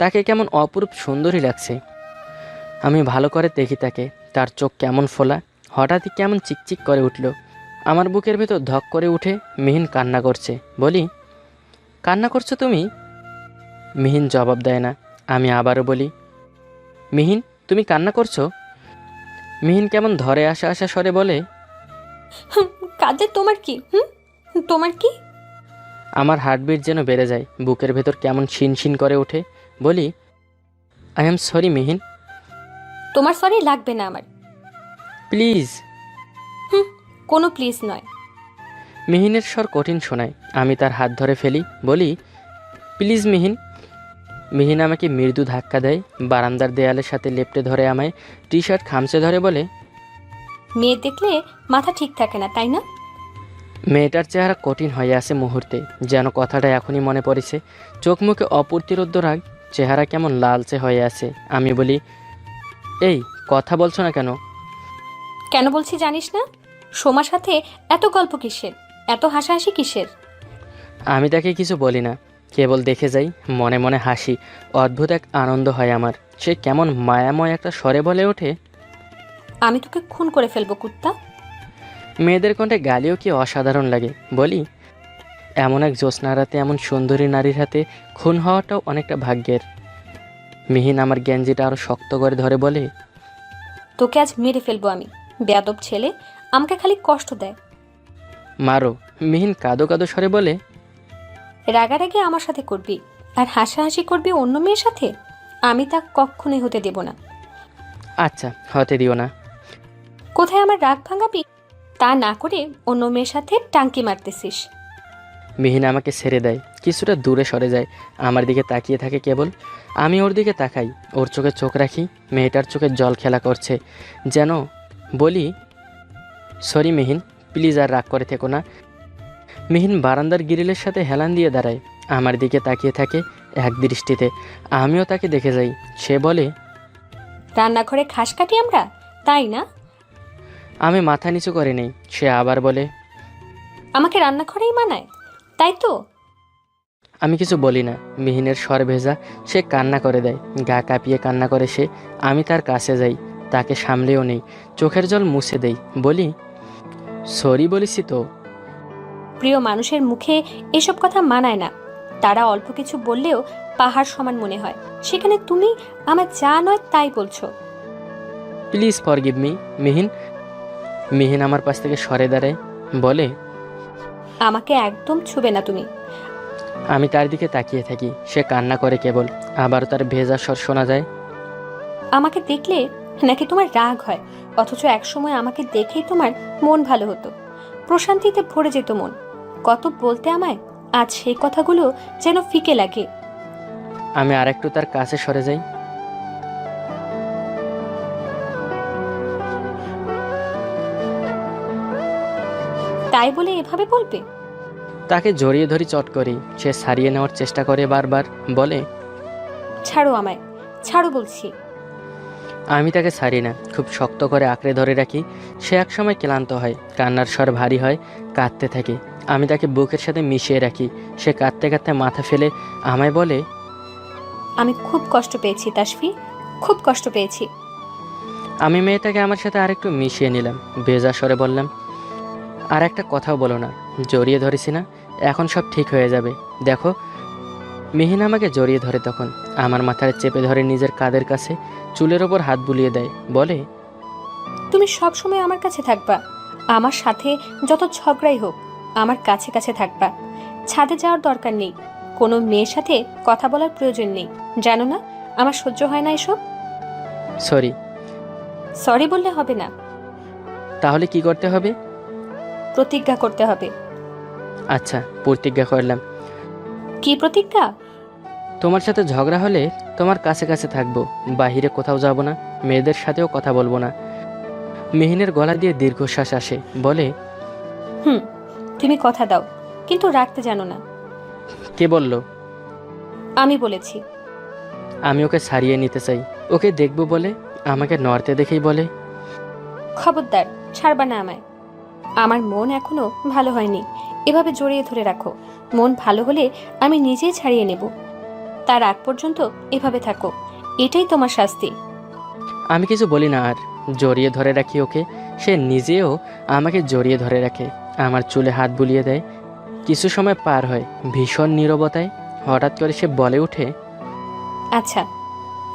Speaker 2: তাকে কেমন অপরূপ সুন্দরী লাগছে। আমি ভালো করে দেখি তাকে। তার চোখ কেমন ফোলা, হঠাৎই কেমন চিকচিক করে উঠল। আমার বুকের ভেতর ধক করে উঠে। মিহিন কান্না করছে। বলি, কান্না করছো তুমি? মিহিন জবাব দেয় না। আমি আবারও বলি, মিহিন তুমি কান্না করছো? মিহিন কেমন ধরে আসা আসা স্বরে বলে,
Speaker 4: কাঁদে তোমার কি? তোমার কি?
Speaker 2: আমার হার্টবিট যেন বেড়ে যায়, বুকের ভেতর কেমন শিন করে ওঠে। বলি, আই এম সরি মিহিন।
Speaker 4: তোমার সরি লাগবে না আমার।
Speaker 2: প্লিজ।
Speaker 4: কোনো প্লিজ নয়।
Speaker 2: মিহিনের স্বর কঠিন শোনায়। আমি তার হাত ধরে ফেলি। বলি, প্লিজ মিহিন। মিহিন আমাকে মৃদু ধাক্কা দেয়, বারান্দার দেয়ালের সাথে লেপ্টে ধরে আমায় টি শার্ট খামচে ধরে বলে,
Speaker 4: মেয়ে দেখলে মাথা ঠিক থাকে না, তাই না?
Speaker 2: মেয়েটার চেহারা কঠিন হয়ে আসে মুহূর্তে, যেন কথাটা এখনই মনে পড়েছে। চোখ মুখে অপ্রতিরোধ্য রাগ, চেহারা কেমন লালচে হয়ে আছে। আমি বলি, এই কথা বলছো না কেন?
Speaker 4: কেন বলছি জানিস না? সোমার সাথে এত গল্প কিসের, এত হাসাহাসি কিসের?
Speaker 2: আমি তাকে কিছু বলি না, কেবল দেখে যাই, মনে মনে হাসি। অদ্ভুত এক আনন্দ হয় আমার। সে কেমন মায়াময় একটা স্বরে বলে ওঠে,
Speaker 4: আমি তোকে খুন করে ফেলবো কুত্তা।
Speaker 2: মেয়েদের কণ্ঠে গালিও কি অসাধারণ লাগে। বলি, এমন এক জ্যোৎস্না রাতে এমন সুন্দরী নারীর হাতে খুন হওয়াটাও অনেকটা ভাগ্যের। মিহিন আমার গেঞ্জিটা আরও শক্ত করে ধরে বলে,
Speaker 4: তোকে আজ মেরে ফেলবো আমি। বেয়াদব ছেলে, আমাকে খালি কষ্ট দেয়।
Speaker 2: মারো। মিহিন কাঁদো কাঁদো স্বরে বলে,
Speaker 4: রাগারাগি আমার সাথে করবি আর হাসাহাসি করবি অন্য মেয়ের সাথে, আমি তা কখনোই হতে দেব না।
Speaker 2: আচ্ছা হতে দিও না।
Speaker 4: কোথায় আমার রাগ ভাঙাবি? তা না করে অন্য মেয়ের সাথে টাঙ্কি মারতেছিস।
Speaker 2: মিহিন আমাকে ছেড়ে দেয়, কিছুটা দূরে সরে যায়, আমার দিকে তাকিয়ে থাকে কেবল। আমি ওর দিকে তাকাই, ওর চোখে চোখ রাখি। মেয়েটার চোখে জল খেলা করছে যেন। বলি, সরি মিহিন, প্লিজ আর রাগ করে থেকো না। মিহিন বারান্দার গ্রিলের সাথে হেলান দিয়ে দাঁড়ায়, আমার দিকে তাকিয়ে থাকে এক দৃষ্টিতে। আমিও তাকে দেখে যাই। সে বলে,
Speaker 4: রান্নাঘরে ঘাস কাটি আমরা, তাই না?
Speaker 2: আমি মাথা নিচু করে নেই। সে আবার বলে,
Speaker 4: আমাকে রান্নাঘরেই মানায়, তাই তো?
Speaker 2: আমি কিছু বলি না। মিহিনের স্বর ভেজা, সে কান্না করে দেয়, গা কাঁপিয়ে কান্না করে সে। আমি তার কাছে যাই, তাকে সামলেও নেই, চোখের জল মুছে দেই। বলি, সরি বলিসি তো?
Speaker 4: প্রিয় মানুষের মুখে এসব কথা মানায় না। তারা অল্প কিছু বললেও পাহাড় সমান মনে হয়, সেখানে তুমি আমার যা নয় তাই বলছো।
Speaker 2: Please forgive me Mihin. Mihin আমার পাশ থেকে সরে দাঁড়ায়, বলে,
Speaker 4: আমাকে একদম ছুবে না তুমি।
Speaker 2: আমি তার দিকে তাকিয়ে থাকি। সে কান্না করে কেবল, আবার তার ভেজা স্বর শোনা যায়,
Speaker 4: আমাকে দেখলে নাকি তোমার রাগ হয়, অথচ একসময় আমাকে দেখেই তোমার মন ভালো হতো, প্রশান্তিতে ভরে যেত মন। কত বলতে আমায়, আজ সেই কথাগুলো যেন ফিকে লাগে।
Speaker 2: আমি আরেকটু তার কাছে সরে যাই।
Speaker 4: তাই বলে এভাবে বলবে?
Speaker 2: তাকে জড়িয়ে ধরি চট করি। সে ছাড়িয়ে নেওয়ার চেষ্টা করে বারবার, বলে,
Speaker 4: ছাড়ো আমায়, ছাড়ো বলছি।
Speaker 2: আমি তাকে ছাড়ি না, খুব শক্ত করে আঁকড়ে ধরে রাখি। সে একসময় ক্লান্ত হয়, কান্নার স্বর ভারী হয়, কাঁদতে থাকে। আমি তাকে বুকের সাথে মিশিয়ে রাখি। সে কাঁদতে কাঁদতে মাথা ফেলে আমায় বলে,
Speaker 4: আমি খুব কষ্ট পেয়েছি তাসফি, খুব কষ্ট পেয়েছি।
Speaker 2: আমি মেয়েটাকে আমার সাথে আরেকটু মিশিয়ে নিলাম, ভেজা স্বরে বললাম, আর একটা কথাও বলো না, জড়িয়ে ধরেছি না, এখন সব ঠিক হয়ে যাবে, দেখো। মিহিন আমাকে জড়িয়ে ধরে তখন, আমার মাথায় চেপে ধরে নিজের কাঁধের কাছে চুলের ওপর হাত বুলিয়ে দেয়, বলে,
Speaker 4: তুমি সব সময় আমার কাছে থাকবা, আমার সাথে যত ঝগড়াই হোক আমার কাছে কাছে থাকবা। ছাদে যাওয়ার দরকার নেই, কোনো মেয়ের সাথে কথা বলার প্রয়োজন নেই, জানো না আমার সহ্য হয় না এসব।
Speaker 2: সরি।
Speaker 4: সরি বললে হবে না,
Speaker 2: তাহলে কি করতে হবে?
Speaker 4: প্রতিজ্ঞা করতে হবে।
Speaker 7: আচ্ছা, প্রতিজ্ঞা করলাম।
Speaker 4: কি প্রতিজ্ঞা?
Speaker 7: তোমার সাথে ঝগড়া হলে তোমার কাছে কাছে থাকবো, বাহিরে কোথাও যাব না, মেয়েদের সাথেও কথা বলবো না। মেহিনের গলা দিয়ে দীর্ঘশ্বাস আসে, বলে,
Speaker 4: হুম, তুমি কথা দাও, কিন্তু রাখতে জানো না।
Speaker 7: কে বলল?
Speaker 4: আমি বলেছি।
Speaker 7: আমি ওকে ছাড়িয়ে নিতে চাই। ওকে দেখবো বলে আমাকে নড়তে দেখেই বলে,
Speaker 4: খবরদার, ছাড়বা না আমায়। আমার মন এখনো ভালো হয়নি, এভাবে জড়িয়ে ধরে রাখো। মন ভালো হলে আমি নিজেই ছাড়িয়ে নেব। তার আগ পর্যন্ত এভাবে থাকো, এটাই তোমার শাস্তি।
Speaker 7: আমি কিছু বলি না আর, জড়িয়ে ধরে রাখি ওকে। সে নিজেও আমাকে জড়িয়ে ধরে রাখে, আমার চুলে হাত বুলিয়ে দেয়। কিছু সময় পার হয় ভীষণ নীরবতায়। হঠাৎ করে সে বলে ওঠে,
Speaker 4: আচ্ছা,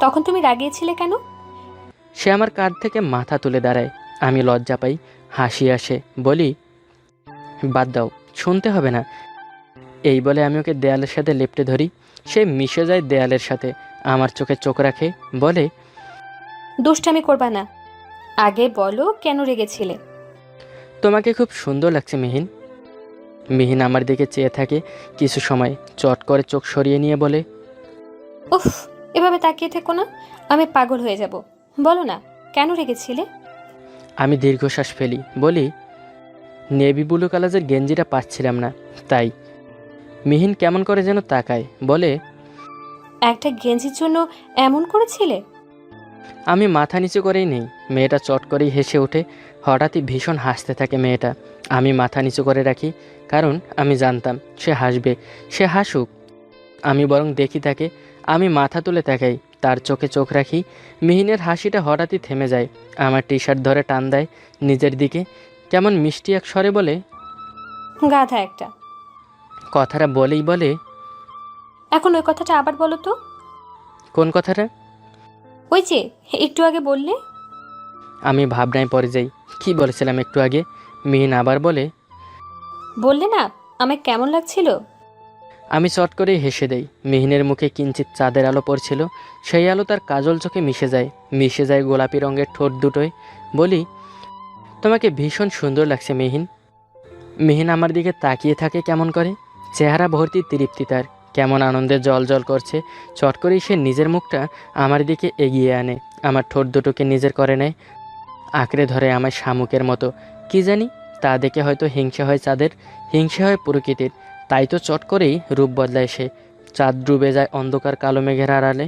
Speaker 4: তখন তুমি রাগিয়েছিলে কেন?
Speaker 7: সে আমার কাঁধ থেকে মাথা তুলে দাঁড়ায়। আমি লজ্জা পাই, হাসি আসে, বলি, বাদ দাও, শুনতে হবে না। এই বলে আমি ওকে দেয়ালের সাথে লেপ্টে ধরি। সে মিশে যায় দেয়ালের সাথে, আমার চোখে চোখ রাখে, বলে,
Speaker 4: দুষ্টামি করবা না, আগে বলো কেন রেগেছিলে।
Speaker 7: তোমাকে খুব সুন্দর লাগছে মিহিন। মিহিন আমার দিকে চেয়ে থাকে কিছু সময়, চট করে চোখ সরিয়ে নিয়ে বলে,
Speaker 4: উফ, এভাবে তাকিয়ে থেকো না, আমি পাগল হয়ে যাব। বলো না, কেন রেগেছিলে?
Speaker 7: আমি দীর্ঘশ্বাস ফেলি, বলি, নেভি ব্লু কালারের গেঞ্জিটা পাচ্ছিলাম না, তাই। মিহিন কেমন করে যেন তাকায়, বলে,
Speaker 4: একটা গেঞ্জির জন্য এমন করেছিলে?
Speaker 7: আমি মাথা নিচু করেই নেই। মেয়েটা চট করেই হেসে ওঠে। হঠাৎই ভীষণ হাসতে থাকে মেয়েটা। আমি মাথা নিচু করে রাখি, কারণ আমি জানতাম সে হাসবে। সে হাসুক, আমি বরং দেখি তাকে। আমি মাথা তুলে তাকাই, তার চোখে চোখ রাখি। মিহিনের হাসিটা হঠাৎই থেমে যায়, আমার টি শার্ট ধরে টান দেয় নিজের দিকে, কেমন মিষ্টি এক স্বরে বলে,
Speaker 4: গাধা একটা।
Speaker 7: কথাটা বলেই বলে,
Speaker 4: এখন ওই কথাটা আবার বলো তো।
Speaker 7: কোন কথাটা?
Speaker 4: ওই যে একটু আগে বললে।
Speaker 7: আমি ভাবনায় পড়ে যাই, কি বলেছিলাম একটু আগে? মিহিন আবার বলে,
Speaker 4: বললে না আমায় কেমন লাগছিল।
Speaker 7: আমি চট করেই হেসে দেই। মিহিনের মুখে কিঞ্চিত চাঁদের আলো পড়ছিল, সেই আলো তার কাজল চোখে মিশে যায় গোলাপি রঙের ঠোঁট দুটোয়। বলি, তোমাকে ভীষণ সুন্দর লাগছে মিহিন। মিহিন আমার দিকে তাকিয়ে থাকে কেমন করে, চেহারা ভর্তি তৃপ্তি তার, কেমন আনন্দে জল জল করছে। চট করেই সে নিজের মুখটা আমার দিকে এগিয়ে আনে, আমার ঠোঁট দুটোকে নিজের করে নেয়, আঁকড়ে ধরে আমার শামুকের মতো। কি জানি, তা দেখে হয়তো হিংসে হয় চাঁদের, হিংসে হয় প্রকৃতির। তাই তো চট করেই রূপ বদলায় সে। চাঁদ ডুবে যায় অন্ধকার কালো মেঘের আড়ালে।